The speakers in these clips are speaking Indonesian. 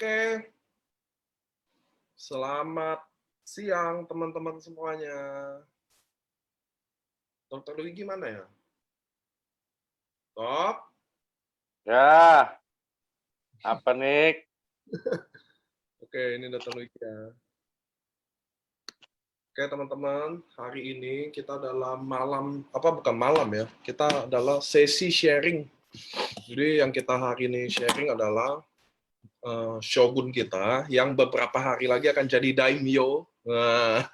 Oke, selamat siang teman-teman semuanya. Dokter Louis gimana ya? Dok? Ya, apa nih? Oke, ini Dokter Louis ya. Oke teman-teman, hari ini kita dalam bukan malam ya, kita adalah sesi sharing. Jadi yang kita hari ini sharing adalah Shogun kita yang beberapa hari lagi akan jadi daimyo. Nah,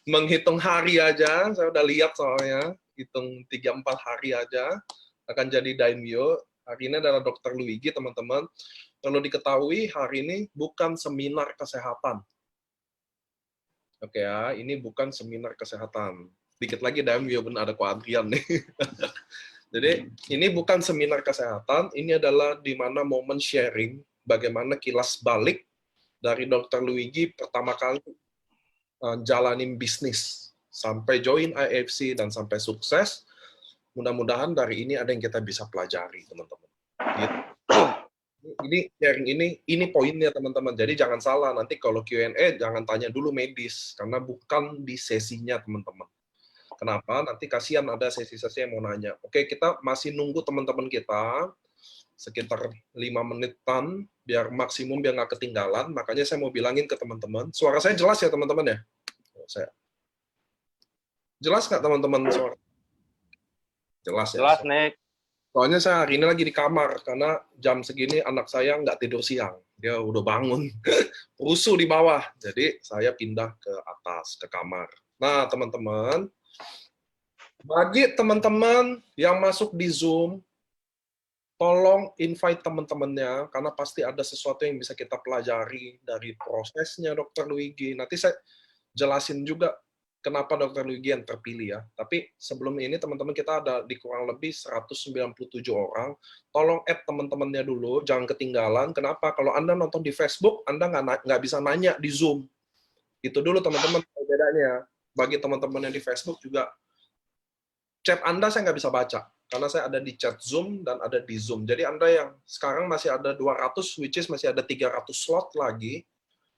menghitung hari aja, saya udah lihat soalnya, hitung 3-4 hari aja akan jadi daimyo. Hari ini adalah Dokter Luigi, teman-teman. Perlu diketahui, hari ini bukan seminar kesehatan. Oke ya, ini bukan seminar kesehatan. Dikit lagi daimyo, benar ada Ko Adrian nih. Jadi, ini bukan seminar kesehatan, ini adalah di mana momen sharing bagaimana kilas balik dari Dokter Luigi pertama kali jalanin bisnis sampai join IFC dan sampai sukses. Mudah-mudahan dari ini ada yang kita bisa pelajari, teman-teman. Gitu. Ini sharing ini poinnya, teman-teman. Jadi jangan salah, nanti kalau Q&A jangan tanya dulu medis karena bukan di sesinya, teman-teman. Kenapa? Nanti kasihan ada sesi-sesi yang mau nanya. Oke, kita masih nunggu teman-teman kita sekitar 5 menitan biar maksimum biar nggak ketinggalan. Makanya saya mau bilangin ke teman-teman, suara saya jelas ya teman-teman ya? Jelas nggak teman-teman suara? Jelas ya? Jelas, Nick. Soalnya saya hari ini lagi di kamar, karena jam segini anak saya nggak tidur siang. Dia udah bangun, rusuh di bawah. Jadi saya pindah ke atas, ke kamar. Nah, teman-teman, bagi teman-teman yang masuk di Zoom, tolong invite teman-temannya, karena pasti ada sesuatu yang bisa kita pelajari dari prosesnya Dokter Luigi. Nanti saya jelasin juga kenapa Dokter Luigi yang terpilih ya. Tapi sebelum ini teman-teman kita ada di kurang lebih 197 orang. Tolong add teman-temannya dulu, jangan ketinggalan. Kenapa? Kalau Anda nonton di Facebook, Anda nggak bisa nanya di Zoom. Itu dulu teman-teman bedanya. Bagi teman-teman yang di Facebook juga, chat Anda saya nggak bisa baca. Karena saya ada di chat Zoom dan ada di Zoom. Jadi Anda yang sekarang masih ada 200, which is masih ada 300 slot lagi,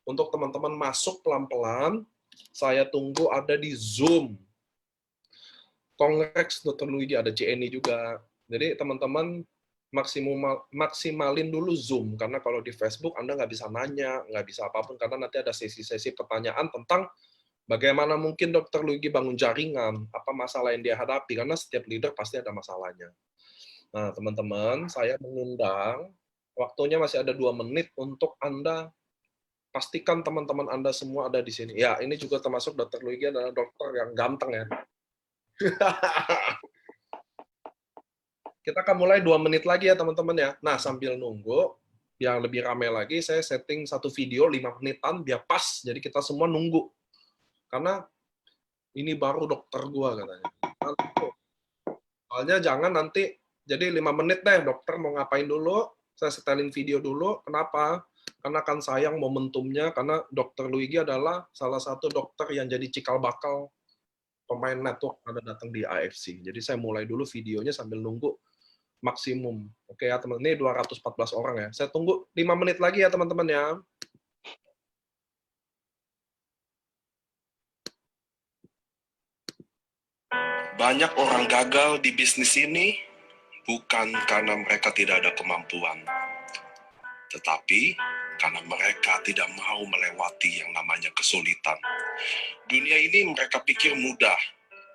untuk teman-teman masuk pelan-pelan, saya tunggu ada di Zoom. Congrats Dr. Luigi, ada CNI juga. Jadi teman-teman maksimalin dulu Zoom, karena kalau di Facebook Anda nggak bisa nanya, nggak bisa apapun, karena nanti ada sesi-sesi pertanyaan tentang bagaimana mungkin Dr. Luigi bangun jaringan, apa masalah yang dia hadapi, karena setiap leader pasti ada masalahnya. Nah, teman-teman, saya mengundang, waktunya masih ada 2 menit untuk Anda pastikan teman-teman Anda semua ada di sini. Ya, ini juga termasuk Dokter Luigi adalah dokter yang ganteng ya. Kita akan mulai 2 menit lagi ya teman-teman ya. Nah, sambil nunggu, yang lebih ramai lagi, saya setting satu video 5 menitan biar pas. Jadi kita semua nunggu. Karena ini baru dokter gua katanya. Soalnya jangan nanti, jadi 5 menit deh, dokter mau ngapain dulu, saya setelin video dulu. Kenapa? Karena kan sayang momentumnya, karena Dokter Luigi adalah salah satu dokter yang jadi cikal bakal pemain network pada datang di AFC. Jadi saya mulai dulu videonya sambil nunggu maksimum. Oke ya teman, ini 214 orang ya. Saya tunggu 5 menit lagi ya teman-teman ya. Banyak orang gagal di bisnis ini bukan karena mereka tidak ada kemampuan, tetapi karena mereka tidak mau melewati yang namanya kesulitan. Dunia ini mereka pikir mudah.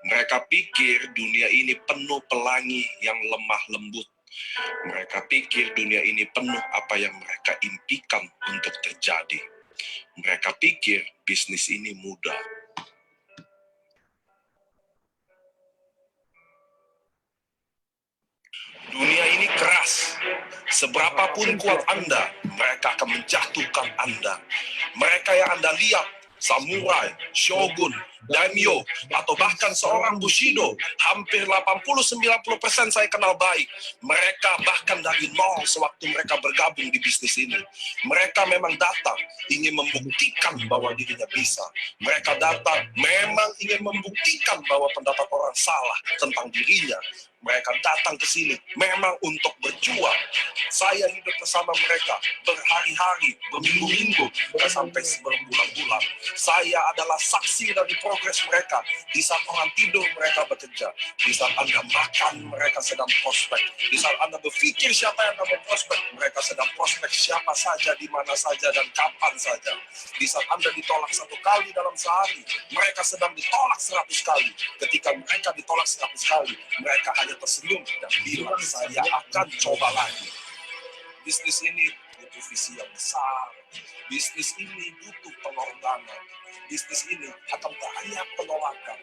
Mereka pikir dunia ini penuh pelangi yang lemah lembut. Mereka pikir dunia ini penuh apa yang mereka impikan untuk terjadi. Mereka pikir bisnis ini mudah. Dunia ini keras. Seberapapun kuat Anda, mereka akan menjatuhkan Anda. Mereka yang Anda lihat, samurai, shogun, daimyo, atau bahkan seorang bushido, hampir 80-90% saya kenal baik. Mereka bahkan dari nol sewaktu mereka bergabung di bisnis ini. Mereka memang datang ingin membuktikan bahwa dirinya bisa. Mereka datang memang ingin membuktikan bahwa pendapat orang salah tentang dirinya. Mereka datang ke sini memang untuk berjuang. Saya hidup bersama mereka berhari-hari, berminggu-minggu, dan sampai berbulan-bulan. Saya adalah saksi dari progres mereka. Di saat orang tidur, mereka bekerja. Di saat Anda makan, mereka sedang prospek. Di saat Anda berpikir siapa yang akan prospek, mereka sedang prospek siapa saja, di mana saja, dan kapan saja. Di saat Anda ditolak 1 kali dalam sehari, mereka sedang ditolak 100 kali. Ketika mereka ditolak 100 kali, mereka hanya tersenyum dan bilang, saya akan coba lagi. Bisnis ini butuh visi yang besar. Bisnis ini butuh pengorbanan. Bisnis ini akan banyak penolakan.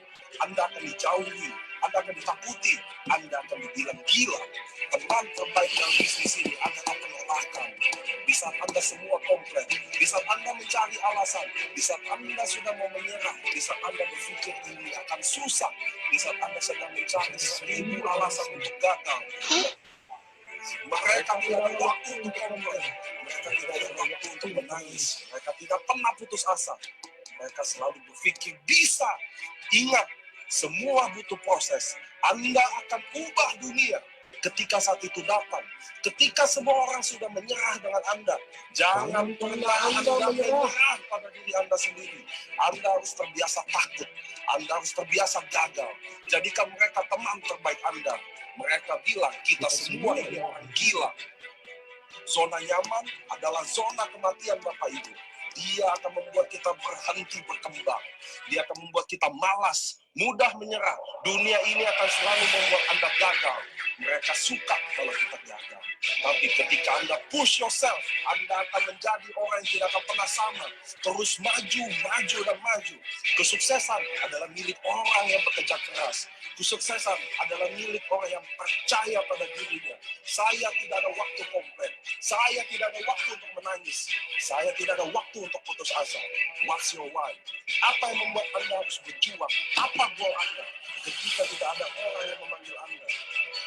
Anda akan dijauhi, Anda akan ditakuti, Anda akan dibilang gila. Teman terbaik dalam bisnis ini adalah penolakan. Di saat Anda semua komplain, di saat Anda mencari alasan, di saat Anda sudah mau menyerah, di saat Anda berpikir ini akan susah, di saat Anda sedang mencari 1000 alasan untuk gagal, mereka tidak ada waktu untuk komplain, mereka tidak ada waktu untuk menangis, mereka tidak pernah putus asa, mereka selalu berpikir bisa. Ingat, semua butuh proses. Anda akan ubah dunia ketika saat itu datang. Ketika semua orang sudah menyerah dengan Anda, jangan pernah Anda menyerah pada diri Anda sendiri. Anda harus terbiasa takut. Anda harus terbiasa gagal. Jadikan mereka teman terbaik Anda. Mereka bilang, kita semua ini orang gila. Zona nyaman adalah zona kematian, Bapak Ibu. Dia akan membuat kita berhenti berkembang. Dia akan membuat kita malas, mudah menyerah. Dunia ini akan selalu membuat Anda gagal. Mereka suka kalau kita gagal. Tapi ketika Anda push yourself, Anda akan menjadi orang yang tidak akan pernah sama. Terus maju, maju, dan maju. Kesuksesan adalah milik orang yang bekerja keras. Kesuksesan adalah milik orang yang percaya pada dirinya. Saya tidak ada waktu komplain. Saya tidak ada waktu untuk menangis. Saya tidak ada waktu untuk putus asa. What's your why? Apa yang membuat Anda harus berjuang? Apa goal Anda? Ketika tidak ada orang yang memanggil Anda,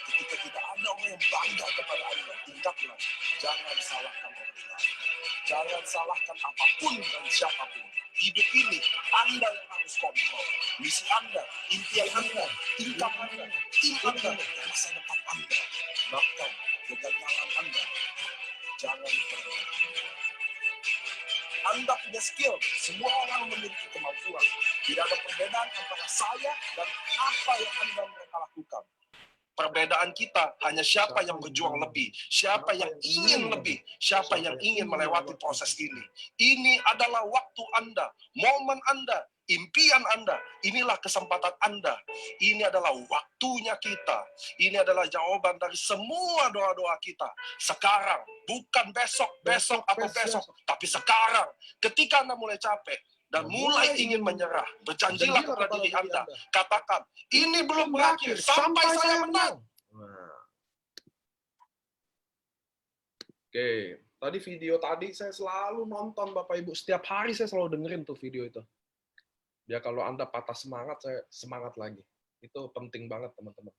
ketika tidak ada orang yang bangga kepada Anda, ingatlah, jangan salahkan orang lain. Jangan salahkan apapun dan siapapun. Hidup ini Anda yang harus kontrol. Misi Anda, impian Anda, income Anda, tim Anda, dan masa depan Anda. Bahkan kegagalan Anda, jangan pernah. Anda punya skill, semua orang memiliki kemampuan. Tidak ada perbedaan antara saya dan apa yang Anda mereka lakukan. Perbedaan kita hanya siapa yang berjuang lebih, siapa yang ingin lebih, siapa yang ingin melewati proses ini. Ini adalah waktu Anda, momen Anda, impian Anda. Inilah kesempatan Anda. Ini adalah waktunya kita. Ini adalah jawaban dari semua doa-doa kita. Sekarang, bukan besok, atau besok, tapi sekarang. Ketika Anda mulai capek dan mulai ingin menyerah, berjanjilah kepada diri Anda. Katakan, ini belum berakhir sampai saya menang. Nah. Oke, tadi video tadi saya selalu nonton, Bapak Ibu. Setiap hari saya selalu dengerin tuh video itu. Ya kalau Anda patah semangat, saya semangat lagi. Itu penting banget, teman-teman.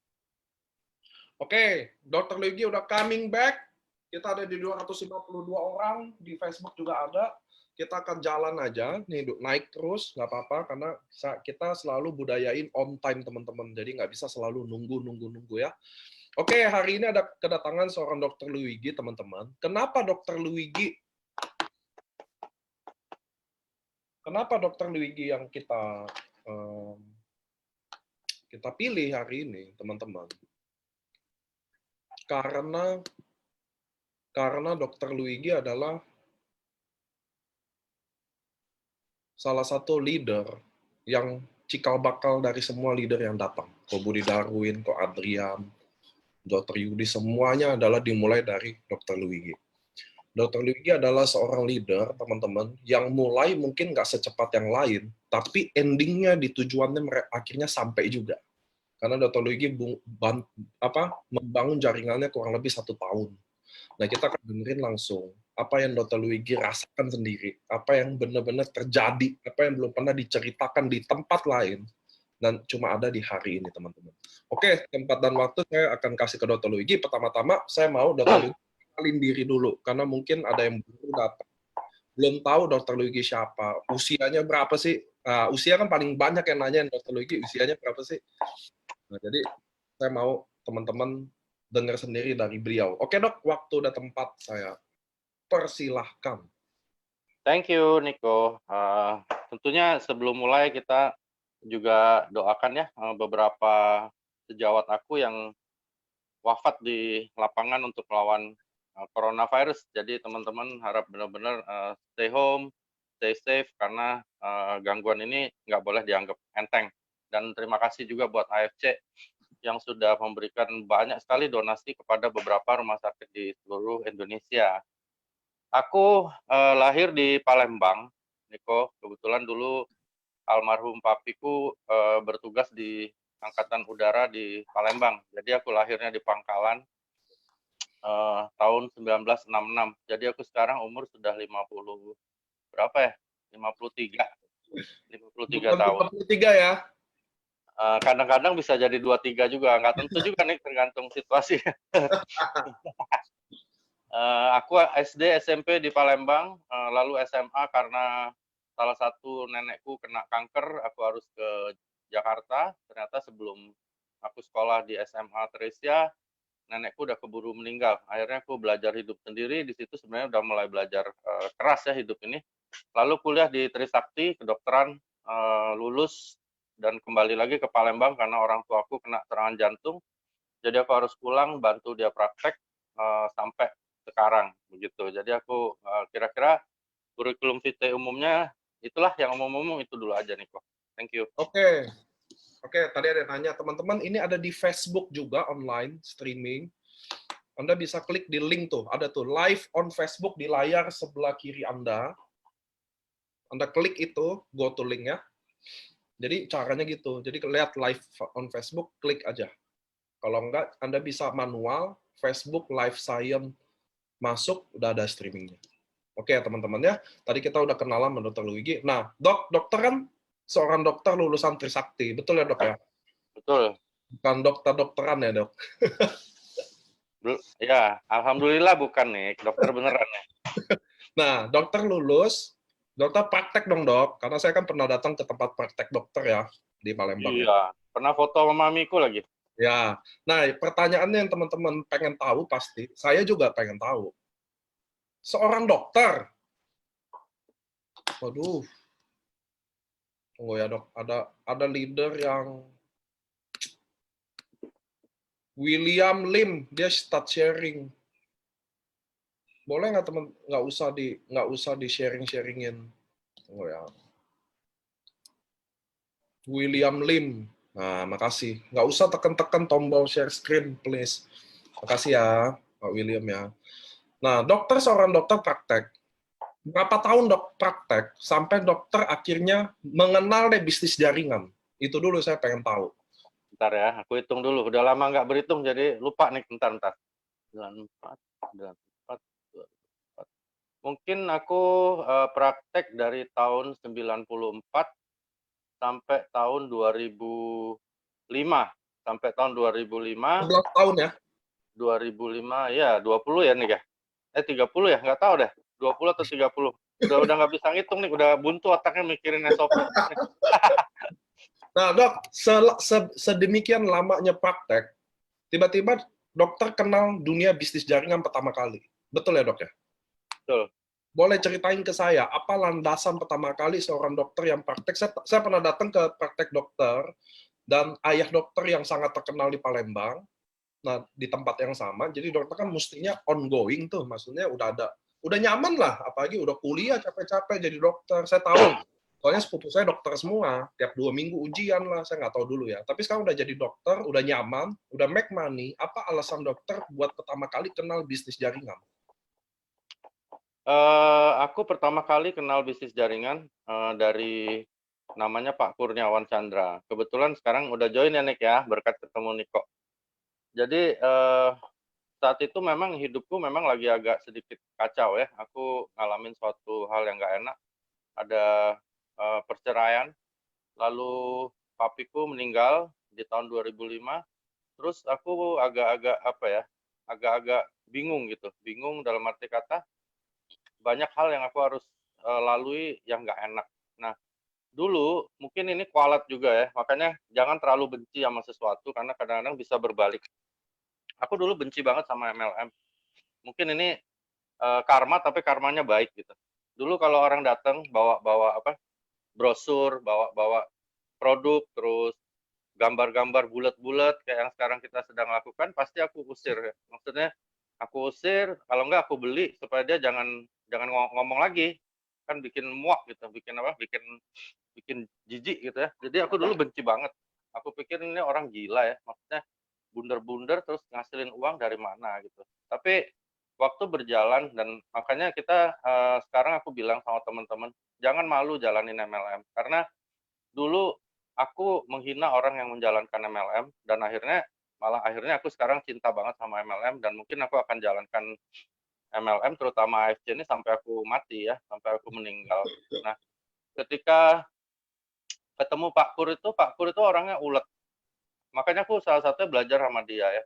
Oke, Dr. Luigi udah coming back. Kita ada di 252 orang, di Facebook juga ada. Kita akan jalan aja, nih naik terus, nggak apa-apa, karena kita selalu budayain on time, teman-teman. Jadi nggak bisa selalu nunggu ya. Oke, hari ini ada kedatangan seorang Dr. Luigi, teman-teman. Kenapa Dr. Luigi? Kenapa Dr. Luigi yang kita pilih hari ini, teman-teman? Karena Dr. Luigi adalah salah satu leader yang cikal bakal dari semua leader yang datang. Ko Budi Darwin, Ko Adrian, Dr. Yudi, semuanya adalah dimulai dari Dr. Luigi. Dr. Luigi adalah seorang leader, teman-teman, yang mulai mungkin nggak secepat yang lain, tapi endingnya di tujuannya akhirnya sampai juga. Karena Dr. Luigi membangun jaringannya kurang lebih 1 tahun. Nah, kita akan dengerin langsung apa yang Dr. Luigi rasakan sendiri, apa yang benar-benar terjadi, apa yang belum pernah diceritakan di tempat lain, dan cuma ada di hari ini, teman-teman. Oke, tempat dan waktu saya akan kasih ke Dr. Luigi. Pertama-tama, saya mau Dr. Luigi kenalin diri dulu, karena mungkin ada yang baru datang, belum tahu Dr. Luigi siapa, usianya berapa sih? Usia kan paling banyak yang nanyain Dr. Luigi, usianya berapa sih? Nah, jadi saya mau teman-teman dengar sendiri dari beliau. Oke dok, waktu dan tempat saya persilahkan. Thank you, Nico. Tentunya sebelum mulai kita juga doakan ya beberapa sejawat aku yang wafat di lapangan untuk melawan coronavirus. Jadi teman-teman harap benar-benar stay home, stay safe karena gangguan ini nggak boleh dianggap enteng. Dan terima kasih juga buat AFC yang sudah memberikan banyak sekali donasi kepada beberapa rumah sakit di seluruh Indonesia. Aku lahir di Palembang, Niko. Kebetulan dulu almarhum papiku bertugas di Angkatan Udara di Palembang. Jadi aku lahirnya di Pangkalan tahun 1966. Jadi aku sekarang umur sudah 50 berapa ya? 53. 53 Bukan tahun. 53 ya? Kadang-kadang bisa jadi 23 juga, nggak tentu juga nih, tergantung situasi. Aku SD, SMP di Palembang, lalu SMA karena salah satu nenekku kena kanker, aku harus ke Jakarta. Ternyata sebelum aku sekolah di SMA Teresia, nenekku udah keburu meninggal. Akhirnya aku belajar hidup sendiri. Di situ sebenarnya udah mulai belajar keras ya hidup ini. Lalu kuliah di Trisakti, kedokteran, lulus dan kembali lagi ke Palembang karena orang tuaku kena serangan jantung. Jadi aku harus pulang bantu dia praktek sampai sekarang begitu. Jadi aku kira-kira kurikulum vitae umumnya itulah, yang umum-umum itu dulu aja nih kok. Thank you. Oke. Oke, tadi ada yang nanya, teman-teman, ini ada di Facebook juga online streaming. Anda bisa klik di link tuh, ada tuh live on Facebook di layar sebelah kiri Anda. Anda klik itu, go to link-nya. Jadi caranya gitu. Jadi lihat live on Facebook, klik aja. Kalau enggak, Anda bisa manual, Facebook Live Science masuk, udah ada streamingnya. Oke ya teman-teman ya, tadi kita udah kenalan sama Dr. Luigi. Nah, dokter kan seorang dokter lulusan Trisakti, betul ya dok ya? Betul. Bukan dokter-dokteran ya dok? Ya, alhamdulillah bukan nih, dokter beneran ya. Nah, dokter lulus, dokter praktek dong dok, karena saya kan pernah datang ke tempat praktek dokter ya, di Palembang ya. Iya, pernah foto sama mamiku lagi. Ya, nah pertanyaannya yang teman-teman pengen tahu pasti, saya juga pengen tahu. Seorang dokter, waduh, tunggu ya dok, ada leader yang William Lim, dia start sharing. Boleh nggak teman, nggak usah di sharingin. Tunggu ya. William Lim. Nah, makasih. Nggak usah tekan-tekan tombol share screen, please. Makasih ya, Pak William ya. Nah, seorang dokter praktek. Berapa tahun dok praktek sampai dokter akhirnya mengenal deh bisnis jaringan? Itu dulu saya pengen tahu. Bentar ya, aku hitung dulu. Udah lama nggak berhitung, jadi lupa nih. Bentar. 94, 94, 24. Mungkin aku praktek dari tahun 94 sampai tahun 2005. Sampai tahun 2005. 11 tahun ya? 2005, ya 20 ya nih ya? 30 ya? Nggak tahu deh. 20 atau 30. Udah nggak bisa ngitung nih, udah buntu otaknya mikirin SOP. Nah dok, sedemikian lamanya praktek, tiba-tiba dokter kenal dunia bisnis jaringan pertama kali. Betul ya dok ya? Betul. Boleh ceritain ke saya, apa landasan pertama kali seorang dokter yang praktek? Saya pernah datang ke praktek dokter, dan ayah dokter yang sangat terkenal di Palembang, nah di tempat yang sama, jadi dokter kan mestinya ongoing tuh, maksudnya udah nyaman lah, apalagi udah kuliah capek-capek jadi dokter. Saya tahu, soalnya sepupu saya dokter semua, tiap 2 minggu ujian lah, saya nggak tahu dulu ya. Tapi sekarang udah jadi dokter, udah nyaman, udah make money, apa alasan dokter buat pertama kali kenal bisnis jaringan? Aku pertama kali kenal bisnis jaringan dari namanya Pak Kurniawan Chandra. Kebetulan sekarang udah join ya Nick ya, berkat ketemu Niko. Jadi saat itu memang hidupku memang lagi agak sedikit kacau ya. Aku ngalamin suatu hal yang nggak enak. Ada perceraian, lalu papiku meninggal di tahun 2005. Terus aku agak-agak apa ya, agak-agak bingung gitu. Bingung dalam arti kata banyak hal yang aku harus lalui yang nggak enak. Nah, dulu mungkin ini kualat juga ya, makanya jangan terlalu benci sama sesuatu karena kadang-kadang bisa berbalik. Aku dulu benci banget sama MLM. Mungkin ini karma tapi karmanya baik gitu. Dulu kalau orang datang bawa-bawa apa brosur, bawa-bawa produk, terus gambar-gambar bulat-bulat kayak yang sekarang kita sedang lakukan, pasti aku usir ya. Maksudnya aku usir, kalau enggak aku beli supaya dia jangan jangan ngomong lagi. Kan bikin muak gitu, bikin apa? Bikin jijik gitu ya. Jadi aku dulu benci banget. Aku pikir ini orang gila ya. Maksudnya bunder-bunder terus ngasilin uang dari mana gitu. Tapi waktu berjalan dan makanya kita sekarang aku bilang sama teman-teman, jangan malu jalanin MLM karena dulu aku menghina orang yang menjalankan MLM dan akhirnya aku sekarang cinta banget sama MLM dan mungkin aku akan jalankan MLM terutama AFC ini sampai aku mati ya, sampai aku meninggal. Nah, ketika ketemu Pak Kur itu orangnya ulet. Makanya aku salah satunya belajar sama dia ya.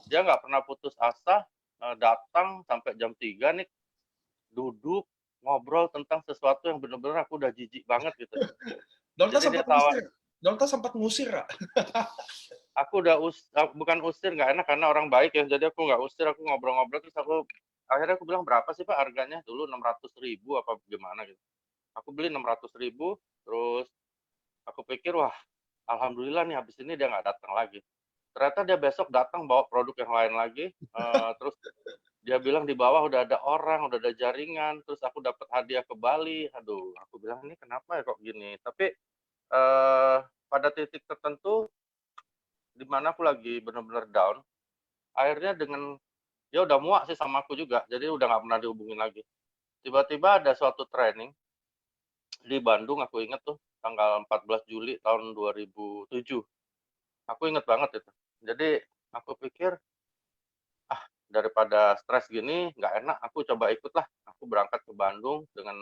Dia nggak pernah putus asa, datang sampai jam 3 nih, duduk, ngobrol tentang sesuatu yang bener-bener aku udah jijik banget gitu. Dokter Jadi dia sempat tawar, ngusir. Dokter sempat ngusir, Kak. aku udah bukan usir, nggak enak karena orang baik ya, jadi aku nggak usir, aku ngobrol-ngobrol terus akhirnya aku bilang, "Berapa sih Pak harganya?" Dulu 600.000 apa gimana gitu. Aku beli 600.000, terus aku pikir, "Wah, alhamdulillah nih habis ini dia nggak datang lagi." Ternyata dia besok datang bawa produk yang lain lagi, terus dia bilang di bawah udah ada orang, udah ada jaringan, terus aku dapat hadiah ke Bali. Aduh, aku bilang, "Ini kenapa ya kok gini?" Tapi, pada titik tertentu di mana aku lagi bener-bener down, akhirnya dengan dia udah muak sih sama aku juga, jadi udah nggak pernah dihubungin lagi. Tiba-tiba ada suatu training di Bandung, aku inget tuh, tanggal 14 Juli tahun 2007. Aku inget banget itu. Jadi aku pikir, ah daripada stres gini, nggak enak, aku coba ikut lah. Aku berangkat ke Bandung dengan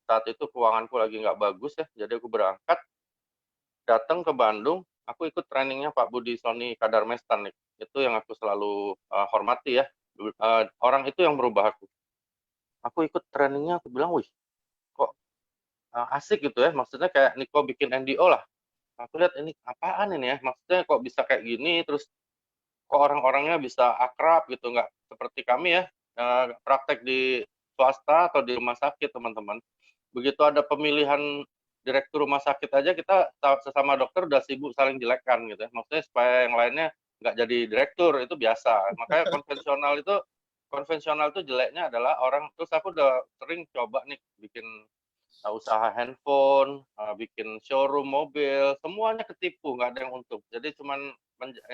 saat itu keuanganku lagi nggak bagus ya, jadi aku berangkat, datang ke Bandung, aku ikut trainingnya Pak Budi Soni Kadarmestan nih. Itu yang aku selalu hormati ya. Orang itu yang merubah aku. Aku ikut trainingnya, aku bilang, wih, kok asik gitu ya. Maksudnya kayak Niko bikin NDO lah. Aku lihat ini apaan ini ya. Maksudnya kok bisa kayak gini, terus kok orang-orangnya bisa akrab gitu, nggak seperti kami ya, praktek di swasta atau di rumah sakit teman-teman. Begitu ada pemilihan direktur rumah sakit aja kita sesama dokter udah sibuk saling jelekkan gitu ya. Maksudnya supaya yang lainnya nggak jadi direktur itu biasa. Makanya konvensional itu jeleknya adalah orang terus aku udah sering coba nih bikin usaha handphone, bikin showroom mobil, semuanya ketipu, nggak ada yang untung. Jadi cuman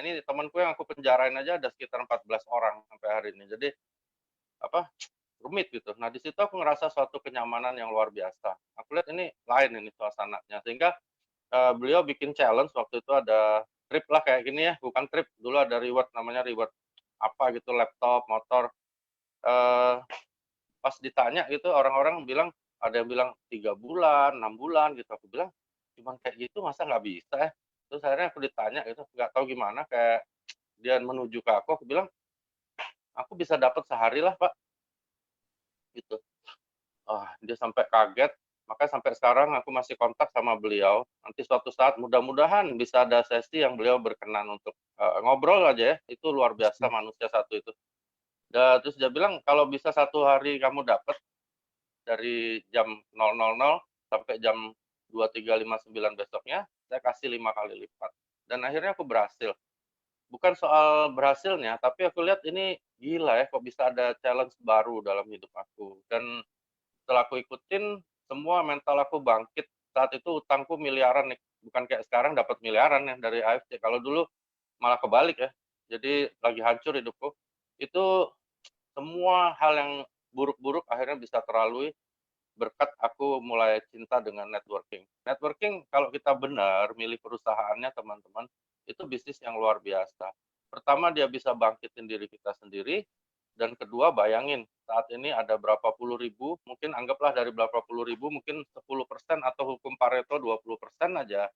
ini temanku yang aku penjarain aja ada sekitar 14 orang sampai hari ini. Jadi apa rumit gitu. Nah, di situ aku ngerasa suatu kenyamanan yang luar biasa. Aku lihat ini lain ini suasananya. Sehingga beliau bikin challenge waktu itu ada trip lah kayak gini ya, bukan trip. Dulu ada reward namanya reward apa gitu, laptop, motor. Eh, Pas ditanya gitu orang-orang bilang ada yang bilang 3 bulan, 6 bulan gitu. Aku bilang cuman kayak gitu masa nggak bisa ya. Terus akhirnya aku ditanya gitu, nggak tahu gimana kayak dia menuju ke aku bilang aku bisa dapat sehari lah Pak gitu. Dia sampai kaget, makanya sampai sekarang aku masih kontak sama beliau. Nanti suatu saat mudah-mudahan bisa ada sesi yang beliau berkenan untuk ngobrol aja ya. Itu luar biasa manusia satu itu. Terus dia bilang kalau bisa 1 hari kamu dapat dari jam 000 sampai jam 23.59 besoknya, saya kasih 5 kali lipat. Dan akhirnya aku berhasil. Bukan soal berhasilnya, tapi aku lihat ini gila ya, kok bisa ada challenge baru dalam hidup aku. Dan setelah aku ikutin, semua mental aku bangkit. Saat itu utangku miliaran nih, bukan kayak sekarang dapat miliaran ya dari AFC. Kalau dulu malah kebalik ya. Jadi lagi hancur hidupku. Itu semua hal yang buruk-buruk akhirnya bisa terlalui berkat aku mulai cinta dengan networking. Networking kalau kita benar milih perusahaannya teman-teman, itu bisnis yang luar biasa. Pertama, dia bisa bangkitin diri kita sendiri, dan kedua, bayangin saat ini ada berapa puluh ribu, mungkin anggaplah dari berapa puluh ribu, mungkin 10% atau hukum Pareto 20% aja,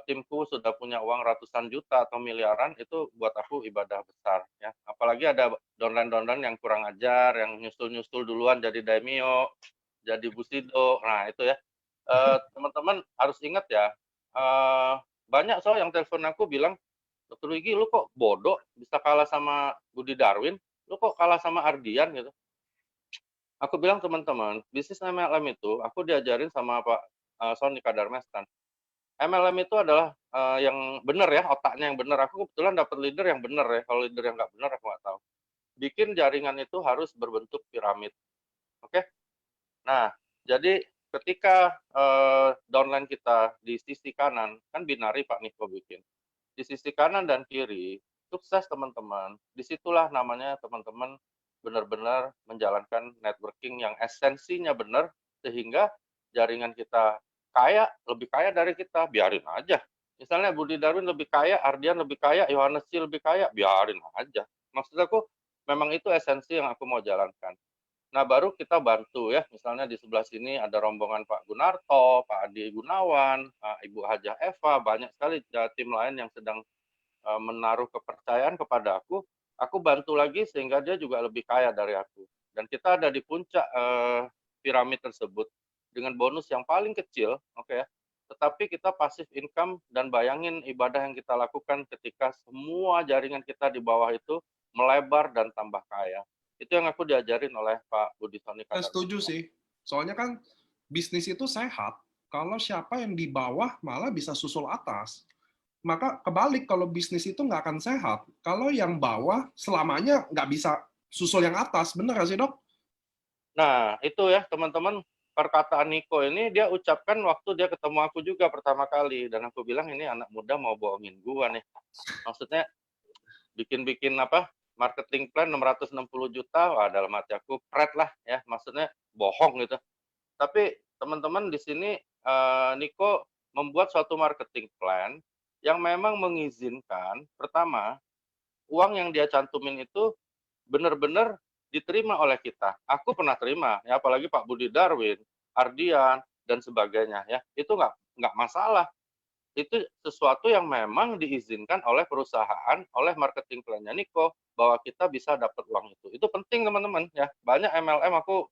timku sudah punya uang ratusan juta atau miliaran, itu buat aku ibadah besar ya. Apalagi ada downline-downline yang kurang ajar, yang nyusul-nyusul duluan jadi daimyo, jadi busido. Nah, itu ya. Teman-teman harus ingat ya, banyak yang telepon aku bilang, "Dokter Wigi, lu kok bodoh bisa kalah sama Budi Darwin? Lu kok kalah sama Ardian?" gitu. Aku bilang, "Teman-teman, bisnis MLM itu aku diajarin sama Pak Sony Kadarmestan. MLM itu adalah yang benar ya, otaknya yang benar. Aku kebetulan dapat leader yang benar ya. Kalau leader yang nggak benar aku nggak tahu. Bikin jaringan itu harus berbentuk piramid. Oke? Nah, jadi ketika downline kita di sisi kanan, kan binari Pak Niko bikin. Di sisi kanan dan kiri, sukses teman-teman. Disitulah namanya teman-teman benar-benar menjalankan networking yang esensinya benar, sehingga jaringan kita kaya, lebih kaya dari kita, biarin aja. Misalnya Budi Darwin lebih kaya, Ardian lebih kaya, Yohanes C lebih kaya, biarin aja. Maksud aku, memang itu esensi yang aku mau jalankan. Nah, baru kita bantu ya, misalnya di sebelah sini ada rombongan Pak Gunarto, Pak Adi Gunawan, Ibu Hajah Eva, banyak sekali tim lain yang sedang menaruh kepercayaan kepada aku bantu lagi sehingga dia juga lebih kaya dari aku. Dan kita ada di puncak piramid tersebut dengan bonus yang paling kecil, oke ya. Tetapi kita pasif income dan bayangin ibadah yang kita lakukan ketika semua jaringan kita di bawah itu melebar dan tambah kaya. Itu yang aku diajarin oleh Pak Budi Sony Saya Kadarmestan. setuju sih. Soalnya kan bisnis itu sehat kalau siapa yang di bawah malah bisa susul atas. Maka kebalik kalau bisnis itu nggak akan sehat kalau yang bawah selamanya nggak bisa susul yang atas. Bener nggak sih, Dok? Nah, itu ya teman-teman, perkataan Niko ini dia ucapkan waktu dia ketemu aku juga pertama kali, dan aku bilang, "Ini anak muda mau bohongin gua nih." Maksudnya bikin-bikin marketing plan 660 juta, wah dalam hati aku pret lah ya, maksudnya bohong gitu. Tapi teman-teman di sini Niko membuat suatu marketing plan yang memang mengizinkan, pertama, uang yang dia cantumin itu benar-benar diterima oleh kita. Aku pernah terima, ya apalagi Pak Budi Darwin, Ardian, dan sebagainya ya. Itu nggak masalah. Itu sesuatu yang memang diizinkan oleh perusahaan, oleh marketing plan-nya Niko, bahwa kita bisa dapat uang itu. Itu penting teman-teman ya. Banyak MLM aku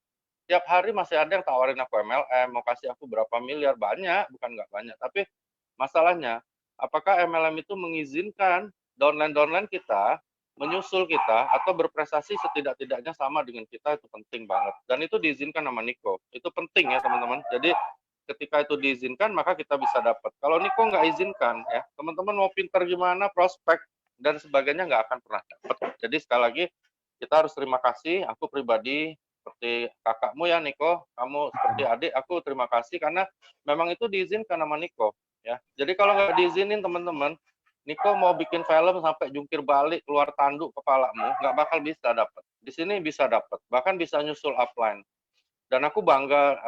tiap hari masih ada yang tawarin aku MLM, mau kasih aku berapa miliar, banyak, bukan nggak banyak. Tapi masalahnya, apakah MLM itu mengizinkan downline-downline kita menyusul kita atau berprestasi setidak-tidaknya sama dengan kita, itu penting banget. Dan itu diizinkan sama Niko. Itu penting ya teman-teman. Jadi ketika itu diizinkan maka kita bisa dapat. Kalau Niko nggak izinkan ya, teman-teman mau pinter gimana, prospek dan sebagainya nggak akan pernah dapat. Jadi sekali lagi kita harus terima kasih. Aku pribadi seperti kakakmu ya Niko, kamu seperti adik, aku terima kasih karena memang itu diizinkan sama Niko ya. Jadi kalau nggak diizinin teman-teman, Niko mau bikin film sampai jungkir balik keluar tanduk kepalamu, nggak bakal bisa dapat. Di sini bisa dapat, bahkan bisa nyusul upline. Dan aku bangga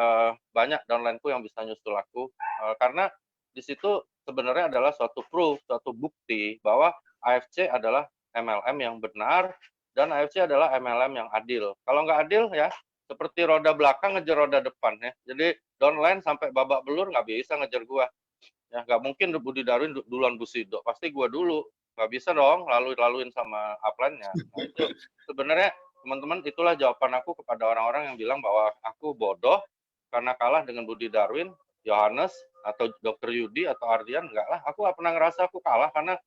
banyak downline-ku yang bisa nyusul aku karena di situ sebenarnya adalah suatu proof, suatu bukti bahwa AFC adalah MLM yang benar dan AFC adalah MLM yang adil. Kalau nggak adil ya seperti roda belakang ngejar roda depan ya. Jadi downline sampai babak belur nggak bisa ngejar gua. Ya nggak mungkin Budi Darwin duluan Busido, pasti gua dulu. Nggak bisa dong laluin sama upline-nya. Nah itu sebenarnya teman-teman, itulah jawaban aku kepada orang-orang yang bilang bahwa aku bodoh karena kalah dengan Budi Darwin, Yohanes, atau Dr. Yudi, atau Ardian. Enggak lah, aku nggak pernah ngerasa aku kalah karena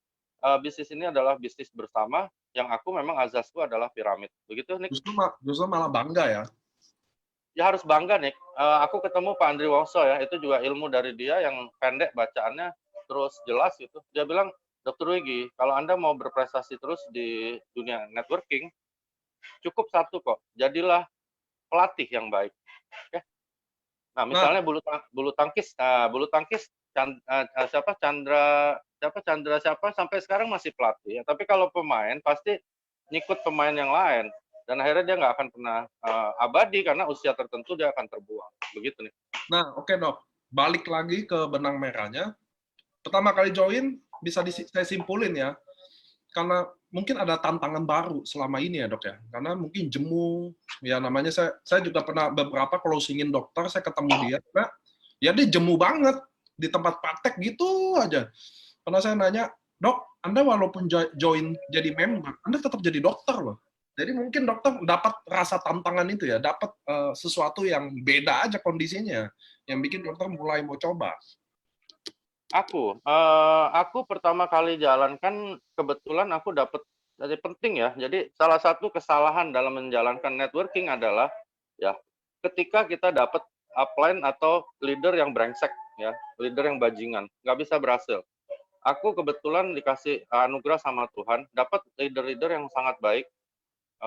bisnis ini adalah bisnis bersama yang aku memang azasku adalah piramid. Begitu, Nick? Justru malah bangga ya. Ya harus bangga, Nick. Aku ketemu Pak Andri Wongso ya, itu juga ilmu dari dia yang pendek bacaannya, terus jelas gitu. Dia bilang, Dr. Wigi, kalau Anda mau berprestasi terus di dunia networking, cukup satu kok, jadilah pelatih yang baik. Oke? Nah, misalnya bulu tangkis Chandra siapa sampai sekarang masih pelatih ya. Tapi kalau pemain pasti ngikut pemain yang lain dan akhirnya dia nggak akan pernah abadi karena usia tertentu dia akan terbuang. Begitu nih. Nah, oke Dok. Balik lagi ke benang merahnya. Pertama kali join bisa saya simpulin ya. karena mungkin ada tantangan baru selama ini ya dok ya, karena mungkin jemu, ya namanya saya juga pernah beberapa closingin dokter, saya ketemu dia, nah, ya dia jemu banget di tempat praktek gitu aja. Pernah saya nanya, dok, Anda walaupun join jadi member, Anda tetap jadi dokter loh. Jadi mungkin dokter dapat rasa tantangan itu ya, dapat sesuatu yang beda aja kondisinya, yang bikin dokter mulai mau coba. Aku pertama kali jalankan kebetulan aku dapat jadi penting ya. Jadi salah satu kesalahan dalam menjalankan networking adalah ya ketika kita dapat upline atau leader yang brengsek ya, leader yang bajingan, nggak bisa berhasil. Aku kebetulan dikasih anugerah sama Tuhan, dapat leader-leader yang sangat baik.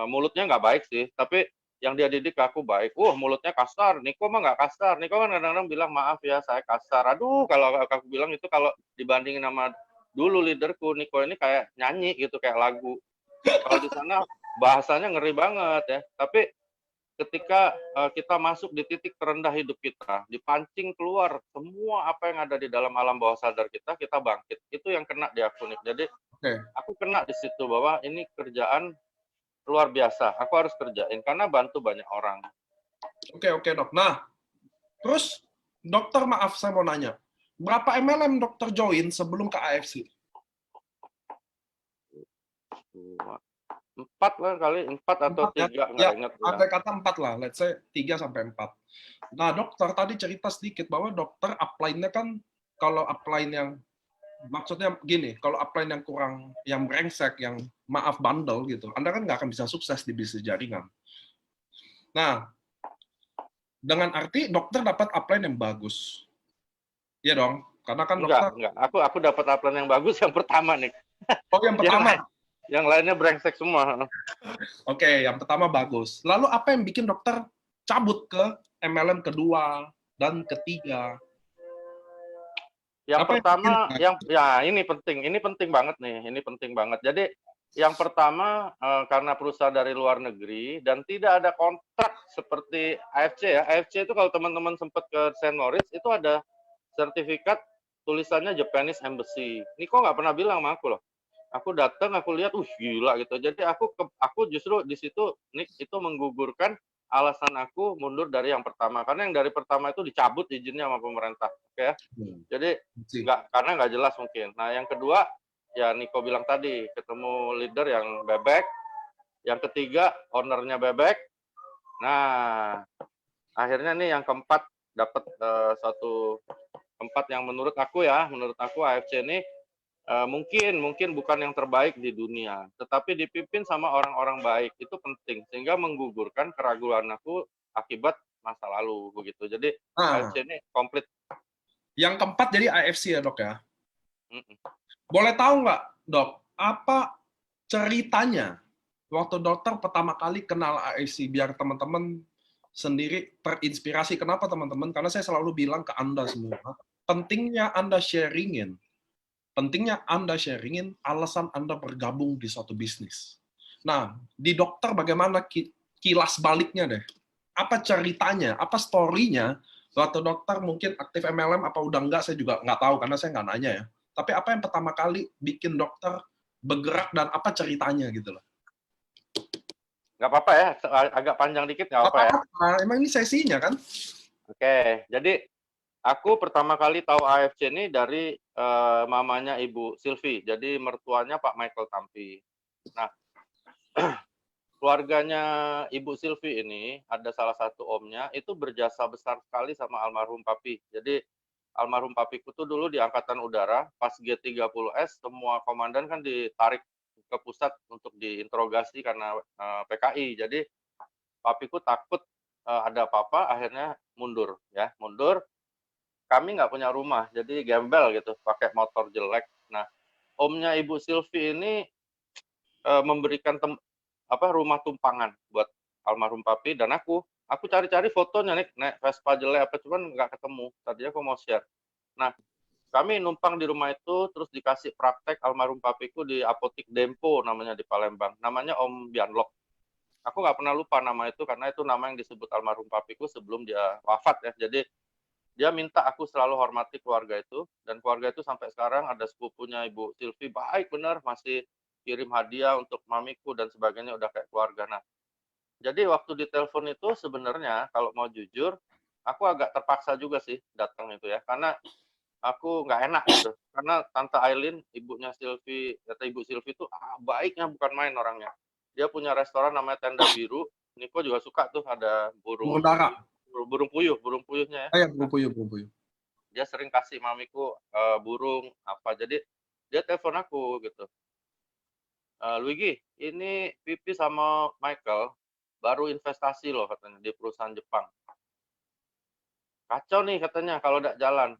Mulutnya nggak baik sih, tapi yang dia didik ke aku baik. Mulutnya kasar, Niko mah nggak kasar. Niko kan kadang-kadang bilang, maaf ya saya kasar. Aduh, kalau aku bilang itu kalau dibandingin sama dulu leaderku, Niko ini kayak nyanyi gitu, kayak lagu. Kalau di sana bahasanya ngeri banget ya. Tapi ketika kita masuk di titik terendah hidup kita, dipancing keluar semua apa yang ada di dalam alam bawah sadar kita, kita bangkit. Itu yang kena di aku nih. Jadi aku kena di situ bahwa ini kerjaan luar biasa, aku harus kerjain karena bantu banyak orang. Oke dok. Nah, terus dokter maaf saya mau nanya, berapa MLM dokter join sebelum ke AFC? 4 lah kali, 4 atau 3, nggak ingat. Andai kata 4 lah, let's say 3 sampai 4. Nah dokter tadi cerita sedikit bahwa dokter upline-nya kan, kalau upline yang, maksudnya gini, kalau upline yang kurang, yang brengsek, yang maaf bandel gitu, Anda kan nggak akan bisa sukses di bisnis jaringan. Nah, dengan arti dokter dapat upline yang bagus. Iya dong, karena kan dokter... Enggak. Aku dapat upline yang bagus yang pertama nih. Oh, yang pertama? Yang lainnya brengsek semua. Oke, yang pertama bagus. Lalu apa yang bikin dokter cabut ke MLM kedua dan ketiga? Yang pertama, ini penting banget nih, ini penting banget. Jadi yang pertama karena perusahaan dari luar negeri dan tidak ada kontrak seperti AFC ya. AFC itu kalau teman-teman sempat ke St. Moritz itu ada sertifikat tulisannya Japanese Embassy. Niko nggak pernah bilang sama aku loh. Aku datang, aku lihat, gila gitu. Jadi aku justru di situ Nick itu menggugurkan alasan aku mundur dari yang pertama, karena yang dari pertama itu dicabut izinnya sama pemerintah, oke ya. Jadi karena nggak jelas mungkin. Nah yang kedua ya Niko bilang tadi, ketemu leader yang bebek. Yang ketiga ownernya bebek. Nah akhirnya nih yang keempat dapat satu tempat yang menurut aku AFC ini mungkin bukan yang terbaik di dunia, tetapi dipimpin sama orang-orang baik itu penting, sehingga menggugurkan keraguan aku akibat masa lalu begitu. Jadi AFC ini komplit. Yang keempat jadi AFC ya dok ya. Boleh tahu nggak dok, apa ceritanya waktu dokter pertama kali kenal AFC, biar teman-teman sendiri terinspirasi. Kenapa teman-teman? Karena saya selalu bilang ke Anda semua, pentingnya Anda sharingin alasan Anda bergabung di suatu bisnis. Nah, di dokter bagaimana kilas baliknya deh? Apa ceritanya, apa story-nya, waktu dokter mungkin aktif MLM, apa udah enggak, saya juga nggak tahu, karena saya nggak nanya ya. Tapi apa yang pertama kali bikin dokter bergerak, dan apa ceritanya gitu loh. Nggak apa-apa ya, agak panjang dikit nggak apa-apa ya? Emang ini sesinya kan? Oke, jadi aku pertama kali tahu AFC ini dari mamanya Ibu Silvi, jadi mertuanya Pak Michael Tampi. Nah, keluarganya Ibu Silvi ini, ada salah satu omnya, itu berjasa besar sekali sama almarhum Papi. Jadi, almarhum Papiku tuh dulu di Angkatan Udara, pas G30S, semua komandan kan ditarik ke pusat untuk diinterogasi karena PKI. Jadi, Papiku takut ada apa-apa, akhirnya mundur. Kami nggak punya rumah, jadi gembel gitu, pakai motor jelek. Nah, omnya Ibu Silvi ini memberikan rumah tumpangan buat almarhum Papi dan aku cari-cari fotonya nih, naik Vespa jelek apa, cuman nggak ketemu. Tadinya aku mau share. Nah, kami numpang di rumah itu, terus dikasih praktek almarhum Papiku di Apotik Dempo namanya di Palembang. Namanya Om Bianlok. Aku nggak pernah lupa nama itu, karena itu nama yang disebut almarhum Papiku sebelum dia wafat ya. Jadi dia minta aku selalu hormati keluarga itu, dan keluarga itu sampai sekarang ada sepupunya Ibu Silvi, baik benar, masih kirim hadiah untuk mamiku dan sebagainya, udah kayak keluarga. Nah, jadi waktu ditelepon itu sebenarnya kalau mau jujur, aku agak terpaksa juga sih datang itu ya, karena aku nggak enak gitu. Karena Tante Aileen, ibunya Silvi, kata Ibu Silvi itu baiknya bukan main orangnya. Dia punya restoran namanya Tenda Biru. Niko juga suka tuh ada Burung dara. burung puyuhnya ya. Ah, ya, Nah, burung puyuh. dia sering kasih mamiku burung apa. Jadi dia telepon aku gitu. Luigi, ini Pipi sama Michael baru investasi loh katanya di perusahaan Jepang. Kacau nih katanya kalau nggak jalan.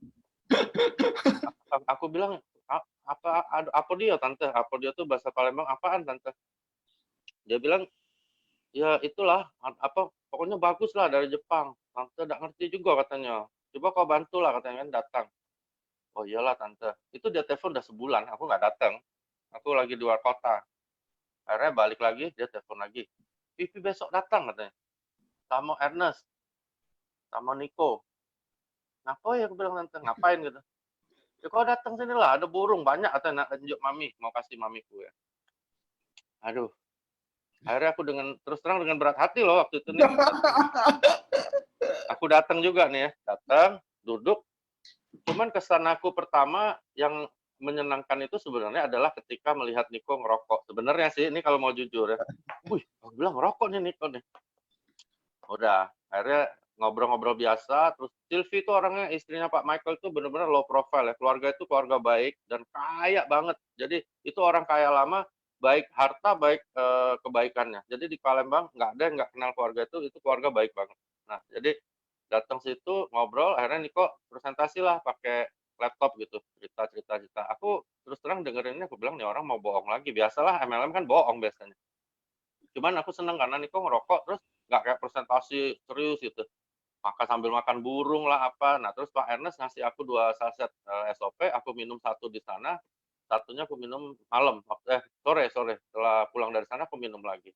Aku bilang, apa dia tante? Apa dia tuh bahasa Palembang apaan tante? Dia bilang, ya itulah apa pokoknya bagus lah dari Jepang. Tante nggak ngerti juga katanya. Coba kau bantu lah katanya kan datang. Oh iyalah tante. Itu dia telepon udah sebulan, aku nggak datang. Aku lagi di luar kota. Akhirnya balik lagi, dia telepon lagi. Pipi besok datang katanya. Sama Ernest, sama Nico. Ngapain ya aku bilang tante, ngapain gitu. Ya kau datang sini lah, ada burung banyak atau nak tunjuk mami, mau kasih mamiku ya. Aduh, akhirnya aku terus terang dengan berat hati loh waktu itu nih. Aku datang juga nih ya, datang, duduk. Cuman kesan aku pertama yang menyenangkan itu sebenarnya adalah ketika melihat Niko ngerokok. Sebenarnya sih, ini kalau mau jujur ya. Wih, aku bilang ngerokok nih Niko nih. Udah, akhirnya ngobrol-ngobrol biasa. Terus Sylvie itu orangnya, istrinya Pak Michael itu benar-benar low profile ya. Keluarga itu keluarga baik dan kaya banget. Jadi itu orang kaya lama, baik harta, baik kebaikannya. Jadi di Palembang nggak ada yang nggak kenal keluarga itu keluarga baik banget. Nah, jadi datang situ ngobrol, akhirnya Niko presentasi lah pakai laptop gitu, cerita. Aku terus terang dengerinnya, aku bilang nih orang mau bohong lagi. Biasalah MLM kan bohong biasanya. Cuman aku seneng karena Niko ngerokok terus nggak kayak presentasi serius gitu. Sambil makan burung lah apa. Nah terus Pak Ernest ngasih aku 2 saset SOP, aku minum 1 di sana, satunya aku minum malam, sore setelah pulang dari sana aku minum lagi.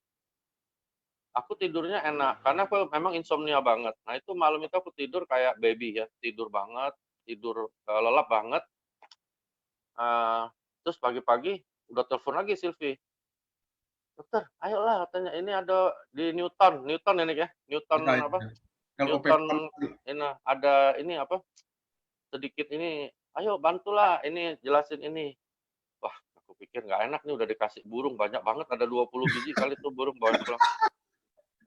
Aku tidurnya enak karena aku memang insomnia banget. Nah itu malam itu aku tidur kayak baby ya, tidur banget, tidur lelap banget. Terus pagi-pagi udah telepon lagi Silvi. Dokter, ayolah katanya ini ada di Newton ini ya, Newton Ya, apa? LOP. Newton ini ada ini apa? Sedikit ini, ayo bantulah ini jelasin ini. Wah, aku pikir nggak enak nih udah dikasih burung banyak banget, ada 20 biji kali tuh burung bawa pulang.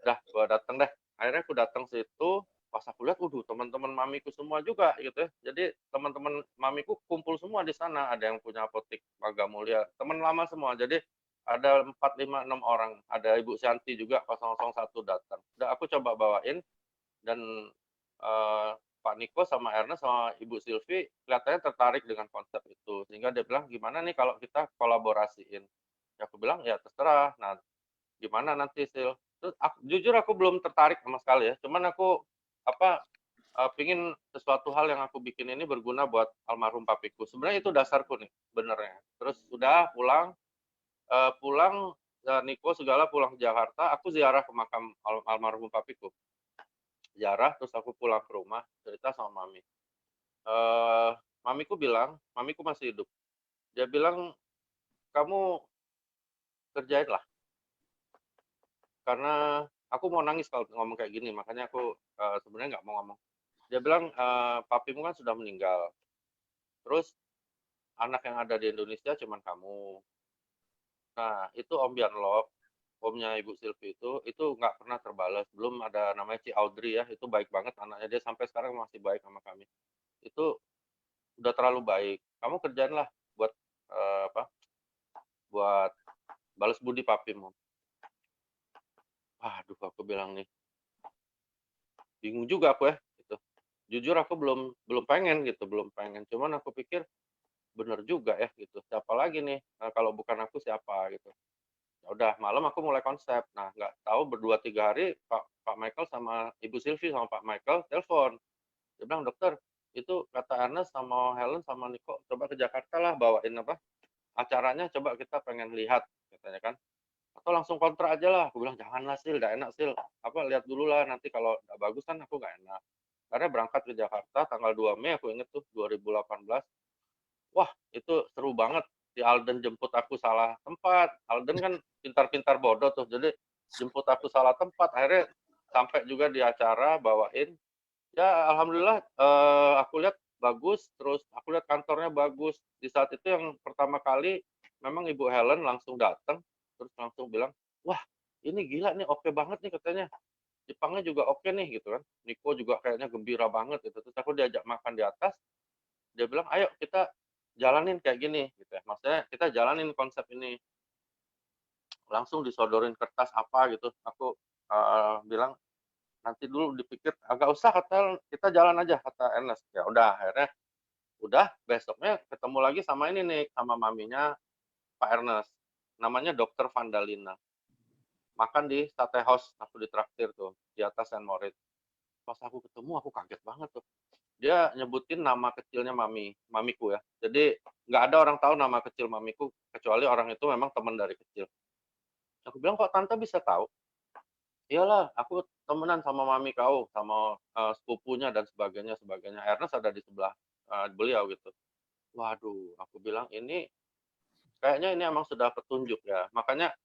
Udah, gua datang deh. Akhirnya aku datang situ, pas aku lihat, teman-teman mamiku semua juga gitu ya. Jadi teman-teman mamiku kumpul semua di sana. Ada yang punya apotik Maga Mulia, teman lama semua. Jadi ada 4, 5, 6 orang. Ada Ibu Shanti juga 001 datang. Udah aku coba bawain dan Pak Niko sama Ernest sama Ibu Silvi kelihatannya tertarik dengan konsep itu. Sehingga dia bilang, gimana nih kalau kita kolaborasiin? Ya aku bilang, ya terserah. Nah, gimana nanti Sil? Terus jujur aku belum tertarik sama sekali ya. Cuman aku pingin sesuatu hal yang aku bikin ini berguna buat almarhum papiku. Sebenarnya itu dasarku nih, benernya. Terus udah pulang Niko segala pulang ke Jakarta, aku ziarah ke makam almarhum papiku. Ziarah, terus aku pulang ke rumah, cerita sama mami. Mamiku masih hidup. Dia bilang, kamu kerjain lah. Karena aku mau nangis kalau ngomong kayak gini, makanya aku sebenarnya nggak mau ngomong. Dia bilang, papimu kan sudah meninggal. Terus anak yang ada di Indonesia cuman kamu. Nah, itu Om Bianlok, omnya Ibu Silvi itu nggak pernah terbalas. Belum ada namanya Ci Audrey ya, itu baik banget anaknya. Dia sampai sekarang masih baik sama kami. Itu udah terlalu baik. Kamu kerjain lah buat buat balas budi papimu. Aduh, aku bilang nih, bingung juga aku ya, gitu. Jujur aku belum pengen gitu, belum pengen. Cuman aku pikir bener juga ya gitu. Siapa lagi nih kalau bukan aku siapa gitu. Ya udah malam aku mulai konsep. Nah nggak tahu berdua 3 hari Pak Michael sama Ibu Silvi sama Pak Michael telepon. Dia bilang dokter itu kata Ernest sama Helen sama Niko coba ke Jakarta lah bawain acaranya coba kita pengen lihat katanya kan. Atau langsung kontrak aja lah. Aku bilang janganlah Sil, nggak enak Sil. Lihat dulu lah nanti kalau nggak bagus kan aku nggak enak. Karena berangkat ke Jakarta tanggal 2 Mei aku inget tuh 2018. Wah itu seru banget. si Alden jemput aku salah tempat. Alden kan pintar-pintar bodoh tuh, jadi jemput aku salah tempat. Akhirnya sampai juga di acara bawain. Ya alhamdulillah aku lihat bagus, terus aku lihat kantornya bagus. Di saat itu yang pertama kali memang Ibu Helen langsung datang, terus langsung bilang, "Wah, ini gila nih, oke banget nih," katanya. "Jepangnya juga oke nih," gitu kan. Niko juga kayaknya gembira banget gitu. Terus aku diajak makan di atas, dia bilang, "Ayo kita jalanin kayak gini," gitu ya. Maksudnya kita jalanin konsep ini. Langsung disodorin kertas apa gitu. Aku bilang, "Nanti dulu dipikir, agak usah," kata, "kita jalan aja," kata Ernest. Ya udah, akhirnya udah besoknya ketemu lagi sama ini nih, sama maminya Pak Ernest. Namanya Dokter Vandalina. Makan di Sate House, aku ditraktir tuh, di atas Saint Moritz. Pas aku ketemu, aku kaget banget tuh. Dia nyebutin nama kecilnya mamiku ya. Jadi nggak ada orang tahu nama kecil mamiku, kecuali orang itu memang teman dari kecil. Aku bilang, "Kok tante bisa tahu?" "Iyalah, aku temenan sama mami kau, sama, sepupunya dan sebagainya sebagainya." Ernest ada di sebelah, beliau gitu. Waduh, aku bilang, "Ini kayaknya ini emang sudah petunjuk ya." Makanya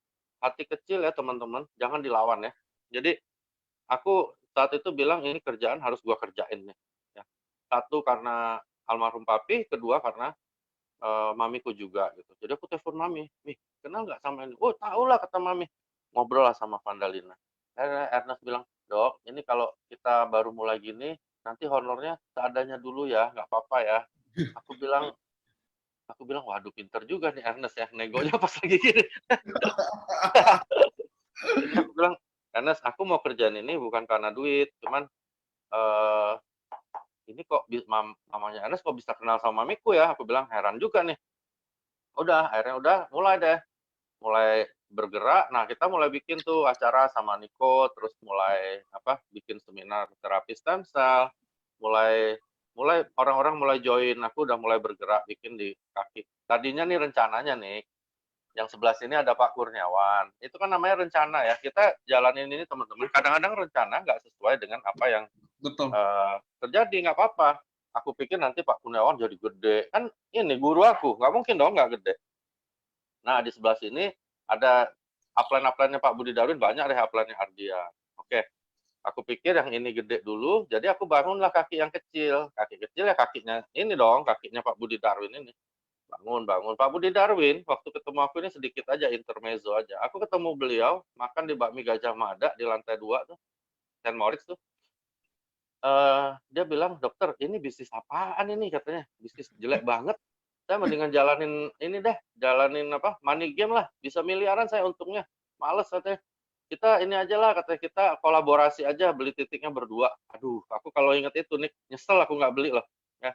hati kecil ya teman-teman, jangan dilawan ya. Jadi aku saat itu bilang, "Ini kerjaan harus gua kerjain nih." Ya. Satu karena almarhum papi, kedua karena, mamiku juga gitu. Jadi aku telepon mami, "Mi, kenal nggak sama ini?" "Oh, tahu lah," kata mami. Ngobrol lah sama Vandalina. Akhirnya Ernest bilang, "Dok, ini kalau kita baru mulai gini, nanti honornya seadanya dulu ya, nggak apa-apa ya." Aku bilang aku bilang, "Waduh, pinter juga nih Ernest ya, negonya pas lagi gini." Jadi aku bilang, "Ernest, aku mau kerjaan ini bukan karena duit, cuman, eee, ini kok mamanya Ernest kok bisa kenal sama mamiku ya?" Aku bilang, "Heran juga nih." Udah, akhirnya udah mulai deh, mulai bergerak. Nah, kita mulai bikin tuh acara sama Niko, terus mulai apa, bikin seminar terapi stem cell, mulai mulai orang-orang mulai join, aku udah mulai bergerak bikin di kaki. Tadinya nih rencananya nih, yang sebelah sini ada Pak Kurniawan. Itu kan namanya rencana ya. Kita jalanin ini teman-teman. Kadang-kadang rencana nggak sesuai dengan apa yang Betul. terjadi, nggak apa-apa. Aku pikir nanti Pak Kurniawan jadi gede. Kan ini guru aku, nggak mungkin dong nggak gede. Nah, di sebelah sini ada upline-upline-nya Pak Budi Darwin, banyak deh upline-nya Ardian. Oke, aku pikir yang ini gede dulu, jadi aku bangunlah kaki yang kecil. Kaki kecil ya kakinya ini dong, kakinya Pak Budi Darwin ini. Bangun, bangun. Pak Budi Darwin, waktu ketemu aku ini sedikit aja, intermezzo aja. Aku ketemu beliau, makan di Bakmi Gajah Mada di lantai 2 tuh, Saint Moritz tuh. Dia bilang, "Dokter, ini bisnis apaan ini?" katanya. "Bisnis jelek banget. Saya mendingan jalanin ini deh, jalanin apa, money game lah, bisa miliaran saya untungnya. Males," katanya. "Kita ini aja lah," katanya, "kita kolaborasi aja, beli titiknya berdua." Aduh, aku kalau inget itu nih, nyesel aku nggak beli loh, ya.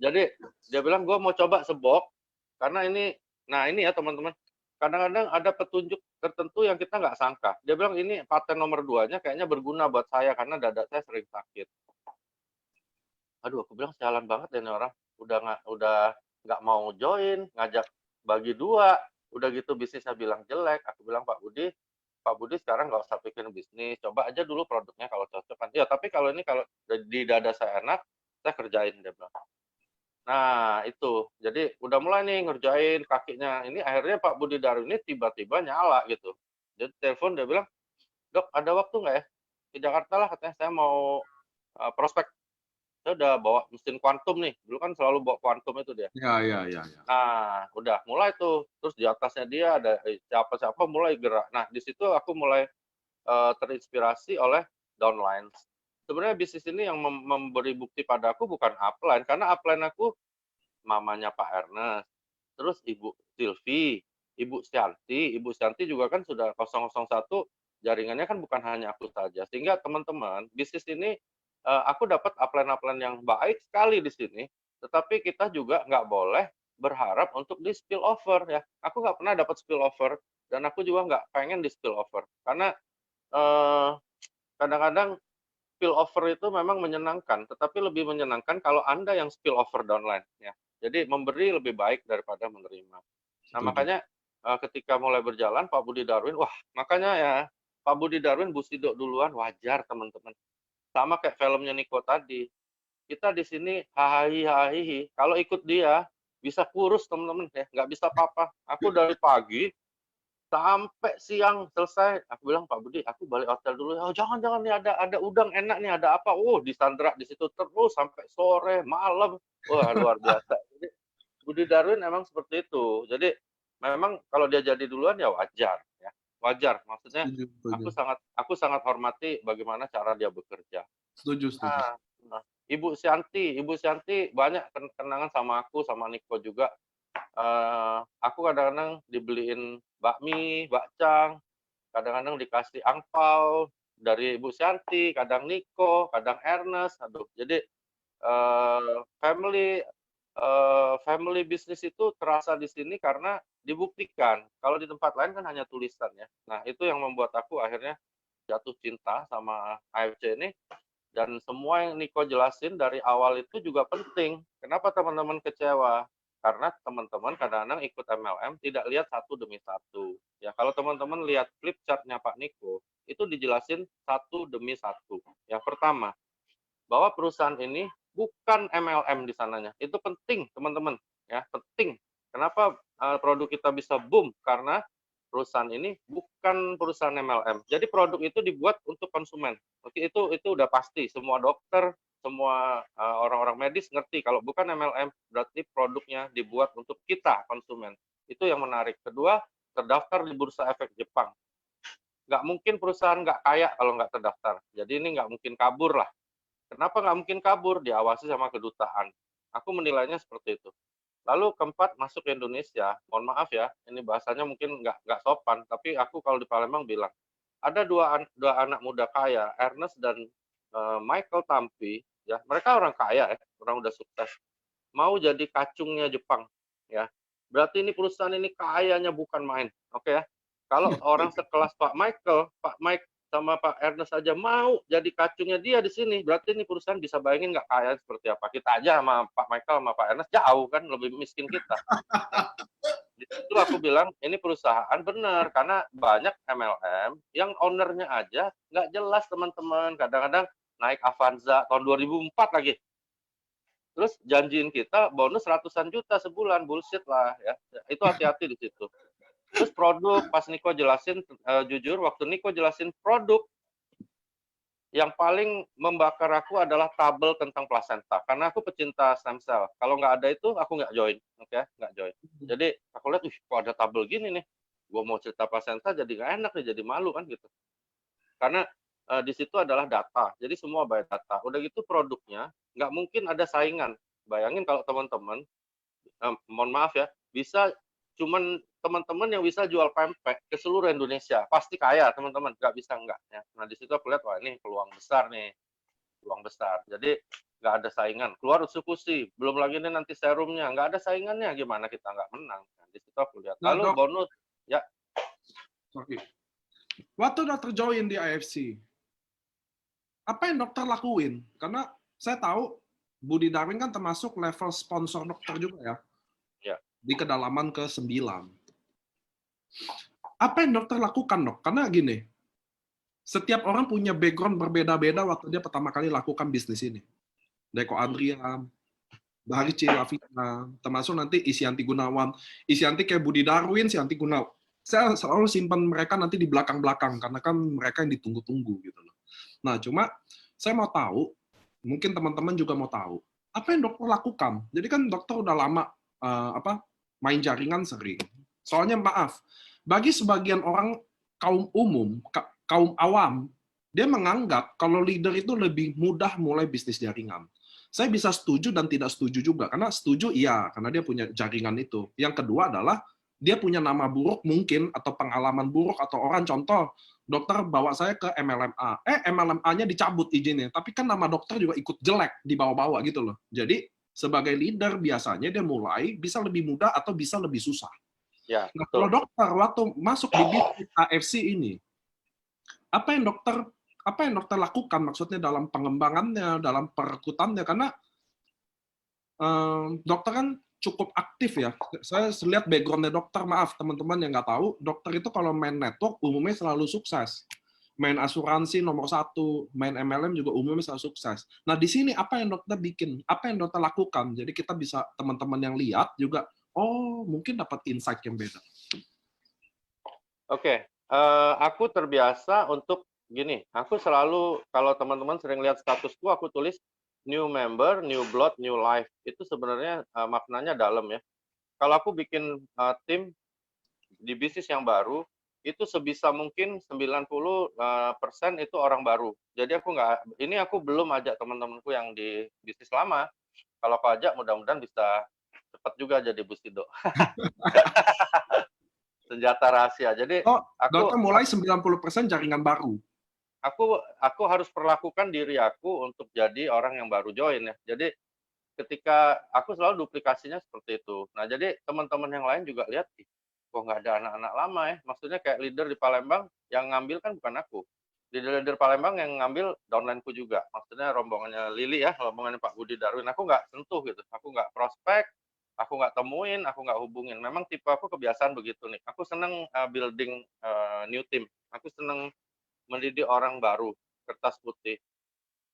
Jadi dia bilang, "Gua mau coba sebok, karena ini." Nah ini ya teman-teman, kadang-kadang ada petunjuk tertentu yang kita nggak sangka. Dia bilang, "Ini paten nomor 2-nya kayaknya berguna buat saya, karena dada saya sering sakit." Aduh, aku bilang, "Sialan banget ya ini orang, udah nggak mau join, ngajak bagi 2, udah gitu bisnisnya bilang jelek." Aku bilang, Pak Budi sekarang nggak usah pikirin bisnis, coba aja dulu produknya kalau cocok kan." "Ya tapi kalau ini kalau di dada saya enak, saya kerjain," dia bilang. Nah itu, jadi udah mulai nih ngerjain kakinya, ini akhirnya Pak Budi Darwin ini tiba-tiba nyala gitu. Dia telepon, dia bilang, "Dok, ada waktu nggak ya? Ke Jakarta lah," katanya, "saya mau, prospek." Saya udah bawa mesin kuantum nih, dulu kan selalu bawa kuantum itu dia. Ya, ya, ya, ya. Nah, udah mulai tuh, terus di atasnya dia ada, siapa-siapa mulai gerak. Nah, di situ aku mulai, terinspirasi oleh downlines. Sebenarnya bisnis ini yang memberi bukti pada aku bukan upline, karena upline aku mamanya Pak Ernest, terus Ibu Silvi, Ibu Syanti juga kan sudah 001, jaringannya kan bukan hanya aku saja. Sehingga teman-teman, bisnis ini, aku dapat upline-upline yang baik sekali di sini, tetapi kita juga nggak boleh berharap untuk di spill over ya. Aku nggak pernah dapat spill over dan aku juga nggak pengen di spill over. Karena, eee, kadang-kadang spill over itu memang menyenangkan, tetapi lebih menyenangkan kalau Anda yang spill over downline ya. Jadi memberi lebih baik daripada menerima. Nah, Setuju. makanya, ketika mulai berjalan Pak Budi Darwin, wah makanya ya Pak Budi Darwin, Bu Sido duluan, wajar teman-teman. Sama kayak filmnya Niko tadi, kita di sini hahaha, kalau ikut dia bisa kurus teman-teman ya, nggak bisa apa-apa. Aku dari pagi sampai siang selesai, aku bilang, "Pak Budi, aku balik hotel dulu ya." "Oh, jangan jangan nih ada udang enak nih, ada apa?" Disandra di situ terus sampai sore, malam. Wah, luar biasa. Jadi Budi Darwin emang seperti itu. Jadi memang kalau dia jadi duluan ya wajar ya, wajar. Maksudnya Setuju, setuju. aku sangat hormati bagaimana cara dia bekerja. Setuju, setuju. Nah, Ibu Syanti banyak kenangan sama aku, sama Niko juga. Aku kadang-kadang dibeliin bakmi, bakcang, kadang-kadang dikasih angpau dari Ibu Syanti, kadang Niko, kadang Ernest, aduh. Jadi, family family bisnis itu terasa di sini karena dibuktikan. Kalau di tempat lain kan hanya tulisan ya. Nah, itu yang membuat aku akhirnya jatuh cinta sama AFC ini, dan semua yang Niko jelasin dari awal itu juga penting. Kenapa teman-teman kecewa? Karena teman-teman kadang-kadang ikut MLM tidak lihat satu demi satu. Ya, kalau teman-teman lihat flip chart-nya Pak Niko, itu dijelasin satu demi satu. Yang pertama, bahwa perusahaan ini bukan MLM di sananya. Itu penting, teman-teman, ya, penting. Kenapa produk kita bisa boom? Karena perusahaan ini bukan perusahaan MLM. Jadi produk itu dibuat untuk konsumen. Oke, itu udah pasti. Semua dokter, semua orang-orang medis ngerti kalau bukan MLM berarti produknya dibuat untuk kita konsumen. Itu yang menarik. Kedua, terdaftar di Bursa Efek Jepang. Nggak mungkin perusahaan nggak kaya kalau nggak terdaftar. Jadi ini nggak mungkin kabur lah. Kenapa nggak mungkin kabur? Diawasi sama kedutaan. Aku menilainya seperti itu. Lalu keempat, masuk ke Indonesia. Mohon maaf ya, ini bahasanya mungkin nggak sopan, tapi aku kalau di Palembang bilang, ada dua anak muda kaya, Ernest dan Michael Tampi, ya, mereka orang kaya ya, orang udah sukses. Mau jadi kacungnya Jepang, ya. Berarti ini perusahaan ini kayanya bukan main, oke ya. Kalau orang sekelas Pak Mike sama Pak Ernest aja mau jadi kacungnya dia di sini, berarti ini perusahaan bisa bayangin nggak kaya seperti apa. Kita aja sama Pak Michael sama Pak Ernest jauh kan, lebih miskin kita. Nah, di situ aku bilang ini perusahaan benar karena banyak MLM yang ownernya aja nggak jelas teman-teman. Kadang-kadang naik Avanza tahun 2004 lagi. Terus janjiin kita bonus ratusan juta sebulan, bullshit lah ya. Itu hati-hati di situ. Terus produk, pas Niko jelasin, jujur waktu Niko jelasin produk, yang paling membakar aku adalah tabel tentang plasenta. Karena aku pecinta stem cell. Kalau nggak ada itu, aku nggak join. Oke, nggak join. Jadi aku lihat, kok ada tabel gini nih. Gue mau cerita plasenta jadi nggak enak nih, jadi malu kan gitu. Karena di situ adalah data. Jadi semua by data. Udah gitu produknya, nggak mungkin ada saingan. Bayangin kalau teman-teman, mohon maaf ya, bisa cuman teman-teman yang bisa jual pempek ke seluruh Indonesia pasti kaya teman-teman, nggak bisa nggak ya. Nah di situ aku lihat wah ini peluang besar nih, peluang besar. Jadi nggak ada saingan, keluar Utsukushi, belum lagi nih nanti serumnya nggak ada saingannya, gimana kita nggak menang. Nah, di situ aku lihat. Lalu bonus ya. Sorry. Waktu dokter join di AFC, apa yang dokter lakuin? Karena saya tahu Budi Darwin kan termasuk level sponsor dokter juga ya. Ya. Di kedalaman ke-9. Apa yang dokter lakukan, dok? Karena gini, setiap orang punya background berbeda-beda waktu dia pertama kali lakukan bisnis ini. Deko Andria, Bahari Cilavita, termasuk nanti Isyanti Gunawan. Isyanti kayak Budi Darwin, Isyanti Gunawan. Saya selalu simpan mereka nanti di belakang-belakang, karena kan mereka yang ditunggu-tunggu gitu loh. Nah, cuma saya mau tahu, mungkin teman-teman juga mau tahu, apa yang dokter lakukan? Jadi kan dokter udah lama main jaringan sering. Soalnya maaf, bagi sebagian orang kaum umum, kaum awam, dia menganggap kalau leader itu lebih mudah mulai bisnis jaringan. Saya bisa setuju dan tidak setuju juga. Karena setuju iya, karena dia punya jaringan itu. Yang kedua adalah dia punya nama buruk mungkin, atau pengalaman buruk, atau orang contoh, dokter bawa saya ke MLMA. MLMA-nya dicabut izinnya, tapi kan nama dokter juga ikut jelek di bawah-bawah gitu loh. Jadi sebagai leader biasanya dia mulai bisa lebih mudah atau bisa lebih susah. Ya, nah, kalau dokter waktu masuk di bisnis AFC ini, apa yang dokter lakukan maksudnya dalam pengembangannya, dalam perekrutannya? Karena dokter kan cukup aktif ya. Saya lihat background-nya dokter, maaf teman-teman yang nggak tahu, dokter itu kalau main network umumnya selalu sukses. main asuransi nomor 1, main MLM juga umumnya bisa sukses. Nah, di sini apa yang dokter bikin? Apa yang dokter lakukan? Jadi kita bisa, teman-teman yang lihat juga, oh mungkin dapat insight yang beda. Oke, aku terbiasa untuk gini, aku selalu kalau teman-teman sering lihat statusku, aku tulis new member, new blood, new life. Itu sebenarnya maknanya dalam ya. Kalau aku bikin tim di bisnis yang baru, itu sebisa mungkin 90% itu orang baru. Jadi aku belum ajak teman-temanku yang di bisnis lama. Kalau aku ajak, mudah-mudahan bisa cepat juga jadi Busido. Senjata rahasia. Jadi Oh, aku dokter mulai 90% jaringan baru. aku harus perlakukan diri aku untuk jadi orang yang baru join ya. Jadi ketika aku selalu duplikasinya seperti itu. Nah, jadi teman-teman yang lain juga lihat, ih, kok nggak ada anak-anak lama ya. Maksudnya kayak leader di Palembang yang ngambil kan bukan aku. Leader Palembang yang ngambil downline-ku juga. Maksudnya rombongannya Lili ya, rombongannya Pak Budi Darwin. Aku nggak sentuh gitu. Aku nggak prospek, aku nggak temuin, aku nggak hubungin. Memang tipe aku kebiasaan begitu nih. Aku seneng building new team. Aku seneng mendidik orang baru, kertas putih.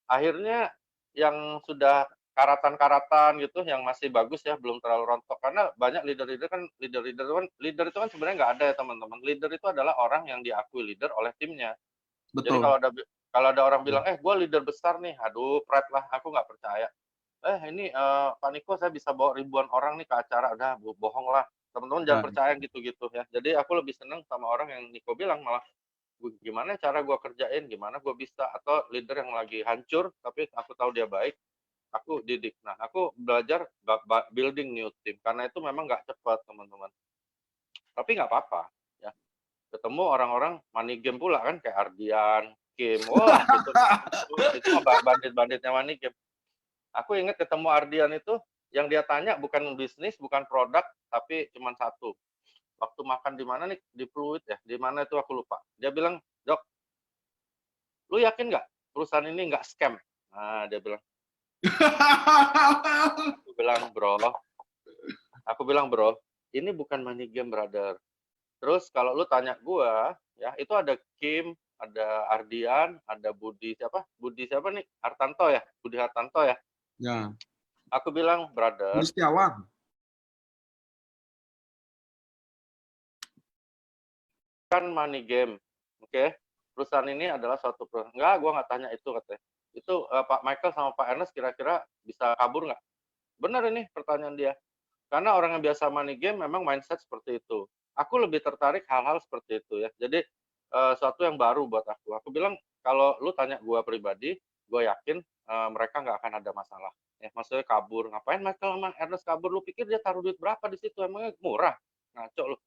Akhirnya yang sudah karatan-karatan gitu, yang masih bagus ya, belum terlalu rontok. Karena banyak leader itu kan sebenarnya nggak ada ya teman-teman. Leader itu adalah orang yang diakui leader oleh timnya. Jadi Betul. kalau ada orang bilang, gue leader besar nih, aduh, pride lah, aku nggak percaya. Ini Pak Niko, saya bisa bawa ribuan orang nih ke acara, udah bohong lah. Teman-teman jangan percaya gitu-gitu ya. Jadi aku lebih seneng sama orang yang Niko bilang malah, gimana cara gue kerjain, gimana gue bisa, atau leader yang lagi hancur tapi aku tahu dia baik, aku didik. Nah, aku belajar building new team karena itu memang nggak cepat teman-teman, tapi nggak apa-apa ya. Ketemu orang-orang money game pula kan, kayak Ardian, Kim, wah itu mah bandit-banditnya money game. Aku ingat ketemu Ardian itu, yang dia tanya bukan bisnis, bukan produk, tapi cuma satu, waktu makan di mana nih, di Pluit ya, di mana itu aku lupa. Dia bilang, Dok, lu yakin nggak perusahaan ini nggak scam? Nah, dia bilang. Aku bilang, bro, ini bukan money game, brother. Terus kalau lu tanya gua, ya itu ada Kim, ada Ardian, ada Budi siapa nih? Hartanto ya? Budi Hartanto ya? Ya. Aku bilang, brother, Setiawan. kan money game, oke? Perusahaan ini adalah suatu perusahaan. Enggak, gua nggak tanya itu katanya. Itu Pak Michael sama Pak Ernest kira-kira bisa kabur nggak? Benar ini pertanyaan dia. Karena orang yang biasa money game memang mindset seperti itu. Aku lebih tertarik hal-hal seperti itu ya. Jadi suatu yang baru buat aku. Aku bilang kalau lu tanya gue pribadi, gue yakin mereka nggak akan ada masalah. Ya, maksudnya kabur. Ngapain Michael sama Ernest kabur? Lu pikir dia taruh duit berapa di situ? Emangnya murah? Ngaco lu.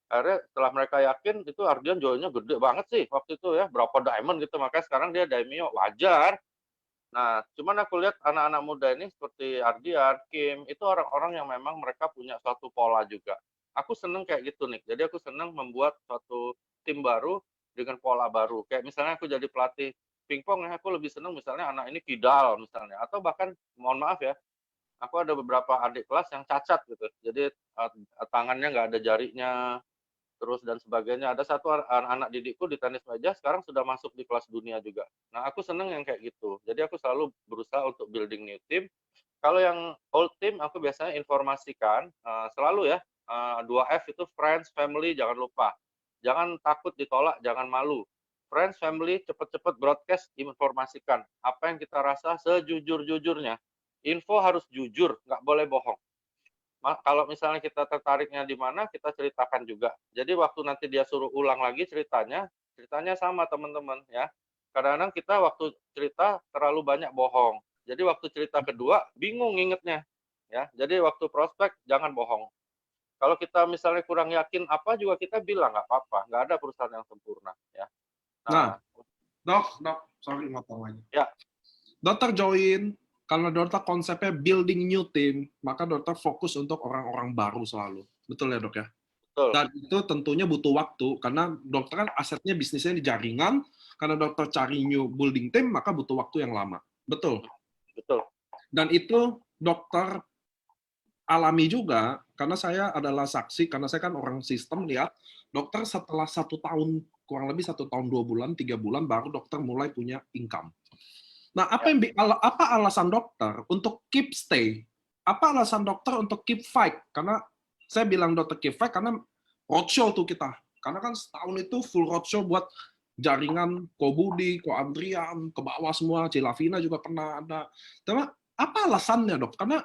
Akhirnya setelah mereka yakin, itu Ardian joinnya gede banget sih waktu itu ya. Berapa diamond gitu. Makanya sekarang dia daimyo. Wajar. Nah, cuman aku lihat anak-anak muda ini seperti Ardian, Kim, itu orang-orang yang memang mereka punya suatu pola juga. Aku seneng kayak gitu nih. Jadi aku seneng membuat suatu tim baru dengan pola baru. Kayak misalnya aku jadi pelatih pingpong ya, aku lebih seneng misalnya anak ini kidal misalnya. Atau bahkan, mohon maaf ya, aku ada beberapa adik kelas yang cacat gitu. Jadi tangannya nggak ada jarinya, terus dan sebagainya. Ada satu anak didikku di tenis meja sekarang sudah masuk di kelas dunia juga. Nah, aku seneng yang kayak gitu. Jadi aku selalu berusaha untuk building new team. Kalau yang old team, aku biasanya informasikan selalu ya, 2F itu friends, family, jangan lupa. Jangan takut ditolak, jangan malu. Friends, family, cepet-cepet broadcast, informasikan. Apa yang kita rasa sejujur-jujurnya. Info harus jujur, nggak boleh bohong. Kalau misalnya kita tertariknya di mana, kita ceritakan juga. Jadi waktu nanti dia suruh ulang lagi ceritanya sama teman-teman ya. Kadang-kadang kita waktu cerita terlalu banyak bohong. Jadi waktu cerita kedua bingung ngingetnya ya. Jadi waktu prospek jangan bohong. Kalau kita misalnya kurang yakin apa juga kita bilang nggak apa-apa. Nggak ada perusahaan yang sempurna ya. Nah, Nah, dok, sorry motong lagi. ya. Dokter join, karena dokter konsepnya building new team, maka dokter fokus untuk orang-orang baru selalu. Betul ya dok ya? Betul. Dan itu tentunya butuh waktu, karena dokter kan asetnya bisnisnya di jaringan, karena dokter cari new building team, maka butuh waktu yang lama. Betul? Betul. Dan itu dokter alami juga, karena saya adalah saksi, karena saya kan orang sistem, lihat dokter setelah 1 tahun, kurang lebih 1 tahun 2 bulan, 3 bulan, baru dokter mulai punya income. Nah, Ya. apa alasan dokter untuk keep stay? Apa alasan dokter untuk keep fight? Karena saya bilang dokter keep fight karena roadshow tuh kita. Karena kan setahun itu full roadshow buat jaringan Ko Budi, Ko Andrian, ke bawah semua, Cilavina juga pernah ada. Tapi apa alasannya, Dok? Karena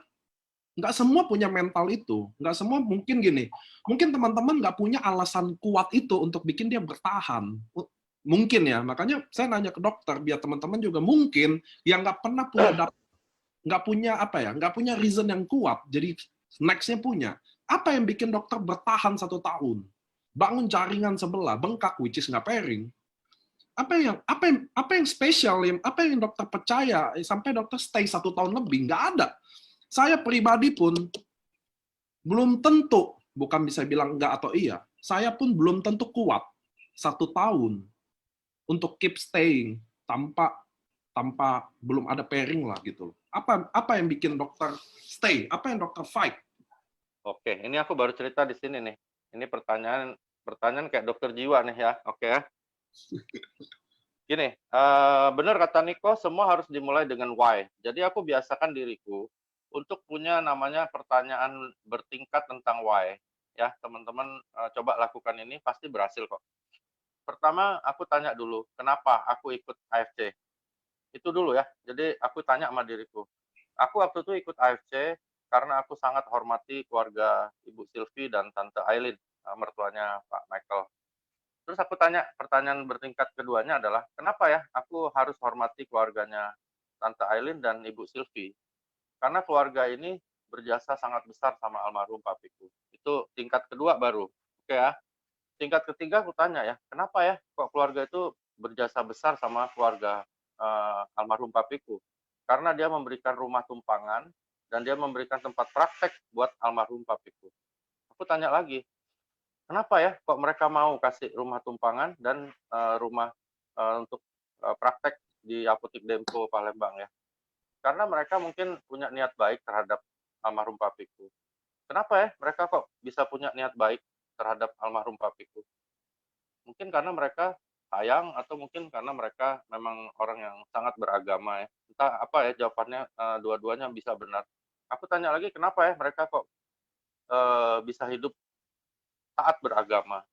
nggak semua punya mental itu. Nggak semua mungkin gini. Mungkin teman-teman nggak punya alasan kuat itu untuk bikin dia bertahan. Mungkin ya. Makanya saya nanya ke dokter biar teman-teman juga mungkin yang nggak pernah punya nggak punya apa ya, nggak punya reason yang kuat. Jadi next-nya punya. Apa yang bikin dokter bertahan 1 tahun? Bangun jaringan sebelah bengkak, which is nggak pairing. Apa yang spesial, apa yang dokter percaya sampai dokter stay 1 tahun lebih? Nggak ada. Saya pribadi pun belum tentu, bukan bisa bilang enggak atau iya, saya pun belum tentu kuat 1 tahun untuk keep staying tanpa tanpa belum ada pairing lah gitu loh. Apa yang bikin dokter stay? Apa yang dokter fight? Oke, ini aku baru cerita di sini nih. Ini pertanyaan kayak dokter jiwa nih ya. Oke ya. Gini, benar kata Niko, semua harus dimulai dengan why. Jadi aku biasakan diriku untuk punya namanya pertanyaan bertingkat tentang why. Ya, teman-teman coba lakukan ini, pasti berhasil kok. Pertama, aku tanya dulu, kenapa aku ikut AFC? Itu dulu ya. Jadi aku tanya sama diriku. Aku waktu itu ikut AFC karena aku sangat hormati keluarga Ibu Sylvie dan Tante Aileen, mertuanya Pak Michael. Terus aku tanya, pertanyaan bertingkat keduanya adalah, kenapa ya aku harus hormati keluarganya Tante Aileen dan Ibu Sylvie? Karena keluarga ini berjasa sangat besar sama almarhum papiku. Itu tingkat kedua baru. Oke ya. Tingkat ketiga aku tanya ya, kenapa ya kok keluarga itu berjasa besar sama keluarga almarhum papiku? Karena dia memberikan rumah tumpangan dan dia memberikan tempat praktek buat almarhum papiku. Aku tanya lagi, kenapa ya kok mereka mau kasih rumah tumpangan dan rumah untuk praktek di Apotik Dempo Palembang ya? Karena mereka mungkin punya niat baik terhadap almarhum papiku. Kenapa ya mereka kok bisa punya niat baik terhadap almarhum papiku? Mungkin karena mereka sayang atau mungkin karena mereka memang orang yang sangat beragama ya. Entah apa ya jawabannya, dua-duanya bisa benar. Aku tanya lagi kenapa ya mereka kok bisa hidup taat beragama?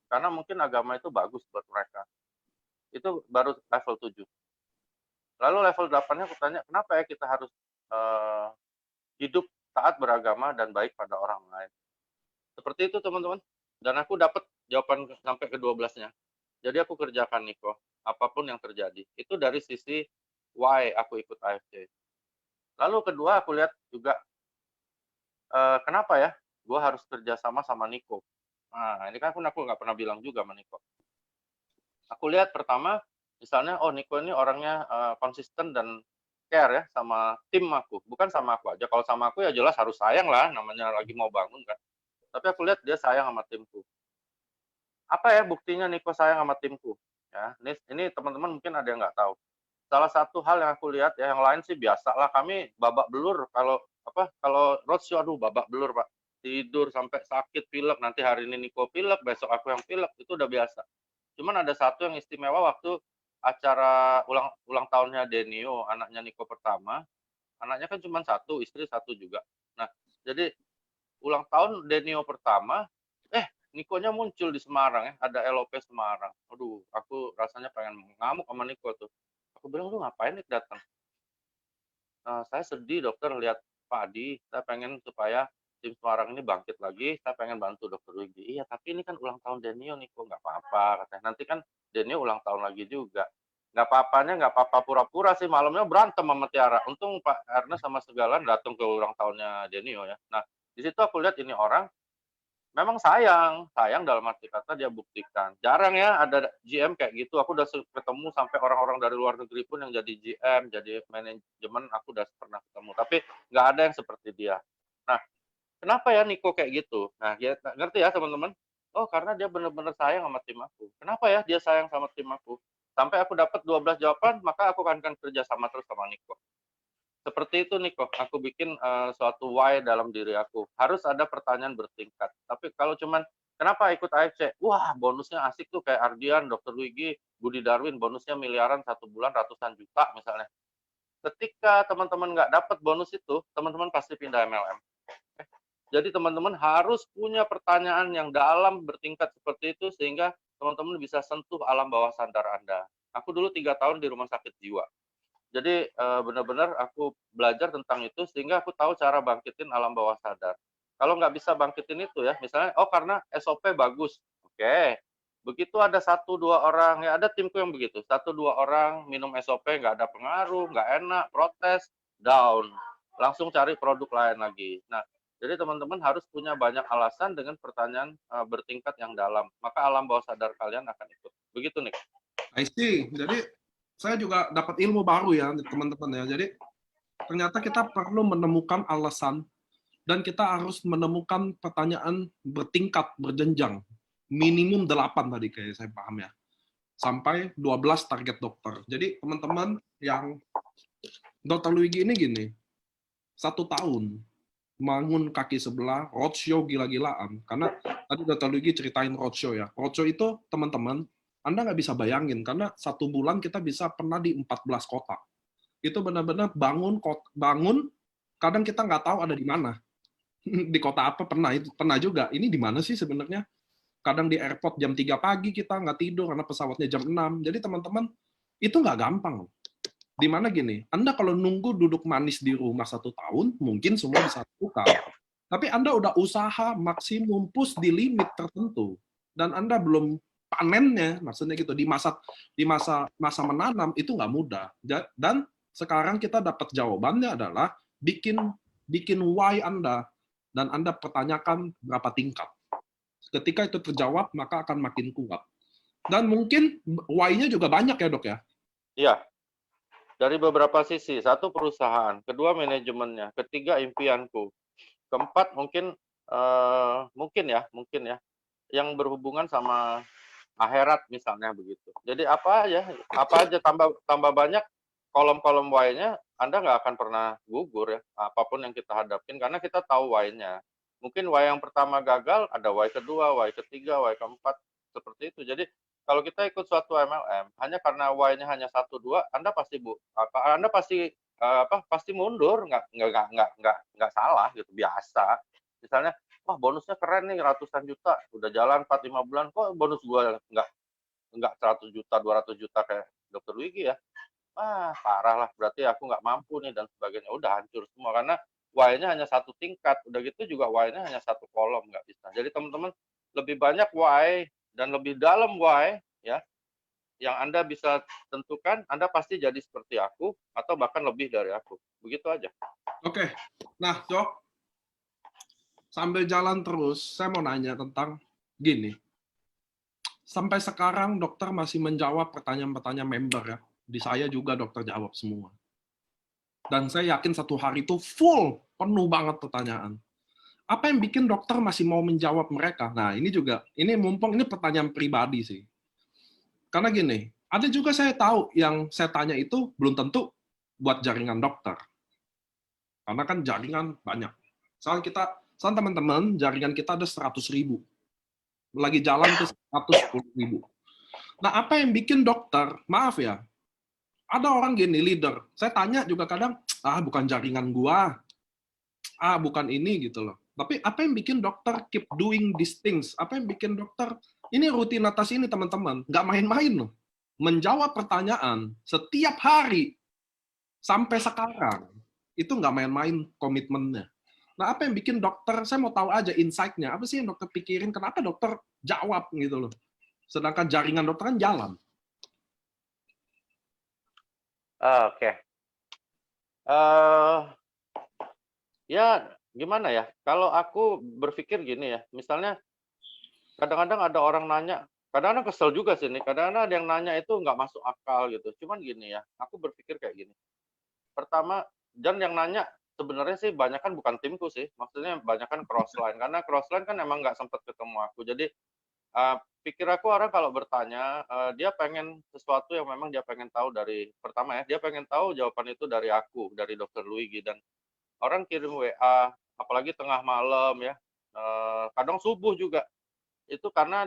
Karena mungkin agama itu bagus buat mereka. Itu baru level 7. Lalu level 8-nya aku tanya, kenapa ya kita harus eee, hidup taat beragama dan baik pada orang lain? Seperti itu teman-teman. Dan aku dapat jawaban sampai ke-12-nya. Jadi aku kerjakan Niko, apapun yang terjadi. Itu dari sisi why aku ikut AFC. Lalu kedua aku lihat juga, kenapa ya gue harus kerja sama sama Niko. Nah, ini kan aku nggak pernah bilang juga sama Niko. Aku lihat pertama, misalnya, oh Niko ini orangnya konsisten dan care ya sama tim aku, bukan sama aku aja. Kalau sama aku ya jelas harus sayang lah, namanya lagi mau bangun kan. Tapi aku lihat dia sayang sama timku. Apa ya buktinya Niko sayang sama timku? Ya, ini teman-teman mungkin ada yang nggak tahu. Salah satu hal yang aku lihat ya, yang lain sih biasa lah. Kami babak belur kalau roadshow, aduh babak belur Pak. Tidur sampai sakit, pilek. Nanti hari ini Niko pilek, besok aku yang pilek. Itu udah biasa. Cuman ada satu yang istimewa waktu acara ulang tahunnya Denio, anaknya Niko pertama. Anaknya kan cuma satu, istri satu juga. Nah, jadi ulang tahun Denio pertama, Nikonya muncul di Semarang ya, ada LOP Semarang. Aduh, aku rasanya pengen ngamuk sama Niko tuh. Aku bilang, lu ngapain nih datang? Saya sedih dokter lihat Pak Adi, saya pengen supaya tim Semarang ini bangkit lagi, saya pengen bantu dokter Wigi. Iya, tapi ini kan ulang tahun Denio Niko, nggak apa-apa katanya. Nanti kan Denio ulang tahun lagi juga. Nggak apa-apanya, nggak apa-apa pura-pura sih, malamnya berantem sama Tiara. Untung Pak Ernest sama Segalan datang ke ulang tahunnya Denio ya. Nah, di situ aku lihat ini orang memang sayang dalam arti kata dia buktikan. Jarang ya ada GM kayak gitu. Aku udah ketemu sampai orang-orang dari luar negeri pun yang jadi GM, jadi manajemen, aku udah pernah ketemu. Tapi nggak ada yang seperti dia. Nah, kenapa ya Niko kayak gitu? Nah, ya, ngerti ya teman-teman? Oh, karena dia benar-benar sayang sama tim aku. Kenapa ya dia sayang sama tim aku? Sampai aku dapat 12 jawaban, maka aku akan kerja sama terus sama Niko. seperti itu nih kok, aku bikin suatu why dalam diri aku. Harus ada pertanyaan bertingkat. Tapi kalau cuman, kenapa ikut AFC? Wah, bonusnya asik tuh kayak Ardian, Dr. Wigi, Budi Darwin, bonusnya miliaran 1 bulan ratusan juta misalnya. Ketika teman-teman nggak dapat bonus itu, teman-teman pasti pindah MLM. Jadi teman-teman harus punya pertanyaan yang dalam bertingkat seperti itu sehingga teman-teman bisa sentuh alam bawah sadar Anda. Aku dulu 3 tahun di rumah sakit jiwa. Jadi benar-benar aku belajar tentang itu sehingga aku tahu cara bangkitin alam bawah sadar. Kalau nggak bisa bangkitin itu ya, misalnya, oh karena SOP bagus, oke. Begitu ada 1, 2 orang, ya ada timku yang begitu, 1, 2 orang minum SOP nggak ada pengaruh, nggak enak, protes, down. Langsung cari produk lain lagi. Nah, jadi teman-teman harus punya banyak alasan dengan pertanyaan bertingkat yang dalam. Maka alam bawah sadar kalian akan ikut. Begitu, Nick. I see. Jadi saya juga dapat ilmu baru ya, teman-teman ya. Jadi ternyata kita perlu menemukan alasan dan kita harus menemukan pertanyaan bertingkat, berjenjang. Minimum 8 tadi kayak saya paham ya. Sampai 12 target dokter. Jadi teman-teman yang Dr. Luigi ini gini, 1 tahun bangun kaki sebelah, roadshow gila-gilaan. Karena tadi Dr. Luigi ceritain roadshow ya. Roadshow itu teman-teman, Anda nggak bisa bayangin, karena 1 bulan kita bisa pernah di 14 kota. Itu benar-benar bangun, kadang kita nggak tahu ada di mana. Di kota apa pernah juga. Ini di mana sih sebenarnya? Kadang di airport jam 3 pagi kita nggak tidur karena pesawatnya jam 6. Jadi teman-teman, itu nggak gampang. Dimana gini, Anda kalau nunggu duduk manis di rumah 1 tahun, mungkin semua bisa lakukan. Tapi Anda udah usaha maksimum push di limit tertentu. Dan Anda belum panennya, maksudnya gitu, di masa menanam, itu nggak mudah. Dan sekarang kita dapat jawabannya adalah bikin why Anda, dan Anda pertanyakan berapa tingkat. Ketika itu terjawab, maka akan makin kuat. Dan mungkin why-nya juga banyak ya, Dok ya? Iya. Dari beberapa sisi. 1, perusahaan. 2, manajemennya. 3, impianku. 4, mungkin ya, yang berhubungan sama akhirat misalnya begitu. Jadi apa aja tambah banyak kolom-kolom why-nya, Anda nggak akan pernah gugur ya, apapun yang kita hadapin, karena kita tahu why-nya. Mungkin why yang pertama gagal, ada why kedua, why ketiga, why keempat, seperti itu. Jadi kalau kita ikut suatu MLM, hanya karena why-nya hanya 1, 2, Anda pasti mundur, nggak salah gitu, biasa. Misalnya, wah bonusnya keren nih, ratusan juta, udah jalan 4-5 bulan, kok bonus gua nggak 100 juta, 200 juta kayak Dr. Wigi ya. Parah lah, berarti aku nggak mampu nih dan sebagainya. Udah hancur semua karena why-nya hanya 1 tingkat. Udah gitu juga why-nya hanya 1 kolom, nggak bisa. Jadi teman-teman lebih banyak why dan lebih dalam why ya yang Anda bisa tentukan, Anda pasti jadi seperti aku atau bahkan lebih dari aku. Begitu aja. Oke. Nah, Dok, sambil jalan terus, saya mau nanya tentang gini. Sampai sekarang dokter masih menjawab pertanyaan-pertanyaan member ya. Di saya juga dokter jawab semua. Dan saya yakin satu hari itu full, penuh banget pertanyaan. Apa yang bikin dokter masih mau menjawab mereka? Nah, ini juga, ini pertanyaan pribadi sih. Karena gini, ada juga saya tahu yang saya tanya itu belum tentu buat jaringan dokter. Karena kan jaringan banyak. Soalnya teman-teman, jaringan kita ada 100.000. Lagi jalan ke 110.000. Nah, apa yang bikin dokter, maaf ya, ada orang gini, leader, saya tanya juga kadang, bukan jaringan gua, bukan ini gitu loh. Tapi apa yang bikin dokter keep doing these things? Apa yang bikin dokter, ini rutinitas ini teman-teman, nggak main-main loh. Menjawab pertanyaan setiap hari, sampai sekarang, itu nggak main-main komitmennya. Nah, apa yang bikin dokter, saya mau tahu aja insight-nya, apa sih yang dokter pikirin, kenapa dokter jawab gitu loh. Sedangkan jaringan dokter kan jalan. Oke. Ya gimana ya, kalau aku berpikir gini ya, misalnya kadang-kadang ada orang nanya, kadang-kadang kesel juga sih nih, kadang-kadang ada yang nanya itu nggak masuk akal gitu. Cuman gini ya, aku berpikir kayak gini. Pertama, dan yang nanya sebenarnya sih banyak kan bukan timku sih, maksudnya banyak kan crossline, karena crossline kan emang nggak sempat ketemu aku. Jadi pikir aku orang kalau bertanya, dia pengen sesuatu yang memang dia pengen tahu dari pertama ya, dia pengen tahu jawaban itu dari aku, dari Dokter Luigi, dan orang kirim WA, apalagi tengah malam ya, kadang subuh juga, itu karena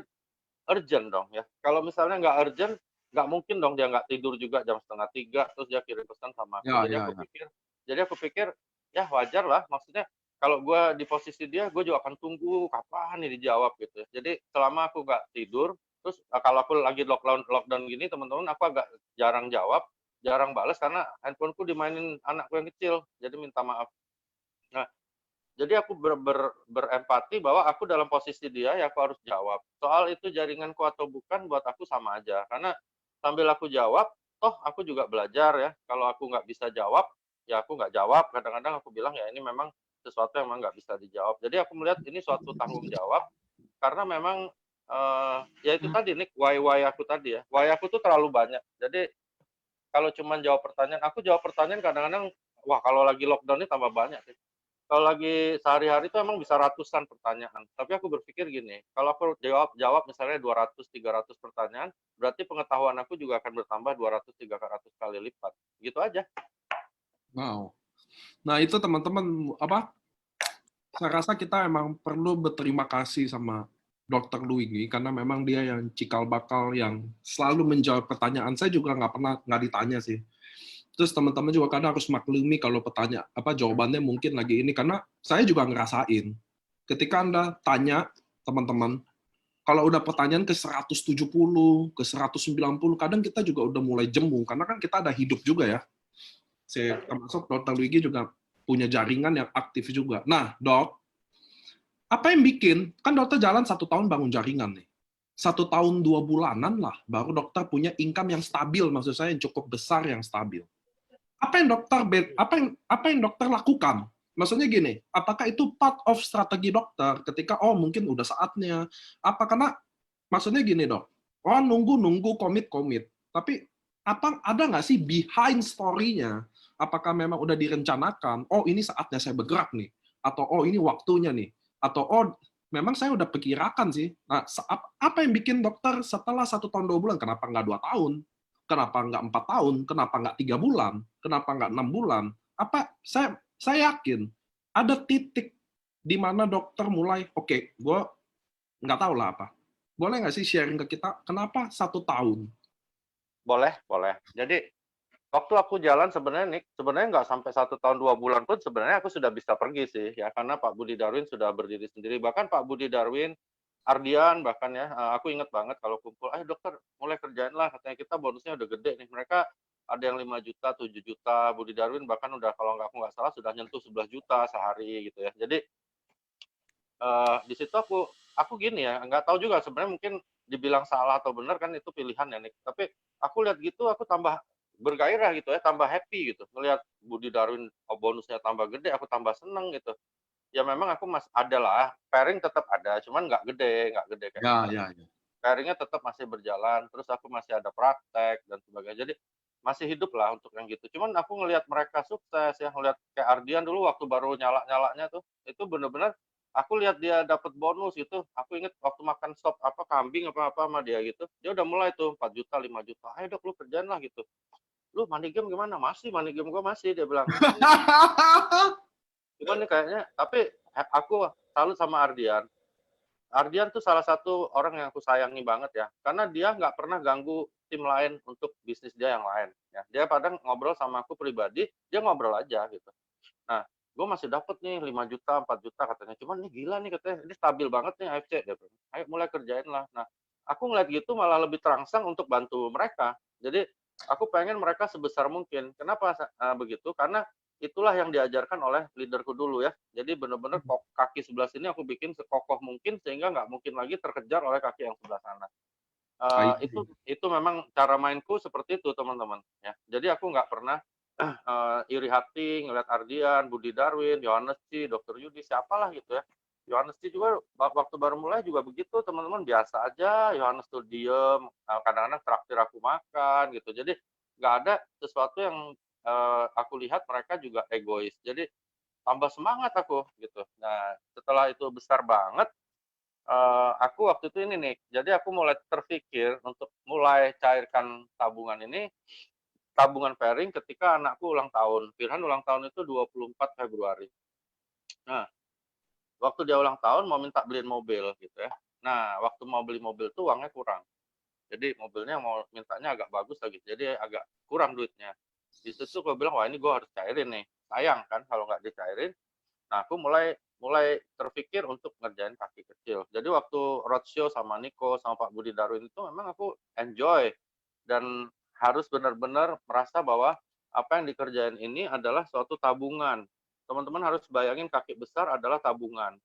urgent dong ya. Kalau misalnya nggak urgent, nggak mungkin dong dia nggak tidur juga jam 2:30 terus dia kirim pesan sama aku. Ya, ya, ya. Jadi aku pikir ya wajar lah. Maksudnya kalau gue di posisi dia, gue juga akan tunggu kapan nih dijawab gitu ya. Jadi selama aku nggak tidur, terus kalau aku lagi lockdown gini teman-teman, aku agak jarang jawab, jarang balas karena handphoneku dimainin anakku yang kecil. Jadi minta maaf. Nah, jadi aku berempati bahwa aku dalam posisi dia, ya aku harus jawab. Soal itu jaringanku atau bukan, buat aku sama aja. Karena sambil aku jawab, toh aku juga belajar ya. Kalau aku nggak bisa jawab, ya aku nggak jawab. Kadang-kadang aku bilang, ya ini memang sesuatu yang memang nggak bisa dijawab. Jadi aku melihat ini suatu tanggung jawab, karena memang, ya itu tadi, Nick, why aku tadi ya. Why aku tuh terlalu banyak. Jadi kalau cuma jawab pertanyaan, aku jawab pertanyaan kadang-kadang, wah kalau lagi lockdown ini tambah banyak sih. Kalau lagi sehari-hari itu emang bisa ratusan pertanyaan. Tapi aku berpikir gini, kalau aku jawab misalnya 200, 300 pertanyaan, berarti pengetahuan aku juga akan bertambah 200, 300 kali lipat. Gitu aja. Wow. Nah, itu teman-teman, saya rasa kita emang perlu berterima kasih sama Dr. Luigi, karena memang dia yang cikal bakal yang selalu menjawab pertanyaan. Saya juga nggak ditanya sih. Terus teman-teman juga kadang harus maklumi kalau jawabannya mungkin lagi ini, karena saya juga ngerasain. Ketika Anda tanya, teman-teman, kalau udah pertanyaan ke 170, ke 190, kadang kita juga udah mulai jemu, karena kan kita ada hidup juga ya. Termasuk Dr. Luigi juga punya jaringan yang aktif juga. Nah, Dok, apa yang bikin, kan dokter jalan 1 tahun bangun jaringan nih. 1 tahun 2 bulanan lah, baru dokter punya income yang stabil, maksud saya yang cukup besar, yang stabil. Apa yang dokter lakukan? Maksudnya gini, apakah itu part of strategi dokter ketika mungkin udah saatnya? Karena maksudnya gini dok, orang nunggu komit, tapi ada nggak sih behind story-nya? Apakah memang udah direncanakan? Ini saatnya saya bergerak nih, atau ini waktunya nih, atau memang saya udah perkirakan sih. Nah, apa yang bikin dokter setelah 1 tahun 2 bulan, kenapa nggak 2 tahun? Kenapa nggak 4 tahun? Kenapa nggak 3 bulan? Kenapa nggak 6 bulan? Saya yakin ada titik di mana dokter mulai, oke, gue nggak tahu lah apa. Boleh nggak sih sharing ke kita, kenapa 1 tahun? Boleh, boleh. Jadi waktu aku jalan sebenarnya nggak sampai 1 tahun 2 bulan pun sebenarnya aku sudah bisa pergi sih ya, karena Pak Budi Darwin sudah berdiri sendiri. Bahkan Pak Budi Darwin, Ardian bahkan ya, aku ingat banget kalau kumpul, "Ayo dokter, mulai kerjain lah," katanya, "kita bonusnya udah gede nih." Mereka ada yang 5 juta, 7 juta, Budi Darwin bahkan udah, kalau aku nggak salah sudah nyentuh 11 juta sehari gitu ya. Jadi di situ aku gini ya, nggak tahu juga sebenarnya, mungkin dibilang salah atau benar kan itu pilihan ya, Nick. Tapi aku lihat gitu, aku tambah bergairah gitu ya, tambah happy gitu. Ngelihat Budi Darwin bonusnya tambah gede, aku tambah seneng gitu. Ya memang aku ada lah, pairing tetap ada, cuman nggak gede kayak Ya, sekarang. ya, ya. Pairingnya tetap masih berjalan, terus aku masih ada praktek dan sebagainya. Jadi masih hidup lah untuk yang gitu. Cuman aku ngelihat mereka sukses ya, ngelihat kayak Ardian dulu waktu baru nyala-nyalanya tuh, itu bener-bener aku lihat dia dapat bonus gitu. Aku inget waktu makan sop kambing apa-apa sama dia gitu. Dia udah mulai tuh 4 juta, 5 juta. "Ayo dok, lu kerjain lah," gitu. "Lu money game gimana?" "Masih, money game gua masih," dia bilang. Cuman nih kayaknya, tapi aku salut sama Ardian. Ardian tuh salah satu orang yang aku sayangi banget ya, karena dia nggak pernah ganggu tim lain untuk bisnis dia yang lain. Ya, dia kadang ngobrol sama aku pribadi, dia ngobrol aja gitu. Nah, gue masih dapet nih 5 juta, 4 juta katanya. Cuman ini gila nih katanya, ini stabil banget nih AFC. Dia bilang, "Ayo mulai kerjain lah." Nah, aku ngeliat gitu malah lebih terangsang untuk bantu mereka. Jadi aku pengen mereka sebesar mungkin. Kenapa begitu? Karena itulah yang diajarkan oleh leaderku dulu ya. Jadi benar-benar kaki sebelah sini aku bikin sekokoh mungkin sehingga nggak mungkin lagi terkejar oleh kaki yang sebelah sana. Itu memang cara mainku seperti itu teman-teman ya. Jadi aku nggak pernah iri hati ngeliat Ardian, Budi Darwin, Yohanes Ci, Dr. Yudi, siapalah gitu ya. Yohanes Ci juga waktu baru mulai juga begitu teman-teman, biasa aja. Yohanes tuh diem, kadang-kadang traktir aku makan gitu. Jadi nggak ada sesuatu yang aku lihat mereka juga egois. Jadi tambah semangat aku gitu. Nah setelah itu besar banget, aku waktu itu ini nih, jadi aku mulai terpikir untuk mulai cairkan tabungan ini, tabungan pairing ketika anakku ulang tahun. Firhan ulang tahun itu 24 Februari. Nah, waktu dia ulang tahun mau minta beliin mobil gitu ya. Nah, waktu mau beli mobil tuh uangnya kurang. Jadi mobilnya mau mintanya agak bagus lagi, jadi agak kurang duitnya. Di situ gue bilang, wah ini gue harus cairin nih. Sayang kan kalau nggak dicairin. Nah, aku mulai mulai terpikir untuk ngerjain kaki kecil. Jadi waktu roadshow sama Niko, sama Pak Budi Darwin itu memang aku enjoy dan harus benar-benar merasa bahwa apa yang dikerjain ini adalah suatu tabungan. Teman-teman harus bayangin kaki besar adalah tabungan,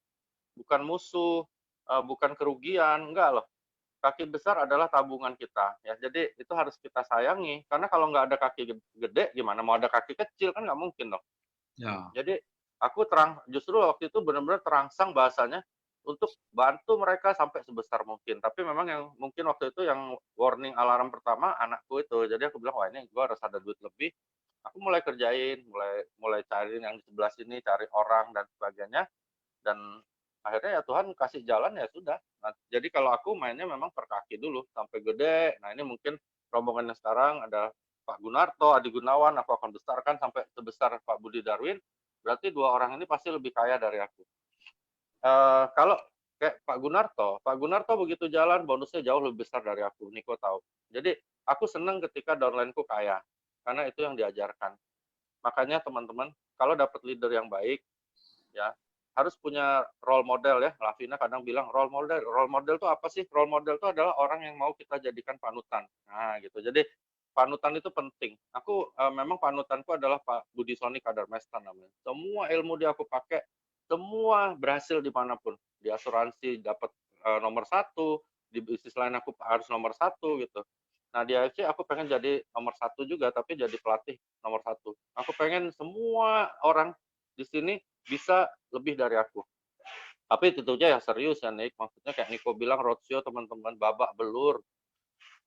bukan musuh, bukan kerugian, enggak loh. Kaki besar adalah tabungan kita ya. Jadi itu harus kita sayangi karena kalau nggak ada kaki gede gimana mau ada kaki kecil kan nggak mungkin dong. Ya. Jadi aku justru waktu itu benar-benar terangsang bahasanya untuk bantu mereka sampai sebesar mungkin. Tapi memang yang mungkin waktu itu yang warning alarm pertama anakku itu. Jadi aku bilang wah ini gue harus ada duit lebih. Aku mulai kerjain, mulai cariin yang di sebelah sini, cari orang dan sebagainya. Dan akhirnya ya Tuhan kasih jalan ya sudah. Nah, jadi kalau aku mainnya memang per kaki dulu sampai gede. Nah ini mungkin rombongannya sekarang ada Pak Gunarto, Adi Gunawan, aku akan besarkan sampai sebesar Pak Budi Darwin. Berarti dua orang ini pasti lebih kaya dari aku. Kalau kayak Pak Gunarto begitu jalan bonusnya jauh lebih besar dari aku. Niko tahu. Jadi aku senang ketika downline-ku kaya karena itu yang diajarkan. Makanya teman-teman kalau dapat leader yang baik ya harus punya role model ya. Lavina kadang bilang role model. Role model itu apa sih? Role model itu adalah orang yang mau kita jadikan panutan. Nah, gitu. Jadi panutan itu penting. Aku memang panutanku adalah Pak Budi Soni Kadarmesta namanya. Semua ilmu dia aku pakai, semua berhasil dimanapun. Di asuransi dapat nomor 1, di bisnis lain aku harus nomor 1 gitu. Nah di AFC aku pengen jadi nomor 1 juga, tapi jadi pelatih nomor 1. Aku pengen semua orang di sini bisa lebih dari aku. Tapi tentunya ya serius ya Nick, maksudnya kayak Niko bilang roadshow teman-teman babak belur.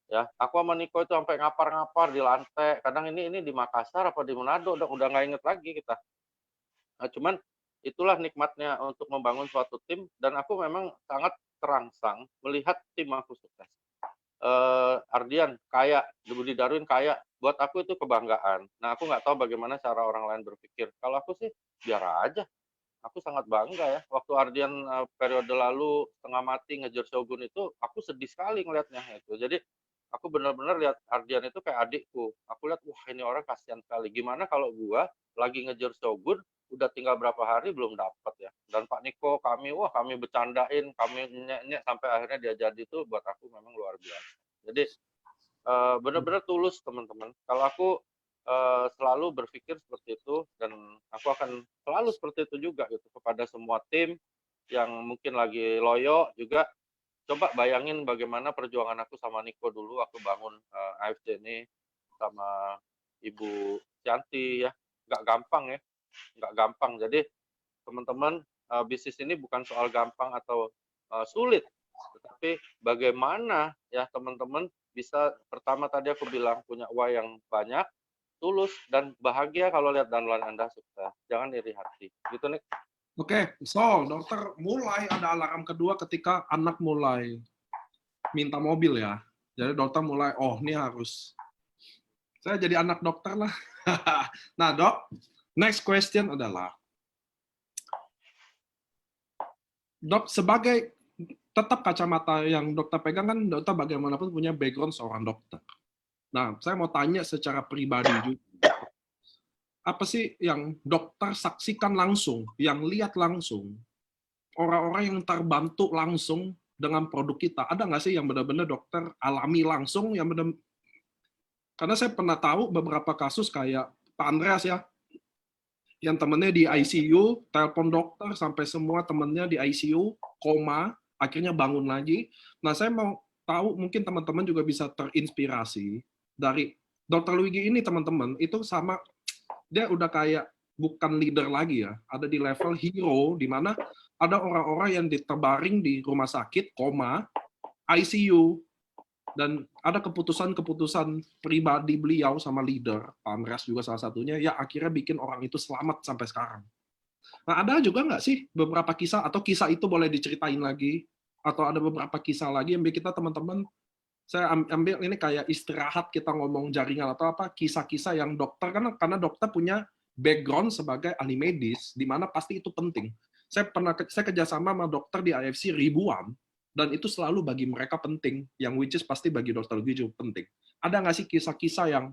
Ya, aku sama Niko itu sampai ngapar-ngapar di lantai. Kadang ini di Makassar apa di Manado udah nggak inget lagi kita. Nah, cuman itulah nikmatnya untuk membangun suatu tim dan aku memang sangat terangsang melihat tim aku sukses. Ardian kaya, Budi Darwin kaya, buat aku itu kebanggaan. Nah, aku nggak tahu bagaimana cara orang lain berpikir. Kalau aku sih biar aja. Aku sangat bangga ya. Waktu Ardian periode lalu setengah mati ngejar Shogun itu, aku sedih sekali ngelihatnya itu. Jadi aku benar-benar lihat Ardian itu kayak adikku. Aku lihat, wah ini orang kasihan sekali. Gimana kalau gua lagi ngejar Shogun, udah tinggal berapa hari belum dapat ya. Dan Pak Niko, kami bercandain, kami nyek-nyek sampai akhirnya dia jadi itu buat aku memang luar biasa. Jadi benar-benar tulus teman-teman. Kalau aku selalu berpikir seperti itu dan aku akan selalu seperti itu juga gitu kepada semua tim yang mungkin lagi loyo juga. Coba bayangin bagaimana perjuangan aku sama Niko dulu aku bangun AFC ini sama Ibu Cianti ya. Nggak gampang ya, nggak gampang. Jadi teman-teman bisnis ini bukan soal gampang atau sulit, tetapi bagaimana ya teman-teman bisa pertama tadi aku bilang punya uang yang banyak, tulus dan bahagia kalau lihat downline Anda sukses. Jangan iri hati. Gitu nih. Oke, so dokter mulai ada alarm kedua ketika anak mulai minta mobil ya. Jadi dokter mulai, oh ini harus, saya jadi anak dokter lah. Nah dok, next question adalah, dok sebagai tetap kacamata yang dokter pegang kan dokter bagaimanapun punya background seorang dokter. Nah, saya mau tanya secara pribadi juga. Apa sih yang dokter saksikan langsung, yang lihat langsung, orang-orang yang terbantu langsung dengan produk kita? Ada nggak sih yang benar-benar dokter alami langsung, yang benar? Karena saya pernah tahu beberapa kasus kayak Pak Andreas ya, yang temennya di ICU, telepon dokter sampai semua temennya di ICU, koma, akhirnya bangun lagi. Nah, saya mau tahu mungkin teman-teman juga bisa terinspirasi dari Dr. Luigi ini teman-teman, itu sama, dia udah kayak bukan leader lagi ya, ada di level hero, di mana ada orang-orang yang terbaring di rumah sakit, koma, ICU, dan ada keputusan-keputusan pribadi beliau sama leader, Pak Andreas juga salah satunya, ya akhirnya bikin orang itu selamat sampai sekarang. Nah, ada juga nggak sih beberapa kisah, atau kisah itu boleh diceritain lagi, atau ada beberapa kisah lagi yang bikin kita teman-teman, saya ambil ini kayak istirahat kita ngomong jaringan atau apa, kisah-kisah yang dokter, karena dokter punya background sebagai ahli medis, di mana pasti itu penting. Saya kerjasama sama dokter di IFC ribuan, dan itu selalu bagi mereka penting, yang which is pasti bagi dokter juga penting. Ada nggak sih kisah-kisah yang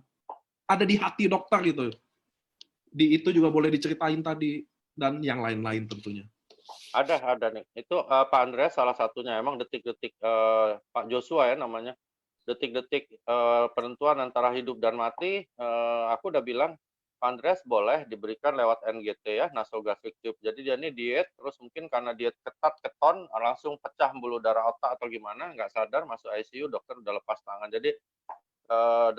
ada di hati dokter gitu? Di itu juga boleh diceritain tadi, dan yang lain-lain tentunya. Ada nih. Itu Pak Andreas salah satunya. Emang detik-detik Pak Joshua ya namanya. Detik-detik penentuan antara hidup dan mati. Aku udah bilang Pak Andreas boleh diberikan lewat NGT ya, nasogastric tube. Jadi dia ini diet, terus mungkin karena diet ketat keton langsung pecah pembuluh darah otak atau gimana, nggak sadar masuk ICU, dokter udah lepas tangan. Jadi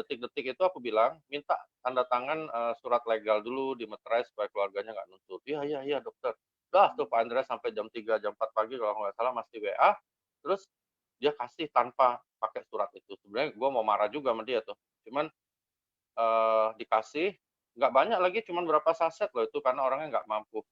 detik-detik itu aku bilang minta tanda tangan surat legal dulu di meterai supaya keluarganya nggak nuntut. Iya dokter. Udah tuh Pak Andreas sampai jam 3, jam 4 pagi kalau nggak salah masih WA. Terus dia kasih tanpa pakai surat itu. Sebenarnya gue mau marah juga sama dia tuh. Cuman dikasih, nggak banyak lagi, cuman berapa saset loh itu karena orangnya nggak mampu.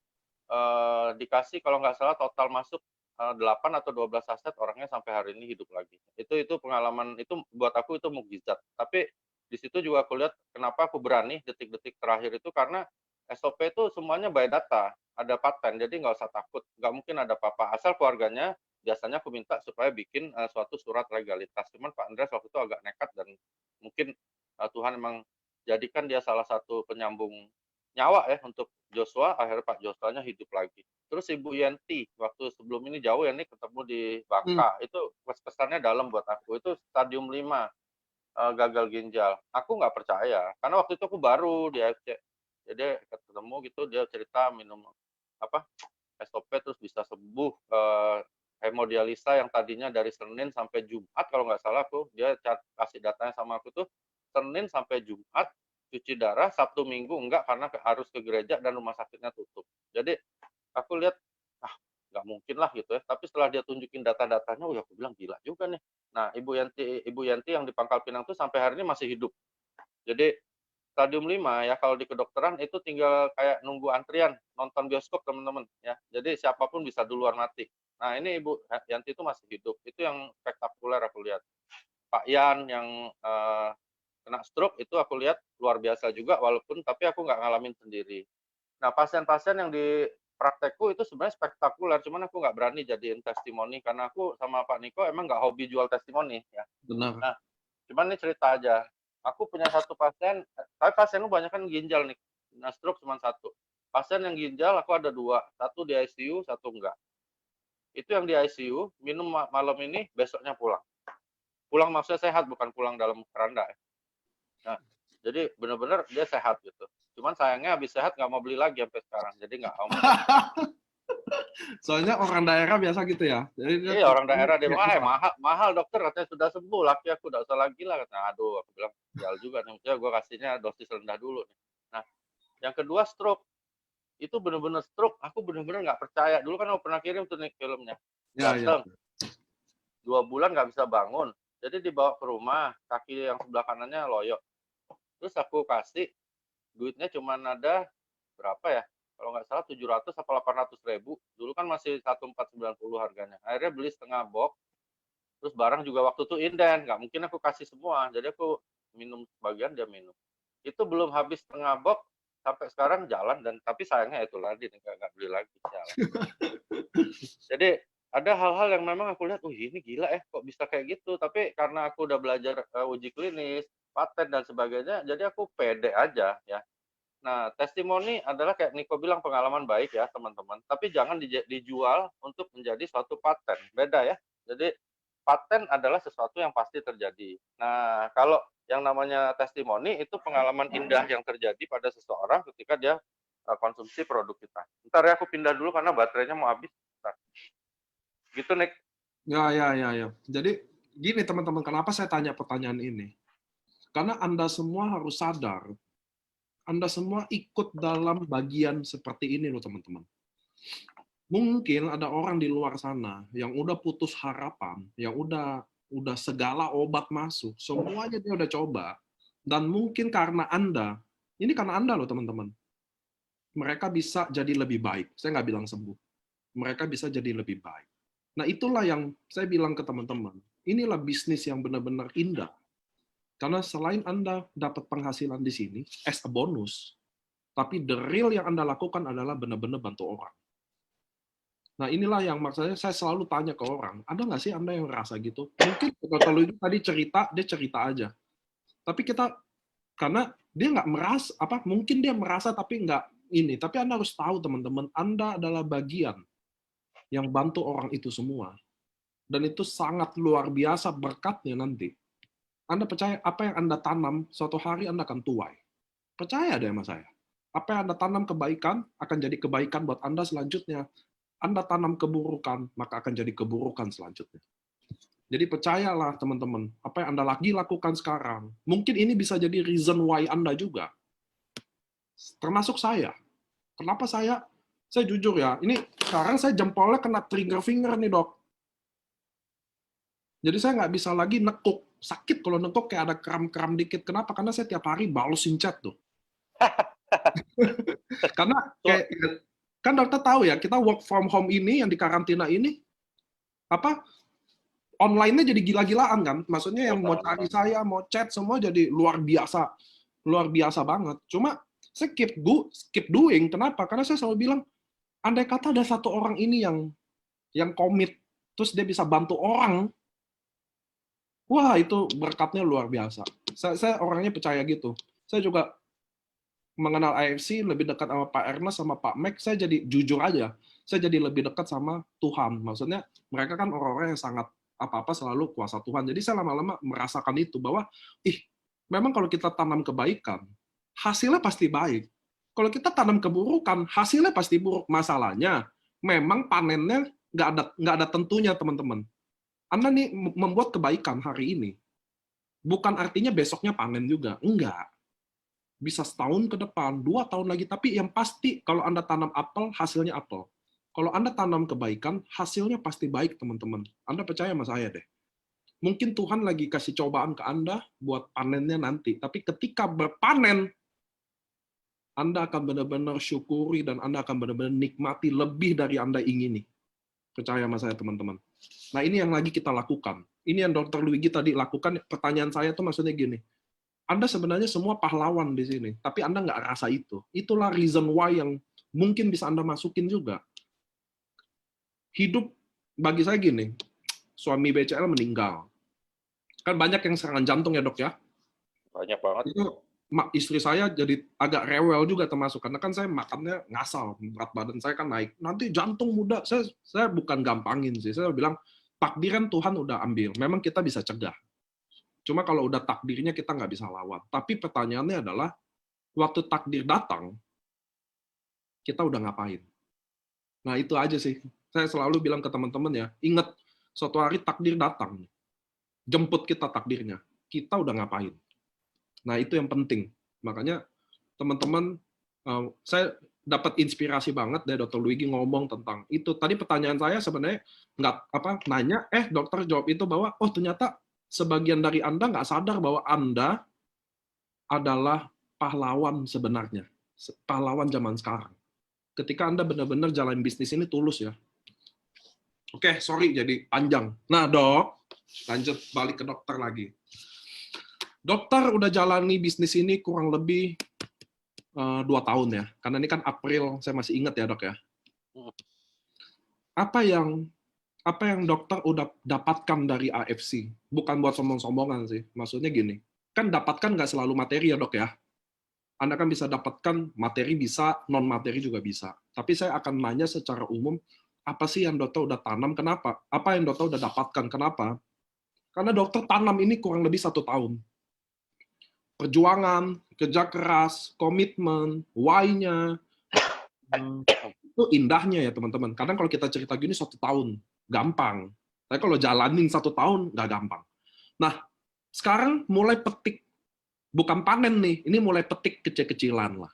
Dikasih kalau nggak salah total masuk 8 atau 12 saset, orangnya sampai hari ini hidup lagi. Itu pengalaman, itu buat aku itu mukjizat. Tapi di situ juga aku lihat kenapa aku berani detik-detik terakhir itu karena SOP itu semuanya by data, ada paten, jadi nggak usah takut, nggak mungkin ada apa-apa. Asal keluarganya, biasanya aku minta supaya bikin suatu surat legalitas. Cuman Pak Andreas waktu itu agak nekat dan mungkin Tuhan emang jadikan dia salah satu penyambung nyawa ya untuk Joshua, akhirnya Pak Joshua-nya hidup lagi. Terus Ibu Yenti, waktu sebelum ini jauh ya, ini ketemu di Bangka, itu kesannya dalam buat aku, itu stadium 5 gagal ginjal. Aku nggak percaya, karena waktu itu aku baru di AFC. Jadi ketemu gitu, dia cerita minum apa SOP terus bisa sembuh, hemodialisa yang tadinya dari Senin sampai Jumat kalau nggak salah aku, dia kasih datanya sama aku tuh, Senin sampai Jumat, cuci darah, Sabtu Minggu enggak karena harus ke gereja dan rumah sakitnya tutup. Jadi aku lihat, nggak mungkin lah gitu ya. Tapi setelah dia tunjukin data-datanya, oh ya aku bilang gila juga nih. Nah, Ibu Yanti yang di Pangkal Pinang tuh sampai hari ini masih hidup. Jadi stadium 5 ya kalau di kedokteran itu tinggal kayak nunggu antrian nonton bioskop teman-teman ya. Jadi siapapun bisa duluan mati. Nah, ini Ibu Yanti itu masih hidup. Itu yang spektakuler aku lihat. Pak Yan yang kena stroke itu aku lihat luar biasa juga walaupun tapi aku nggak ngalamin sendiri. Nah, pasien-pasien yang di praktekku itu sebenarnya spektakuler, cuman aku nggak berani jadiin testimoni karena aku sama Pak Niko emang nggak hobi jual testimoni ya. Benar. Nah, cuman ini cerita aja. Aku punya satu pasien, tapi pasien lu banyak kan ginjal nih. Nah, stroke cuma satu. Pasien yang ginjal aku ada 2, satu di ICU, satu enggak. Itu yang di ICU, minum malam ini, besoknya pulang. Pulang maksudnya sehat, bukan pulang dalam keranda. Nah, jadi benar-benar dia sehat gitu. Cuman sayangnya habis sehat nggak mau beli lagi sampai sekarang. Jadi nggak mau. Soalnya orang daerah biasa gitu ya. Jadi Iya orang daerah dia mahal dokter katanya sudah sembuh, laki aku udah usah lagi lah. Nah, aduh aku bilang sial juga nih, maksudnya gue kasihnya dosis rendah dulu nih. Nah, yang kedua stroke, itu benar-benar stroke, aku benar-benar nggak percaya. Dulu kan aku pernah kirim tuh nih filmnya, datang 2 bulan nggak bisa bangun, jadi dibawa ke rumah, kaki yang sebelah kanannya loyo. Terus aku kasih duitnya cuma ada berapa ya? Kalau nggak salah 700 atau 800.000. Dulu kan masih 1490 harganya. Akhirnya beli setengah box. Terus barang juga waktu itu inden, nggak mungkin aku kasih semua. Jadi aku minum sebagian, dia minum. Itu belum habis setengah box sampai sekarang jalan dan tapi sayangnya itu lagi nggak beli lagi jalan. Jadi ada hal-hal yang memang aku lihat, ini gila ya, kok bisa kayak gitu. Tapi karena aku udah belajar uji klinis, paten dan sebagainya, jadi aku pede aja ya. Nah, testimoni adalah kayak Niko bilang pengalaman baik ya teman-teman, tapi jangan dijual untuk menjadi suatu paten, beda ya. Jadi paten adalah sesuatu yang pasti terjadi. Nah, kalau yang namanya testimoni itu pengalaman indah yang terjadi pada seseorang ketika dia konsumsi produk kita. Ntar ya aku pindah dulu karena baterainya mau habis. Ntar. Gitu, Nick. Ya. Jadi gini teman-teman, kenapa saya tanya pertanyaan ini? Karena Anda semua harus sadar, Anda semua ikut dalam bagian seperti ini loh teman-teman. Mungkin ada orang di luar sana yang udah putus harapan, yang udah segala obat masuk, semuanya dia udah coba, dan mungkin karena Anda, ini karena Anda loh teman-teman, mereka bisa jadi lebih baik. Saya nggak bilang sembuh. Mereka bisa jadi lebih baik. Nah, itulah yang saya bilang ke teman-teman. Inilah bisnis yang benar-benar indah. Karena selain Anda dapat penghasilan di sini, as a bonus, tapi the real yang Anda lakukan adalah benar-benar bantu orang. Nah, inilah yang maksudnya saya selalu tanya ke orang, ada nggak sih Anda yang merasa gitu? Mungkin kalau itu tadi cerita, dia cerita aja. Tapi kita, karena dia nggak merasa, mungkin dia merasa tapi nggak ini. Tapi Anda harus tahu, teman-teman, Anda adalah bagian yang bantu orang itu semua. Dan itu sangat luar biasa berkatnya nanti. Anda percaya apa yang Anda tanam, suatu hari Anda akan tuai. Percaya deh sama saya. Apa yang Anda tanam kebaikan, akan jadi kebaikan buat Anda selanjutnya. Anda tanam keburukan, maka akan jadi keburukan selanjutnya. Jadi percayalah teman-teman, apa yang Anda lagi lakukan sekarang, mungkin ini bisa jadi reason why Anda juga. Termasuk saya. Kenapa saya jujur ya, ini sekarang saya jempolnya kena trigger finger nih, Dok. Jadi saya nggak bisa lagi nekuk. Sakit kalau nekuk kayak ada kram-kram dikit. Kenapa? Karena saya tiap hari balesin chat tuh. Karena kayak, kan dokter tahu ya, kita work from home ini, yang di karantina ini, online-nya jadi gila-gilaan kan. Maksudnya yang mau cari saya, mau chat, semua jadi luar biasa banget. Cuma saya keep doing. Kenapa? Karena saya selalu bilang, andai kata ada satu orang ini yang komit, terus dia bisa bantu orang, wah itu berkatnya luar biasa. Saya orangnya percaya gitu. Saya juga mengenal AFC, lebih dekat sama Pak Ernest, sama Pak Mac, saya jadi jujur aja, saya jadi lebih dekat sama Tuhan. Maksudnya mereka kan orang-orang yang sangat apa-apa selalu kuasa Tuhan. Jadi saya lama-lama merasakan itu, bahwa memang kalau kita tanam kebaikan, hasilnya pasti baik. Kalau kita tanam keburukan, hasilnya pasti buruk. Masalahnya, memang panennya nggak ada tentunya, teman-teman. Anda nih membuat kebaikan hari ini, bukan artinya besoknya panen juga. Enggak. Bisa setahun ke depan, 2 tahun lagi, tapi yang pasti kalau Anda tanam apel, hasilnya apel. Kalau Anda tanam kebaikan, hasilnya pasti baik, teman-teman. Anda percaya sama saya deh. Mungkin Tuhan lagi kasih cobaan ke Anda buat panennya nanti, tapi ketika berpanen, Anda akan benar-benar syukuri dan Anda akan benar-benar nikmati lebih dari Anda ingini. Percaya sama saya, teman-teman. Nah, ini yang lagi kita lakukan. Ini yang Dr. Luigi tadi lakukan. Pertanyaan saya tuh maksudnya gini, Anda sebenarnya semua pahlawan di sini, tapi Anda nggak rasa itu. Itulah reason why yang mungkin bisa Anda masukin juga. Hidup, bagi saya gini, suami BCL meninggal. Kan banyak yang serangan jantung ya, Dok ya? Banyak banget. Itu istri saya jadi agak rewel juga termasuk, karena kan saya makannya ngasal, berat badan saya kan naik. Nanti jantung muda, saya bukan gampangin sih. Saya bilang, takdiran Tuhan udah ambil. Memang kita bisa cegah. Cuma kalau udah takdirnya kita nggak bisa lawan. Tapi pertanyaannya adalah, waktu takdir datang, kita udah ngapain? Nah itu aja sih. Saya selalu bilang ke teman-teman ya, ingat suatu hari takdir datang. Jemput kita takdirnya. Kita udah ngapain? Nah itu yang penting. Makanya teman-teman, saya dapat inspirasi banget dari Dr. Luigi ngomong tentang itu. Tadi pertanyaan saya sebenarnya nanya, dokter jawab itu bahwa, oh ternyata sebagian dari Anda nggak sadar bahwa Anda adalah pahlawan sebenarnya. Pahlawan zaman sekarang. Ketika Anda benar-benar jalan bisnis ini tulus ya. Oke, sorry jadi panjang. Nah dok, lanjut balik ke dokter lagi. Dokter udah jalani bisnis ini kurang lebih 2 tahun ya. Karena ini kan April, saya masih ingat ya dok ya. Apa yang dokter udah dapatkan dari AFC? Bukan buat sombong-sombongan sih. Maksudnya gini, kan dapatkan nggak selalu materi ya dok ya. Anda kan bisa dapatkan materi bisa, non-materi juga bisa. Tapi saya akan nanya secara umum, apa sih yang dokter udah tanam, kenapa? Apa yang dokter udah dapatkan, kenapa? Karena dokter tanam ini kurang lebih 1 tahun. Perjuangan, kerja keras, komitmen, why-nya, itu indahnya ya teman-teman. Kadang kalau kita cerita gini 1 tahun, gampang. Tapi kalau jalanin 1 tahun, nggak gampang. Nah, sekarang mulai petik. Bukan panen nih, ini mulai petik kecil-kecilan lah.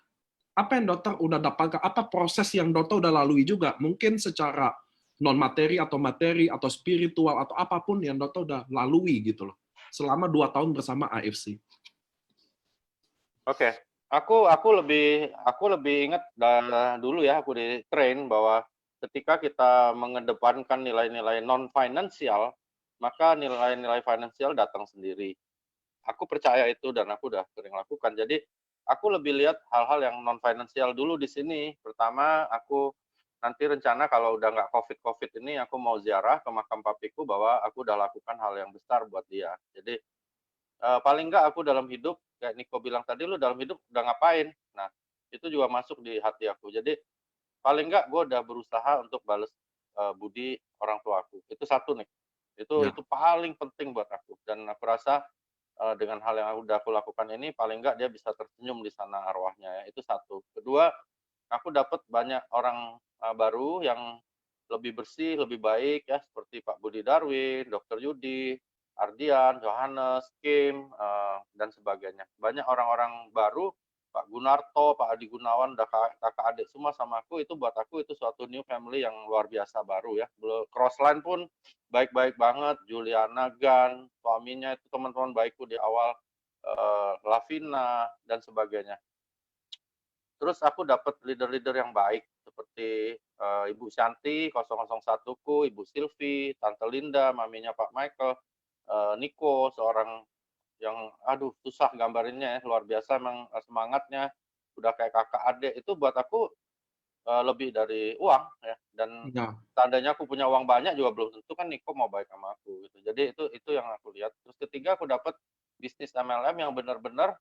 Apa yang dokter udah dapatkan, apa proses yang dokter udah lalui juga, mungkin secara non-materi atau materi atau spiritual atau apapun yang dokter udah lalui gitu loh, selama 2 tahun bersama AFC. Oke, aku lebih ingat dulu ya, aku di train bahwa ketika kita mengedepankan nilai-nilai non-finansial, maka nilai-nilai finansial datang sendiri. Aku percaya itu dan aku udah sering lakukan. Jadi, aku lebih lihat hal-hal yang non-finansial dulu di sini. Pertama, aku nanti rencana kalau udah nggak COVID-COVID ini, aku mau ziarah ke makam papiku bahwa aku udah lakukan hal yang besar buat dia. Jadi, paling nggak aku dalam hidup, kayak Niko bilang tadi, "Lu dalam hidup udah ngapain?" Nah, itu juga masuk di hati aku. Jadi, paling nggak gue udah berusaha untuk bales, budi orang tuaku. Itu satu nih, Ya. itu paling penting buat aku dan aku rasa, dengan hal yang udah aku lakukan ini paling nggak dia bisa tersenyum di sana arwahnya ya, itu satu. Kedua, aku dapat banyak orang, baru yang lebih bersih, lebih baik ya, seperti Pak Budi Darwin, Dokter Yudi, Ardian, Johannes, Kim, dan sebagainya. Banyak orang-orang baru, Pak Gunarto, Pak Adi Gunawan, udah kakak adik semua sama aku, itu buat aku itu suatu new family yang luar biasa baru ya. Crossline pun baik-baik banget, Juliana Gan, suaminya itu teman-teman baikku di awal, Lavina, dan sebagainya. Terus aku dapat leader-leader yang baik seperti, Ibu Shanti 001 ku, Ibu Silvi, Tante Linda, maminya Pak Michael, Niko, seorang yang aduh susah gambarinnya ya, luar biasa emang, semangatnya, udah kayak kakak adik. Itu buat aku, lebih dari uang ya, dan Ya. seandainya aku punya uang banyak juga belum tentu kan Niko mau baik sama aku gitu. Jadi itu yang aku lihat. Terus ketiga aku dapat bisnis MLM yang benar-benar,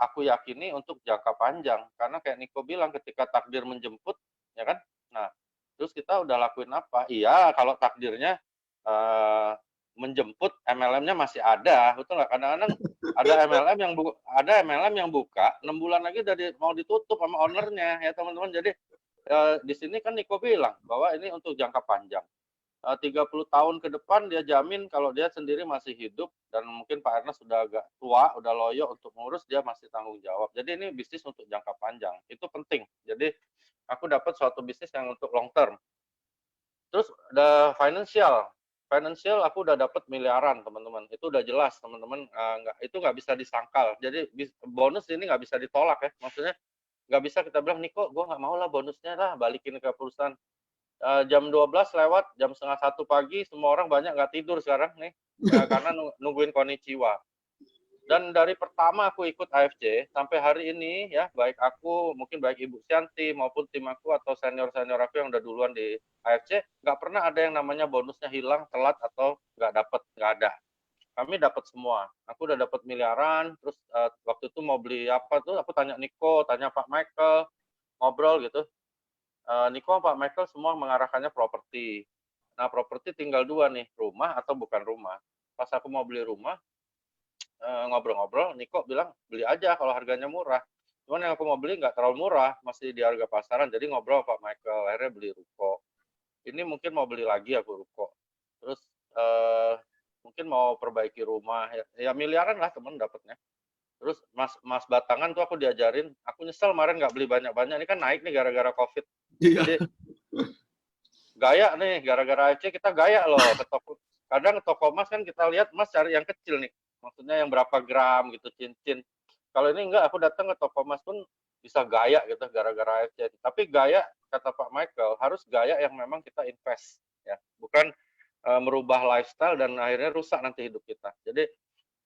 aku yakini untuk jangka panjang. Karena kayak Niko bilang ketika takdir menjemput, ya kan? Nah, terus kita udah lakuin apa? Iya, kalau takdirnya, eee, menjemput MLM-nya masih ada, betul nggak? Kadang-kadang ada MLM yang buka 6 bulan lagi udah mau ditutup sama owner-nya ya teman-teman. Jadi, di sini kan Niko bilang bahwa ini untuk jangka panjang. 30 tahun ke depan dia jamin kalau dia sendiri masih hidup dan mungkin Pak Ernest sudah agak tua, udah loyo untuk ngurus, dia masih tanggung jawab. Jadi ini bisnis untuk jangka panjang, itu penting. Jadi aku dapat suatu bisnis yang untuk long term. Terus ada financial. Financial aku udah dapat miliaran, teman-teman. Itu udah jelas, teman-teman, itu nggak bisa disangkal. Jadi bonus ini nggak bisa ditolak ya. Maksudnya nggak bisa kita bilang, "Nih kok gue nggak mau lah bonusnya lah, balikin ke perusahaan." Jam 12 lewat, jam setengah satu pagi, semua orang banyak nggak tidur sekarang nih, karena nungguin konnichiwa. Dan dari pertama aku ikut AFC sampai hari ini ya, baik aku, mungkin baik Ibu Syanti maupun tim aku atau senior-senior aku yang udah duluan di AFC, nggak pernah ada yang namanya bonusnya hilang, telat, atau nggak dapet, nggak ada. Kami dapat semua. Aku udah dapat miliaran, terus waktu itu mau beli apa tuh, aku tanya Niko, tanya Pak Michael, ngobrol gitu. Niko Pak Michael semua mengarahkannya properti. Nah, properti tinggal dua nih, rumah atau bukan rumah. Pas aku mau beli rumah, ngobrol-ngobrol, Niko bilang, "Beli aja kalau harganya murah." Cuman yang aku mau beli nggak terlalu murah, masih di harga pasaran. Jadi ngobrol Pak Michael, akhirnya beli ruko. Ini mungkin mau beli lagi aku ruko. Terus, mungkin mau perbaiki rumah, ya miliaran lah temen dapatnya. Terus Mas batangan tuh aku diajarin, aku nyesel kemarin nggak beli banyak-banyak, ini kan naik nih gara-gara Covid. Iya. Jadi gaya nih, gara-gara AFC kita gaya loh ke toko. Kadang ke toko emas kan kita lihat emas cari yang kecil nih, maksudnya yang berapa gram gitu, cincin. Kalau ini enggak, aku datang ke toko emas pun bisa gaya gitu gara-gara AFC. Tapi gaya, kata Pak Michael, harus gaya yang memang kita invest ya, bukan merubah lifestyle dan akhirnya rusak nanti hidup kita. Jadi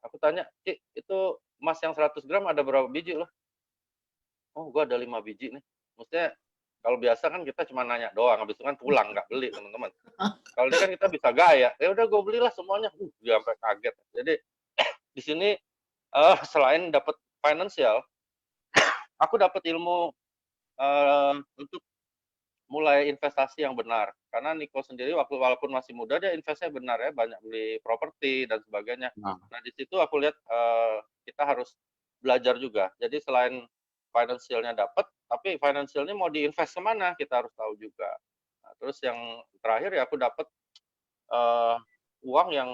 aku tanya, "Ci, itu emas yang 100 gram ada berapa biji loh?" "Oh, gua ada 5 biji nih." Maksudnya kalau biasa kan kita cuma nanya doang, habis itu kan pulang, nggak beli, teman-teman. Kalau ini kan kita bisa gaya, ya udah gue belilah semuanya, dia sampai kaget. Jadi di sini, selain dapat finansial, aku dapat ilmu, untuk mulai investasi yang benar. Karena Niko sendiri walaupun masih muda, dia investnya benar ya, banyak beli properti dan sebagainya. Nah, Nah, di situ aku lihat, kita harus belajar juga. Jadi selain finansialnya dapat, tapi finansialnya mau diinvest ke mana, kita harus tahu juga. Nah, terus yang terakhir ya aku dapat, eee, uang yang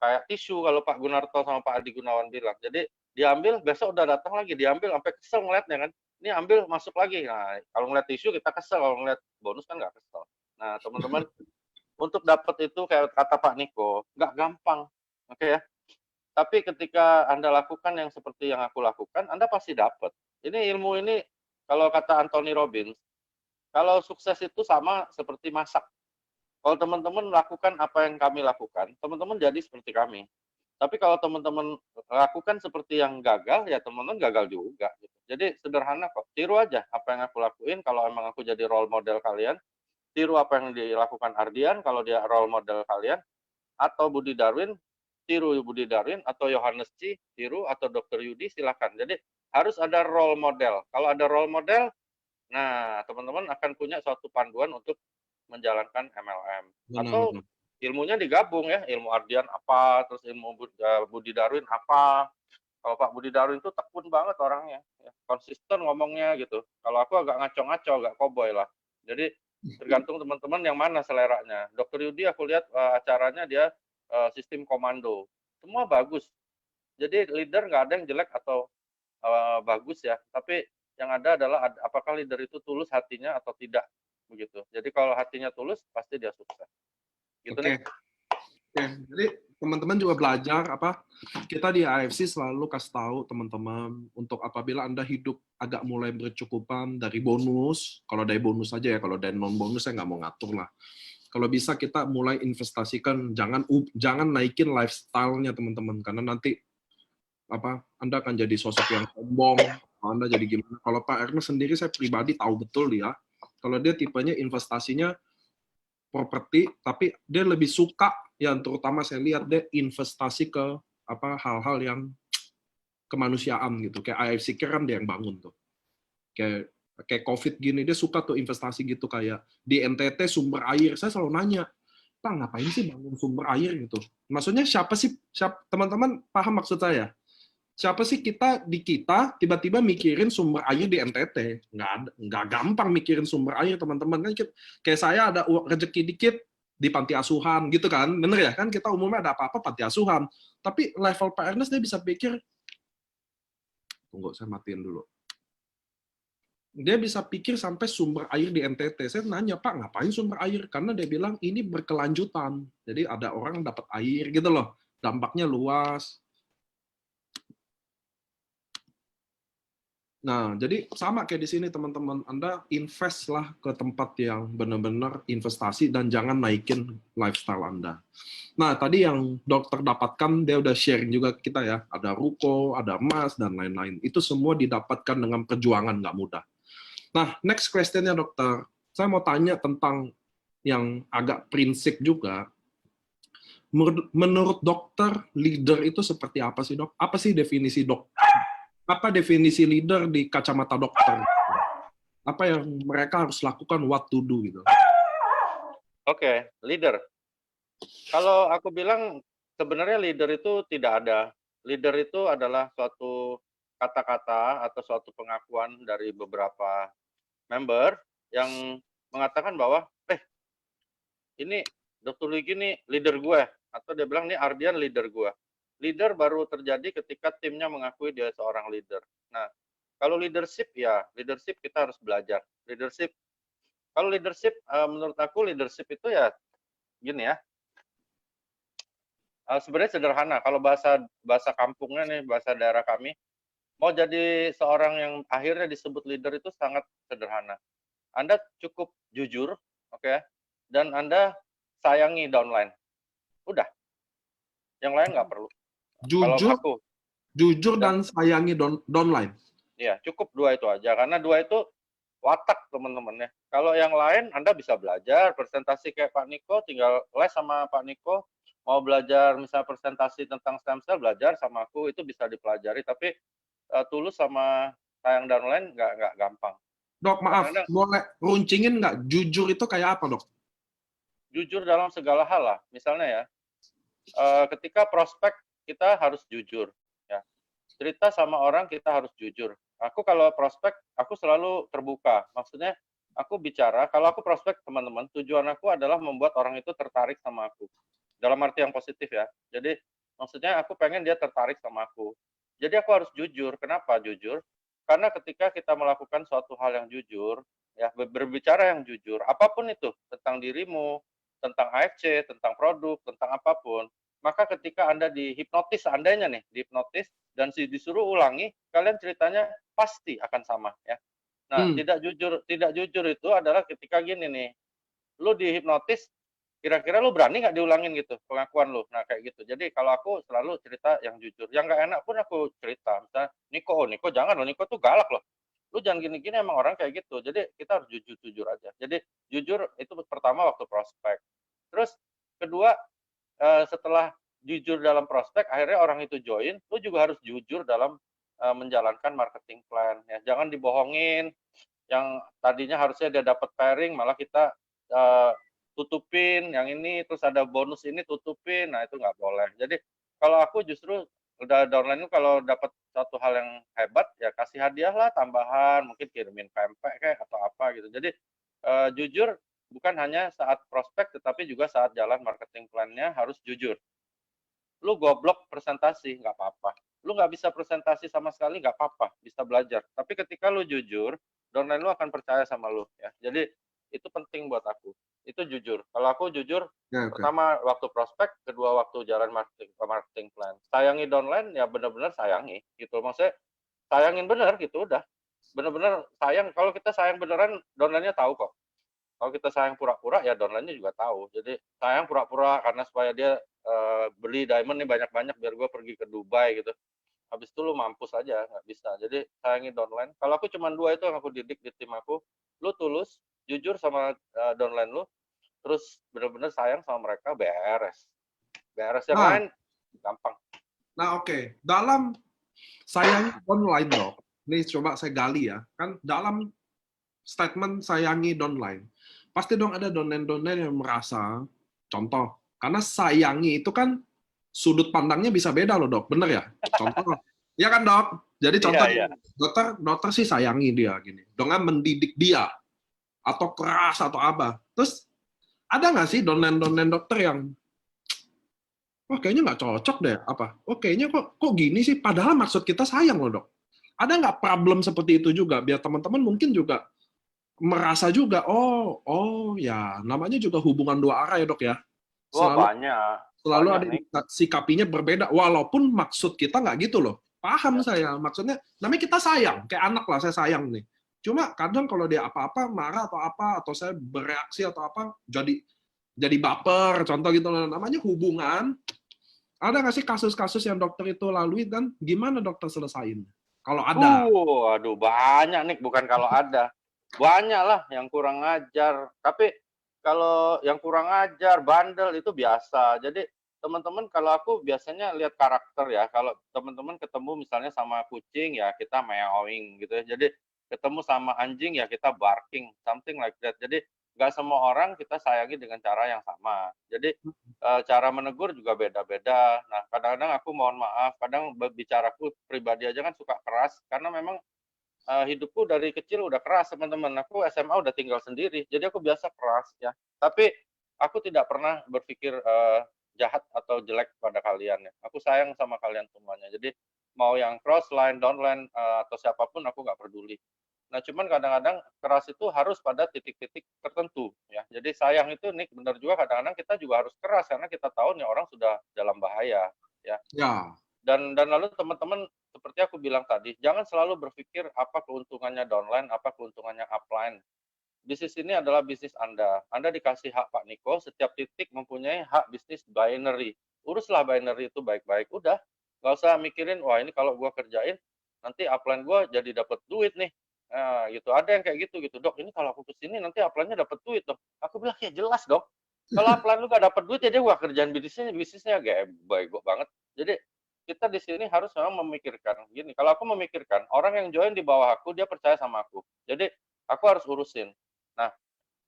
kayak tisu kalau Pak Gunarto sama Pak Adi Gunawan bilang. Jadi diambil, besok udah datang lagi, diambil sampai kesel ngeliatnya kan. Ini ambil, masuk lagi. Nah, kalau ngeliat tisu kita kesel, kalau ngeliat bonus kan nggak kesel. Nah, teman-teman, untuk dapat itu kayak kata Pak Niko, nggak gampang, oke ya. Tapi ketika Anda lakukan yang seperti yang aku lakukan, Anda pasti dapat. Ini ilmu ini, kalau kata Anthony Robbins, Kalau sukses itu sama seperti masak. Kalau teman-teman melakukan apa yang kami lakukan, teman-teman jadi seperti kami. Tapi kalau teman-teman lakukan seperti yang gagal, ya teman-teman gagal juga. Gitu. Jadi sederhana kok. Tiru aja apa yang aku lakuin. Kalau emang aku jadi role model kalian, tiru apa yang dilakukan Ardian. Kalau dia role model kalian, atau Budi Darwin, tiru Budi Darwin, atau Yohanes Chi, tiru, atau Dr. Yudi, silakan. Jadi harus ada role model. Kalau ada role model, nah teman-teman akan punya suatu panduan untuk menjalankan MLM. Atau Benar. ilmunya digabung ya, ilmu Ardian apa, terus ilmu Budi Darwin apa. Kalau Pak Budi Darwin itu tekun banget orangnya, ya. Konsisten ngomongnya gitu. Kalau aku agak ngaco-ngaco, agak koboi lah. Jadi tergantung teman-teman yang mana seleranya. Dr. Yudi aku lihat acaranya dia sistem komando. Semua bagus. Jadi leader nggak ada yang jelek atau bagus ya. Tapi yang ada adalah apakah leader itu tulus hatinya atau tidak begitu. Jadi kalau hatinya tulus pasti dia sukses. Gitu nih. Oke, jadi teman-teman juga belajar apa kita di AFC selalu kasih tahu teman-teman untuk apabila Anda hidup agak mulai bercukupan dari bonus, kalau dari bonus saja ya, kalau dari non bonus saya nggak mau ngatur lah. Kalau bisa kita mulai investasikan, jangan naikin lifestyle-nya teman-teman, karena nanti apa Anda akan jadi sosok yang sombong, Anda jadi gimana. Kalau Pak Ernest sendiri saya pribadi tahu betul dia, kalau dia tipenya investasinya properti, tapi dia lebih suka yang terutama saya lihat dia investasi ke apa hal-hal yang kemanusiaan gitu. Kayak AFC kan dia yang bangun tuh. Kayak COVID gini dia suka tuh investasi gitu, kayak di NTT sumber air. Saya selalu nanya, "Pak, ngapain sih bangun sumber air gitu?" Maksudnya siapa sih teman-teman paham maksud saya? Siapa sih kita tiba-tiba mikirin sumber air di NTT? Nggak gampang mikirin sumber air, teman-teman. Kan kayak saya ada rezeki dikit di panti asuhan gitu kan, bener ya kan, kita umumnya ada apa-apa panti asuhan, tapi level Pak Ernest dia bisa pikir, tunggu saya matiin dulu, dia bisa pikir sampai sumber air di NTT. Saya nanya, Pak, ngapain sumber air? Karena dia bilang ini berkelanjutan, jadi ada orang dapat air gitu loh, dampaknya luas. Nah, jadi sama kayak di sini teman-teman, Anda invest lah ke tempat yang benar-benar investasi dan jangan naikin lifestyle Anda. Nah, tadi yang dokter dapatkan, dia udah sharing juga ke kita ya, ada ruko, ada emas, dan lain-lain. Itu semua didapatkan dengan perjuangan, nggak mudah. Nah, next question-nya dokter, saya mau tanya tentang yang agak prinsip juga. Menurut dokter, leader itu seperti apa sih dok? Apa sih definisi dok? Apa definisi leader di kacamata dokter? Apa yang mereka harus lakukan, what to do gitu? Oke, leader. Kalau aku bilang sebenarnya leader itu tidak ada. Leader itu adalah suatu kata-kata atau suatu pengakuan dari beberapa member yang mengatakan bahwa, ini Dr. Luigi ini leader gue, atau dia bilang ini Ardian leader gue. Leader baru terjadi ketika timnya mengakui dia seorang leader. Nah, kalau leadership ya, leadership kita harus belajar. Leadership, kalau leadership menurut aku leadership itu ya gini ya, sebenarnya sederhana. Kalau bahasa kampungnya nih, bahasa daerah kami, mau jadi seorang yang akhirnya disebut leader itu sangat sederhana. Anda cukup jujur, oke, dan Anda sayangi downline. Udah, yang lain nggak perlu. Kalau aku Jujur dan sayangi downline. ya cukup dua itu aja, karena dua itu watak teman-teman ya. Kalau yang lain Anda bisa belajar presentasi kayak Pak Niko, tinggal les sama Pak Niko. Mau belajar misalnya presentasi tentang stem cell, belajar sama aku, itu bisa dipelajari. Tapi tulus sama sayang downline nggak gampang. Dok, maaf, boleh runcingin nggak? Jujur itu kayak apa, dok? Jujur dalam segala hal lah. Misalnya ya, ketika prospek kita harus jujur. Ya. Cerita sama orang kita harus jujur. Aku kalau prospek, aku selalu terbuka. Maksudnya, aku bicara, kalau aku prospek teman-teman, tujuan aku adalah membuat orang itu tertarik sama aku. Dalam arti yang positif ya. Jadi, maksudnya aku pengen dia tertarik sama aku. Jadi aku harus jujur. Kenapa jujur? Karena ketika kita melakukan suatu hal yang jujur, ya berbicara yang jujur, apapun itu, tentang dirimu, tentang AFC, tentang produk, tentang apapun, maka ketika Anda dihipnotis, seandainya nih, dihipnotis, dan disuruh ulangi, kalian ceritanya pasti akan sama ya. Nah, tidak jujur itu adalah ketika gini nih, lu dihipnotis, kira-kira lu berani nggak diulangin gitu pengakuan lu? Nah, kayak gitu. Jadi kalau aku selalu cerita yang jujur. Yang nggak enak pun aku cerita. Misalnya, Niko jangan loh, Niko tuh galak loh. Lu jangan gini-gini, emang orang kayak gitu. Jadi kita harus jujur-jujur aja. Jadi jujur itu pertama waktu prospek. Terus kedua, setelah jujur dalam prospek, akhirnya orang itu join, lu juga harus jujur dalam menjalankan marketing plan. Ya, jangan dibohongin. Yang tadinya harusnya dia dapat pairing, malah kita tutupin yang ini, terus ada bonus ini tutupin. Nah, itu nggak boleh. Jadi kalau aku justru udah downline itu kalau dapat satu hal yang hebat ya kasih hadiah lah tambahan, mungkin kirimin pempek kayak atau apa gitu. Jadi jujur bukan hanya saat prospek tetapi juga saat jalan marketing plan-nya harus jujur. Lu goblok presentasi nggak apa-apa, lu nggak bisa presentasi sama sekali nggak apa-apa, bisa belajar. Tapi ketika lu jujur, downline lu akan percaya sama lu ya. Jadi itu penting buat aku. Itu jujur. Kalau aku jujur, pertama waktu prospek, kedua waktu jalan marketing plan. Sayangi downline ya benar-benar sayangi gitu. Maksudnya sayangin bener gitu udah. Bener-bener sayang. Kalau kita sayang beneran, downline-nya tahu kok. Kalau kita sayang pura-pura ya downline-nya juga tahu. Jadi sayang pura-pura karena supaya dia beli diamond nih banyak-banyak biar gue pergi ke Dubai gitu. Habis itu lu mampus aja, nggak bisa. Jadi sayangi downline. Kalau aku cuma 2 itu yang aku didik di tim aku. Lu tulus, jujur sama downline lu, terus bener-bener sayang sama mereka, beres. Beres yang lain gampang. Nah, oke. Dalam sayangi downline, Dok. Ini coba saya gali ya. Kan dalam statement sayangi downline, pasti dong ada downline-downline yang merasa, contoh, karena sayangi itu kan sudut pandangnya bisa beda loh, Dok. Bener ya? Contoh. Iya kan, Dok? Jadi contoh, dokter sih sayangi dia gini. Dengan mendidik dia atau keras atau apa. Terus ada nggak sih downline dokter yang wah kayaknya nggak cocok deh apa? Oh kayaknya kok gini sih? Padahal maksud kita sayang loh, Dok. Ada nggak problem seperti itu juga? Biar teman-teman mungkin juga merasa juga, oh ya namanya juga hubungan dua arah ya, Dok ya. Selalu ada sikapinya berbeda, walaupun maksud kita nggak gitu loh. Paham saya, maksudnya namanya kita sayang, kayak anak lah, saya sayang nih. Cuma kadang kalau dia apa-apa marah atau apa, atau saya bereaksi atau apa, jadi baper, contoh gitu loh. Namanya hubungan. Ada nggak sih kasus-kasus yang dokter itu lalui dan gimana dokter selesain? Kalau ada. Aduh banyak nih, bukan kalau ada. Banyak lah yang kurang ajar. Tapi kalau yang kurang ajar, bandel itu biasa. Jadi teman-teman kalau aku biasanya lihat karakter ya. Kalau teman-teman ketemu misalnya sama kucing ya kita meowing gitu ya. Jadi ketemu sama anjing ya kita barking, something like that. Jadi nggak semua orang kita sayangi dengan cara yang sama. Jadi cara menegur juga beda-beda. Nah, kadang-kadang aku mohon maaf, kadang bicaraku pribadi aja kan suka keras karena memang hidupku dari kecil udah keras, teman-teman. Aku SMA udah tinggal sendiri, jadi aku biasa keras ya. Tapi aku tidak pernah berpikir jahat atau jelek pada kalian ya. Aku sayang sama kalian semuanya. Jadi mau yang cross line, downline atau siapapun aku nggak peduli. Nah, cuman kadang-kadang keras itu harus pada titik-titik tertentu ya. Jadi sayang itu Nick benar juga kadang-kadang kita juga harus keras karena kita tahu nih orang sudah dalam bahaya ya. Dan lalu teman-teman seperti aku bilang tadi, jangan selalu berpikir apa keuntungannya downline, apa keuntungannya upline. Bisnis ini adalah bisnis Anda. Anda dikasih hak Pak Niko, setiap titik mempunyai hak bisnis binary. Uruslah binary itu baik-baik. Udah, nggak usah mikirin, wah ini kalau gua kerjain, nanti upline gua jadi dapat duit nih. Nah, gitu. Ada yang kayak gitu. Dok, ini kalau aku kesini nanti upline-nya dapat duit dong. Aku bilang, ya jelas dok. Kalau upline lu gak dapat duit, ya dia gua kerjaan bisnisnya kayak baik banget. Jadi kita di sini harus memang memikirkan gini. Kalau aku memikirkan orang yang join di bawah aku dia percaya sama aku. Jadi aku harus urusin. Nah,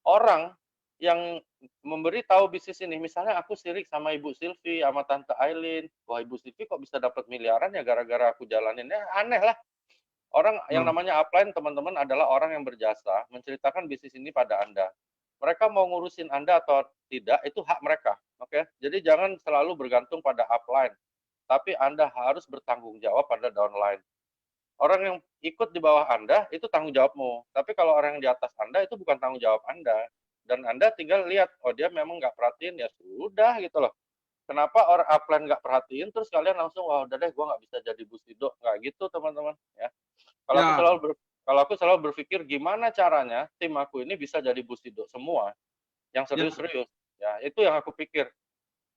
orang yang memberi tahu bisnis ini, misalnya aku sirik sama Ibu Silvi, sama Tante Aileen, wah Ibu Silvi kok bisa dapat miliaran ya gara-gara aku jalanin, ya aneh lah. Orang yang namanya upline, teman-teman, adalah orang yang berjasa menceritakan bisnis ini pada Anda. Mereka mau ngurusin Anda atau tidak, itu hak mereka. Oke? Jadi jangan selalu bergantung pada upline. Tapi Anda harus bertanggung jawab pada downline. Orang yang ikut di bawah Anda, itu tanggung jawabmu. Tapi kalau orang yang di atas Anda, itu bukan tanggung jawab Anda. Dan Anda tinggal lihat, oh dia memang nggak perhatiin, ya sudah gitu loh. Kenapa orang upline nggak perhatiin, terus kalian langsung, wah udah deh, gue nggak bisa jadi Busido. Nggak gitu, teman-teman. Ya. Kalau aku selalu Kalau aku selalu berpikir gimana caranya tim aku ini bisa jadi Bushido semua, yang Ya, serius-serius. Ya, itu yang aku pikir.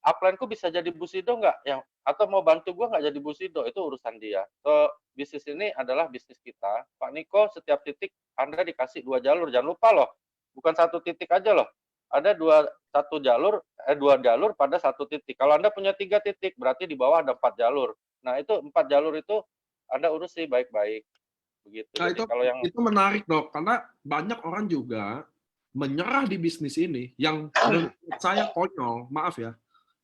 Upline-ku bisa jadi Bushido nggak? Yang atau mau bantu gua nggak jadi Bushido, itu urusan dia. Bisnis ini adalah bisnis kita. Pak Niko, setiap titik Anda dikasih 2 jalur, jangan lupa loh. Bukan satu titik aja loh. Ada 2 jalur pada satu titik. Kalau Anda punya 3 titik, berarti di bawah ada 4 jalur. Nah, itu 4 jalur itu Anda urus sih baik-baik, begitu. nah Jadi kalau yang itu menarik dok, karena banyak orang juga menyerah di bisnis ini yang menurut saya konyol, maaf ya,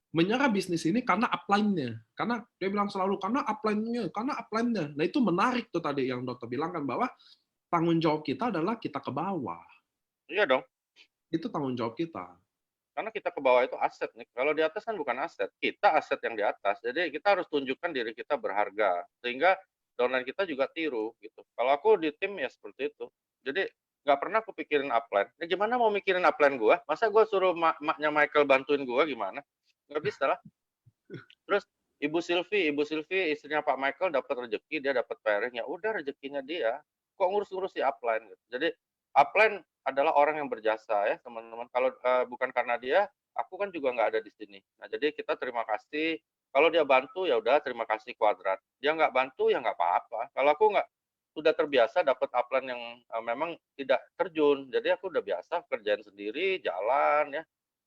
menyerah bisnis ini karena upline-nya. Karena dia bilang selalu, karena upline-nya. Nah itu menarik tuh tadi yang dokter bilang kan, bahwa tanggung jawab kita adalah kita ke bawah. iya dong, Itu tanggung jawab kita. karena kita ke bawah itu aset nih. Kalau di atas kan bukan aset, kita aset yang di atas. Jadi kita harus tunjukkan diri kita berharga, sehingga downline kita juga tiru gitu. Kalau aku di tim ya seperti itu. Jadi nggak pernah aku pikirin upline. Ya gimana mau mikirin upline gua? Masa gua suruh maknya Michael bantuin gua gimana? Nggak bisa lah. Terus Ibu Sylvie istrinya Pak Michael dapat rezeki, dia dapat pairing, ya udah rezekinya dia. Kok ngurus-ngurus si upline gitu. Jadi upline adalah orang yang berjasa ya teman-teman. Kalau bukan karena dia, aku kan juga nggak ada di sini. Nah jadi kita terima kasih. Kalau dia bantu ya udah terima kasih kuadrat. Dia nggak bantu ya nggak apa-apa. Kalau aku nggak sudah terbiasa dapat upline yang memang tidak terjun. Jadi aku udah biasa kerjain sendiri, jalan ya.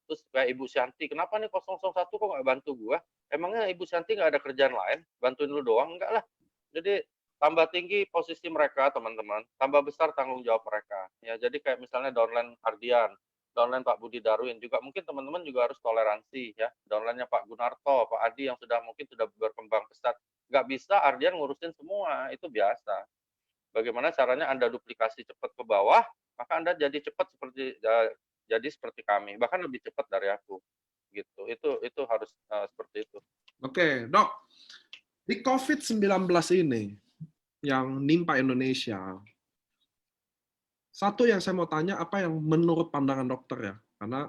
Terus kayak Ibu Syanti, kenapa nih 001 kok nggak bantu gua? Emangnya Ibu Syanti nggak ada kerjaan lain? Bantuin lu doang? Enggak lah. Jadi tambah tinggi posisi mereka, teman-teman. Tambah besar tanggung jawab mereka. Ya, jadi kayak misalnya downline Ardian, downline Pak Budi Darwin juga mungkin teman-teman juga harus toleransi ya. Downline-nya Pak Gunarto, Pak Adi yang sudah mungkin sudah berkembang pesat. Nggak bisa Ardian ngurusin semua, itu biasa. Bagaimana caranya Anda duplikasi cepat ke bawah, maka Anda jadi cepat jadi seperti kami, bahkan lebih cepat dari aku. Gitu. Itu harus seperti itu. Oke, dok. Di COVID-19 ini yang nimpa Indonesia, satu yang saya mau tanya, apa yang menurut pandangan dokter ya? Karena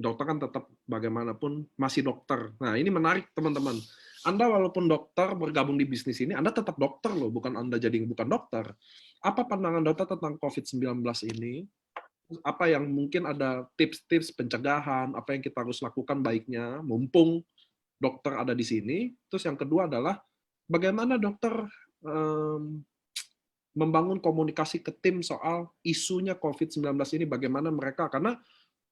dokter kan tetap bagaimanapun masih dokter. Nah, ini menarik teman-teman. Anda walaupun dokter bergabung di bisnis ini, Anda tetap dokter loh, bukan Anda jadi bukan dokter. Apa pandangan dokter tentang COVID-19 ini? Apa yang mungkin ada tips-tips pencegahan, apa yang kita harus lakukan baiknya, mumpung dokter ada di sini. Terus yang kedua adalah, bagaimana dokter membangun komunikasi ke tim soal isunya COVID-19 ini, bagaimana mereka, karena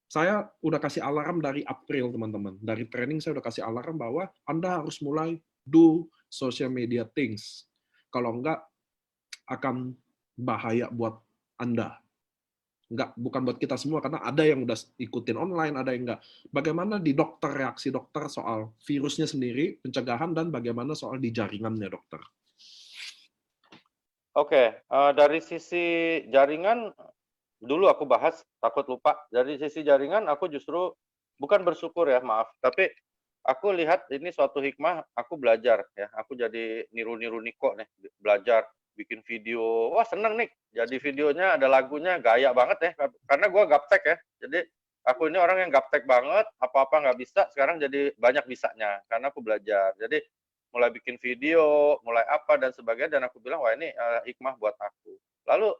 saya udah kasih alarm dari April, teman-teman. Dari training saya udah kasih alarm bahwa Anda harus mulai do social media things. Kalau enggak, akan bahaya buat Anda. Enggak, bukan buat kita semua, karena ada yang udah ikutin online, ada yang enggak. Bagaimana di dokter, reaksi dokter soal virusnya sendiri, pencegahan, dan bagaimana soal di jaringannya, dokter? Oke, dari sisi jaringan dulu aku bahas, takut lupa. Dari sisi jaringan aku justru bukan bersyukur ya, maaf. Tapi aku lihat ini suatu hikmah, aku belajar ya. Aku jadi niru-niru Niko nih, belajar bikin video. Wah, seneng nih. Jadi videonya ada lagunya, gaya banget ya. Karena gua gaptek ya. Jadi aku ini orang yang gaptek banget, apa-apa nggak bisa, sekarang jadi banyak bisanya. Karena aku belajar. Jadi mulai bikin video, mulai apa dan sebagainya, dan aku bilang wah ini hikmah buat aku. Lalu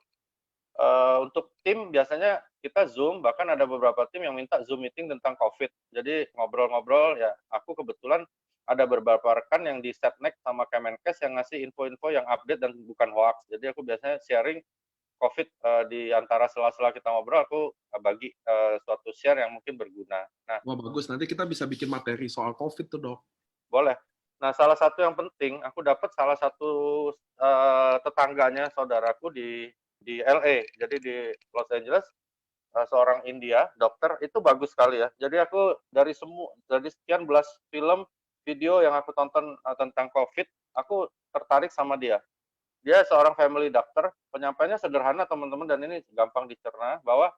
untuk tim biasanya kita Zoom, bahkan ada beberapa tim yang minta Zoom meeting tentang COVID. Jadi ngobrol-ngobrol ya, aku kebetulan ada beberapa rekan yang di Setnek sama Kemenkes yang ngasih info-info yang update dan bukan hoax. Jadi aku biasanya sharing COVID di antara sela-sela kita ngobrol, aku bagi suatu share yang mungkin berguna. Nah, Wah, bagus. Nanti kita bisa bikin materi soal COVID tuh, dok. boleh. Nah, salah satu yang penting, aku dapat salah satu tetangganya saudaraku di LA, jadi di Los Angeles, seorang India, dokter, itu bagus sekali ya. Jadi aku dari sekian belas film, video yang aku tonton tentang COVID, aku tertarik sama dia. Dia seorang family doctor, penyampaiannya sederhana teman-teman, dan ini gampang dicerna, bahwa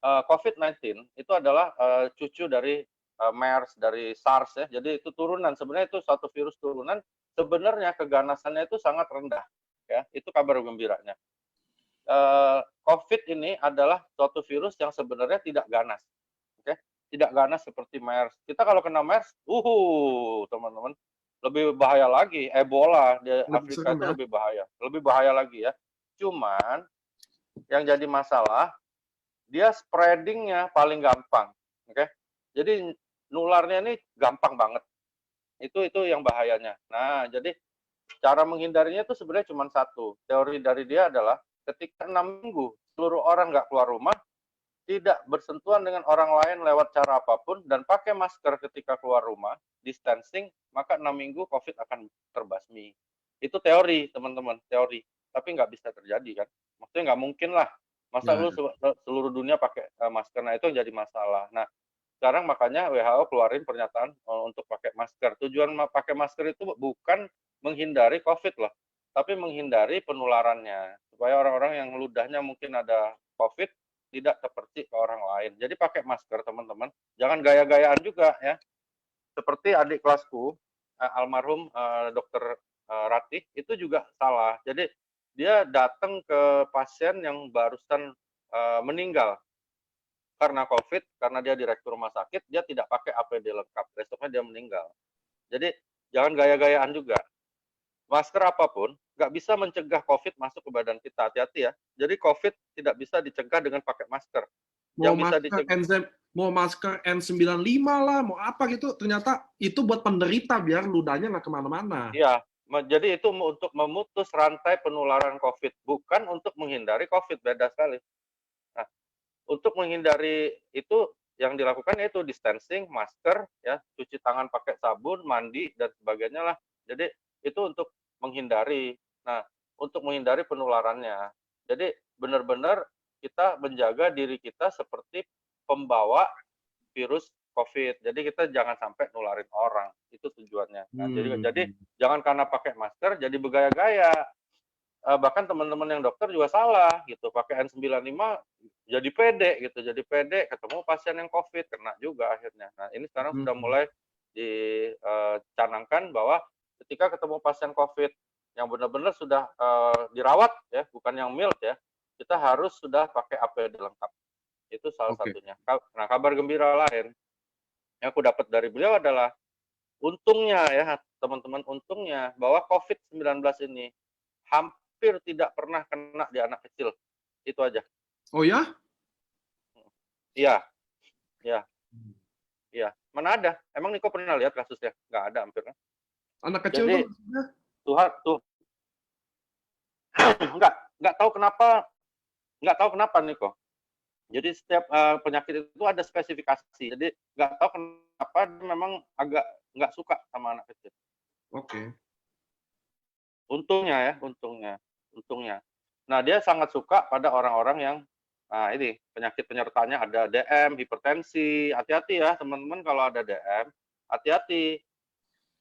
COVID-19 itu adalah cucu dari MERS, dari SARS ya. Jadi itu turunan, sebenarnya itu satu virus turunan, sebenarnya keganasannya itu sangat rendah. Ya, itu kabar gembiranya. COVID ini adalah suatu virus yang sebenarnya tidak ganas. Oke, tidak ganas seperti MERS. Kita kalau kena MERS, teman-teman, lebih bahaya lagi. Ebola di Lebih Afrika serem itu ya. lebih bahaya lagi ya. Cuman yang jadi masalah dia spreading-nya paling gampang, oke? Jadi nularnya ini gampang banget. Itu yang bahayanya. Nah, jadi cara menghindarinya itu sebenarnya cuma satu. Teori dari dia adalah ketika 6 minggu seluruh orang nggak keluar rumah, tidak bersentuhan dengan orang lain lewat cara apapun, dan pakai masker ketika keluar rumah, distancing, maka 6 minggu COVID akan terbasmi. Itu teori, teman-teman, teori. Tapi nggak bisa terjadi kan. Maksudnya nggak mungkin lah. Masa Ya, lu seluruh dunia pakai masker, nah itu yang jadi masalah. Nah, sekarang makanya WHO keluarin pernyataan untuk pakai masker. Tujuan pakai masker itu bukan menghindari COVID loh, tapi menghindari penularannya. Supaya orang-orang yang ludahnya mungkin ada COVID tidak seperti ke orang lain. Jadi pakai masker, teman-teman. Jangan gaya-gayaan juga ya. Seperti adik kelasku, almarhum Dokter Ratih, itu juga salah. Jadi dia datang ke pasien yang barusan meninggal karena COVID, karena dia direktur rumah sakit, dia tidak pakai APD lengkap. Besoknya dia meninggal. Jadi jangan gaya-gayaan juga. Masker apapun nggak bisa mencegah COVID masuk ke badan kita. Hati-hati ya. Jadi COVID tidak bisa dicegah dengan pakai masker. mau Yang bisa masker dicegah, mau masker N95 lah, mau apa gitu, ternyata itu buat penderita biar ludahnya nggak kemana-mana. ya. Jadi itu untuk memutus rantai penularan COVID, bukan untuk menghindari COVID. Beda sekali. Nah, untuk menghindari itu yang dilakukan yaitu distancing, masker, ya, cuci tangan pakai sabun, mandi dan sebagainya lah. Jadi itu untuk menghindari. Nah, untuk menghindari penularannya. Jadi benar-benar kita menjaga diri kita seperti pembawa virus COVID. Jadi kita jangan sampai nularin orang. Itu tujuannya. Nah, jadi jangan karena pakai masker jadi bergaya-gaya. Bahkan teman-teman yang dokter juga salah gitu, pakai N95 jadi pede gitu, jadi pede ketemu pasien yang COVID, kena juga akhirnya. Nah, ini sekarang sudah mulai dicanangkan bahwa ketika ketemu pasien COVID yang benar-benar sudah dirawat ya, bukan yang mild ya, kita harus sudah pakai APD lengkap. Itu salah Oke. satunya. Nah, kabar gembira lain yang aku dapat dari beliau adalah untungnya ya, teman-teman, untungnya bahwa COVID-19 ini hampir tidak pernah kena di anak kecil. Itu aja. Oh ya? Iya, iya, iya. Mana ada? Emang Niko pernah lihat kasusnya? Nggak ada hampir kan? Anak kecil tuh Jadi maksudnya? tuh nggak tahu kenapa, Niko. Jadi setiap penyakit itu ada spesifikasi. Jadi nggak tahu kenapa memang agak nggak suka sama anak kecil. Oke. Untungnya ya, untungnya. Nah, dia sangat suka pada orang-orang yang ini penyakit penyertanya ada DM, hipertensi. Hati-hati ya teman-teman kalau ada DM, hati-hati.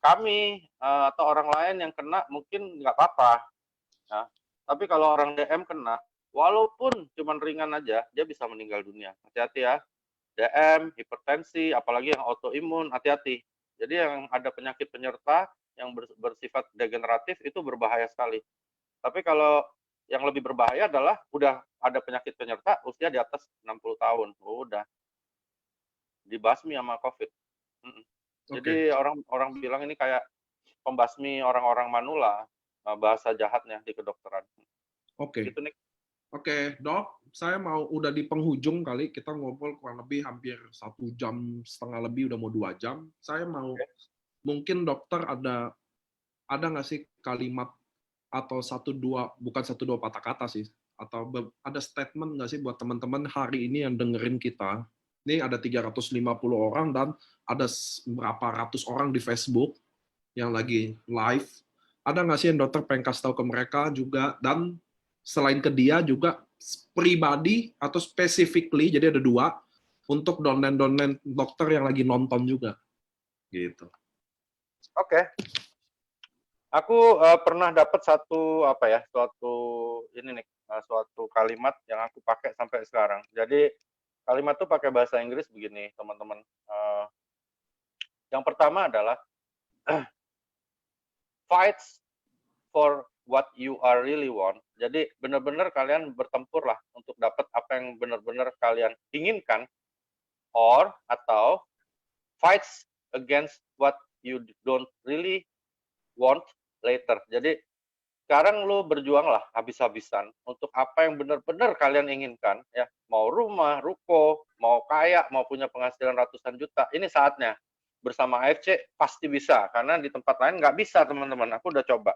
Kami atau orang lain yang kena mungkin nggak apa-apa. Ya. Tapi kalau orang DM kena, walaupun cuma ringan aja, dia bisa meninggal dunia. Hati-hati ya. DM, hipertensi, apalagi yang autoimun, hati-hati. Jadi yang ada penyakit penyerta yang bersifat degeneratif itu berbahaya sekali. Tapi kalau yang lebih berbahaya adalah udah ada penyakit penyerta usia di atas 60 tahun. Udah dibasmi sama COVID. Jadi Oke. orang bilang ini kayak pembasmi orang-orang manula, bahasa jahatnya di kedokteran. Oke. Gitu nih. Oke, Dok, saya mau udah di penghujung kali, kita ngobrol kurang lebih hampir 1,5 jam lebih, udah mau 2 jam. Saya mau, mungkin dokter ada nggak sih kalimat atau bukan satu dua patah kata sih, atau ada statement nggak sih buat teman-teman hari ini yang dengerin kita? Ini ada 350 orang dan ada berapa ratus orang di Facebook yang lagi live. Ada nggak sih yang dokter pengen kasih tahu ke mereka juga, dan selain ke dia juga pribadi atau specifically, jadi ada dua, untuk donen-donen dokter yang lagi nonton juga. Gitu. Oke. Aku pernah dapat suatu kalimat yang aku pakai sampai sekarang. Jadi kalimat itu pakai bahasa Inggris begini, teman-teman. Yang pertama adalah fights for what you are really want. Jadi benar-benar kalian bertempur lah untuk dapat apa yang benar-benar kalian inginkan, atau fights against what you don't really want later. Jadi sekarang lu berjuanglah habis-habisan untuk apa yang benar-benar kalian inginkan, ya. Mau rumah, ruko, mau kaya, mau punya penghasilan ratusan juta, ini saatnya. Bersama AFC pasti bisa, karena di tempat lain nggak bisa, teman-teman. Aku udah coba.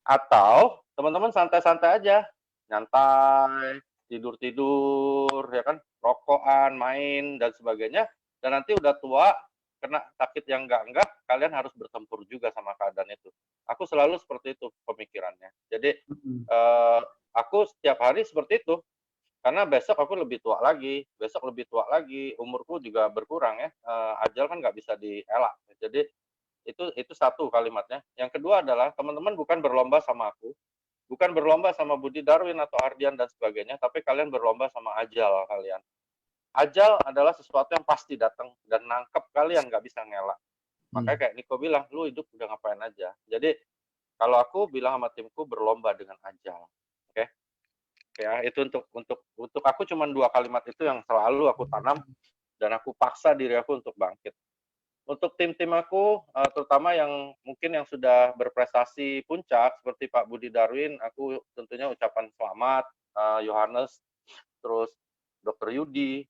Atau teman-teman santai-santai aja, nyantai, tidur-tidur, ya kan, rokokan, main, dan sebagainya. Dan nanti udah tua, kena sakit yang enggak, kalian harus bertempur juga sama keadaan itu. Aku selalu seperti itu pemikirannya. Jadi aku setiap hari seperti itu. Karena besok aku lebih tua lagi, besok lebih tua lagi, umurku juga berkurang ya. Ajal kan nggak bisa dielak. Jadi itu satu kalimatnya. Yang kedua adalah teman-teman bukan berlomba sama aku, bukan berlomba sama Budi Darwin atau Ardian dan sebagainya, tapi kalian berlomba sama ajal kalian. Ajal adalah sesuatu yang pasti datang dan nangkep kalian, nggak bisa ngelak. Makanya kayak Niko bilang, lu hidup udah ngapain aja. Jadi kalau aku bilang sama timku berlomba dengan ajal. Oke? Ya, itu untuk aku cuma 2 kalimat itu yang selalu aku tanam dan aku paksa diri aku untuk bangkit. Untuk tim-tim aku, terutama yang mungkin yang sudah berprestasi puncak seperti Pak Budi Darwin, aku tentunya ucapan selamat, Yohanes, terus Dr. Yudi,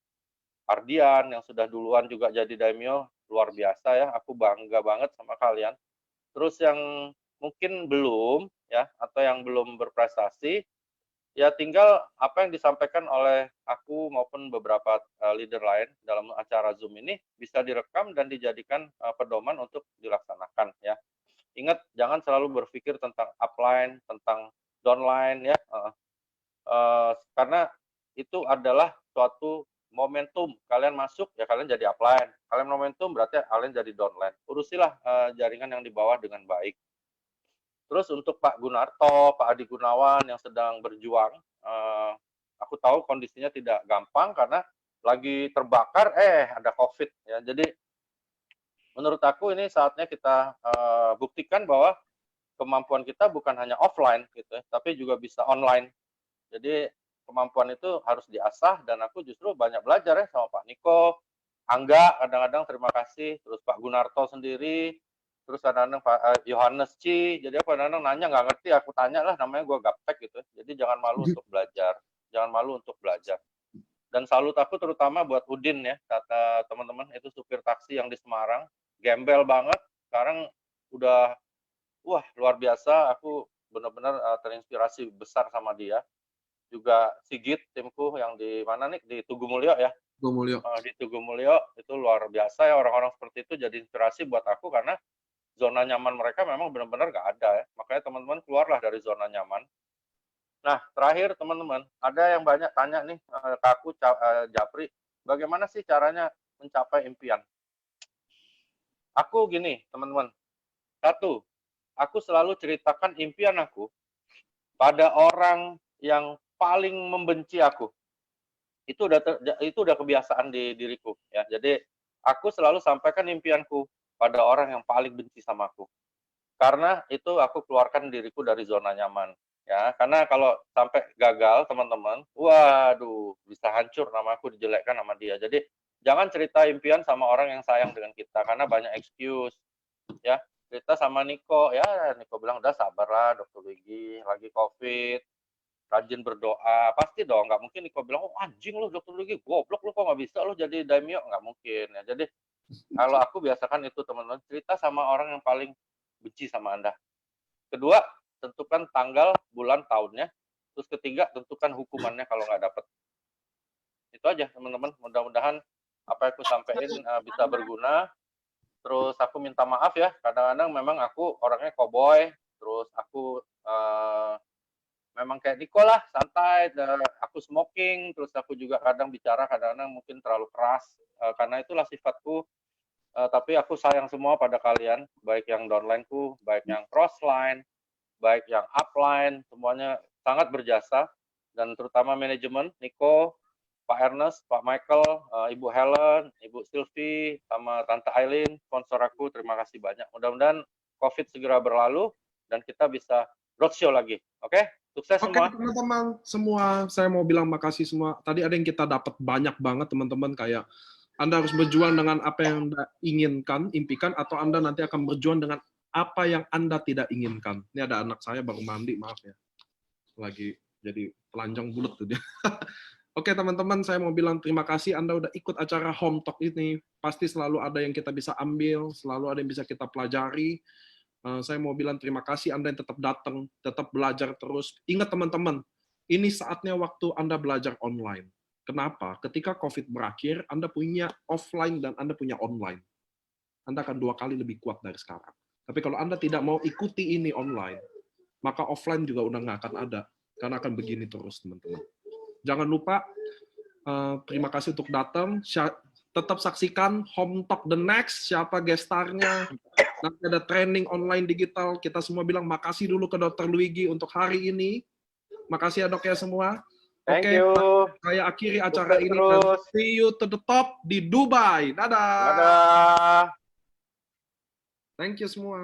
Ardian yang sudah duluan juga jadi daimyo, luar biasa ya, aku bangga banget sama kalian. Terus yang mungkin belum ya, atau yang belum berprestasi, ya tinggal apa yang disampaikan oleh aku maupun beberapa leader lain dalam acara Zoom ini bisa direkam dan dijadikan pedoman untuk dilaksanakan ya. Ingat jangan selalu berpikir tentang upline, tentang downline ya. Karena itu adalah suatu momentum. Kalian masuk ya kalian jadi upline. Kalian momentum berarti kalian jadi downline. Urusilah jaringan yang di bawah dengan baik. Terus untuk Pak Gunarto, Pak Adi Gunawan yang sedang berjuang, aku tahu kondisinya tidak gampang karena lagi terbakar, ada COVID ya. Jadi menurut aku ini saatnya kita buktikan bahwa kemampuan kita bukan hanya offline gitu, tapi juga bisa online. Jadi kemampuan itu harus diasah dan aku justru banyak belajar ya sama Pak Niko, Angga kadang-kadang terima kasih, terus Pak Gunarto sendiri, terus kadang-kadang Pak Yohanes Ci, jadi aku kadang-kadang nanya nggak ngerti, aku tanya lah, namanya gue gaptek gitu. Jadi jangan malu untuk belajar, jangan malu untuk belajar. Dan salut aku terutama buat Udin ya, kata teman-teman, itu supir taksi yang di Semarang, gembel banget, sekarang udah, wah luar biasa, aku benar-benar terinspirasi besar sama dia. Juga Sigit, timku yang di mana nih, di Tugu Mulyo ya, di Tugu Mulyo itu luar biasa ya, orang-orang seperti itu jadi inspirasi buat aku karena zona nyaman mereka memang benar-benar nggak ada ya. Makanya teman-teman keluarlah dari zona nyaman. Nah, terakhir teman-teman, ada yang banyak tanya nih ke aku, Japri, bagaimana sih caranya mencapai impian? Aku gini, teman-teman. Satu, aku selalu ceritakan impian aku pada orang yang paling membenci aku. Itu udah kebiasaan di diriku ya. Jadi aku selalu sampaikan impianku pada orang yang paling benci sama aku. Karena itu aku keluarkan diriku dari zona nyaman ya. Karena kalau sampai gagal teman-teman, waduh bisa hancur nama aku, dijelekkan sama dia. Jadi jangan cerita impian sama orang yang sayang dengan kita karena banyak excuse ya. Cerita sama Niko ya, Niko bilang udah sabarlah Dokter Luigi lagi COVID, rajin berdoa, pasti dong, nggak mungkin Niko bilang, oh anjing lu Dokter Luigi, goblok lu kok nggak bisa lu jadi daimyo, nggak mungkin ya. Jadi kalau aku biasakan itu teman-teman, cerita sama orang yang paling benci sama Anda. Kedua, tentukan tanggal, bulan, tahunnya. Terus ketiga, tentukan hukumannya kalau nggak dapat. Itu aja teman-teman, mudah-mudahan apa yang aku sampaikan bisa berguna. Terus aku minta maaf ya, kadang-kadang memang aku orangnya cowboy, terus aku memang kayak Niko lah, santai, aku smoking, terus aku juga kadang bicara, kadang-kadang mungkin terlalu keras, karena itulah sifatku, tapi aku sayang semua pada kalian, baik yang downline-ku, baik yang crossline, baik yang upline, semuanya sangat berjasa, dan terutama manajemen, Niko, Pak Ernest, Pak Michael, Ibu Helen, Ibu Sylvie, sama Tante Aileen, sponsor aku, terima kasih banyak. Mudah-mudahan COVID segera berlalu, dan kita bisa roadshow lagi, oke? Sukses semua. Oke teman-teman semua, saya mau bilang makasih semua. Tadi ada yang kita dapat banyak banget teman-teman, kayak Anda harus berjuang dengan apa yang Anda inginkan, impikan, atau Anda nanti akan berjuang dengan apa yang Anda tidak inginkan. Ini ada anak saya baru mandi, maaf ya. Lagi jadi telanjang bulat tuh dia. Oke teman-teman, saya mau bilang terima kasih Anda udah ikut acara Home Talk ini. Pasti selalu ada yang kita bisa ambil, selalu ada yang bisa kita pelajari. Saya mau bilang terima kasih Anda yang tetap datang, tetap belajar terus. Ingat teman-teman, ini saatnya waktu Anda belajar online. Kenapa? Ketika COVID berakhir, Anda punya offline dan Anda punya online. Anda akan 2 kali lebih kuat dari sekarang. Tapi kalau Anda tidak mau ikuti ini online, maka offline juga udah nggak akan ada. Karena akan begini terus, teman-teman. Jangan lupa, terima kasih untuk datang. Tetap saksikan Home Talk the Next, siapa gestarnya. Nanti ada training online digital. Kita semua bilang makasih dulu ke Dr. Luigi untuk hari ini. Makasih ya dok ya semua. Thank Oke, you. saya akhiri acara Sukses ini dan terus. see you to the top di Dubai. Dadah. Dadah. Thank you semua.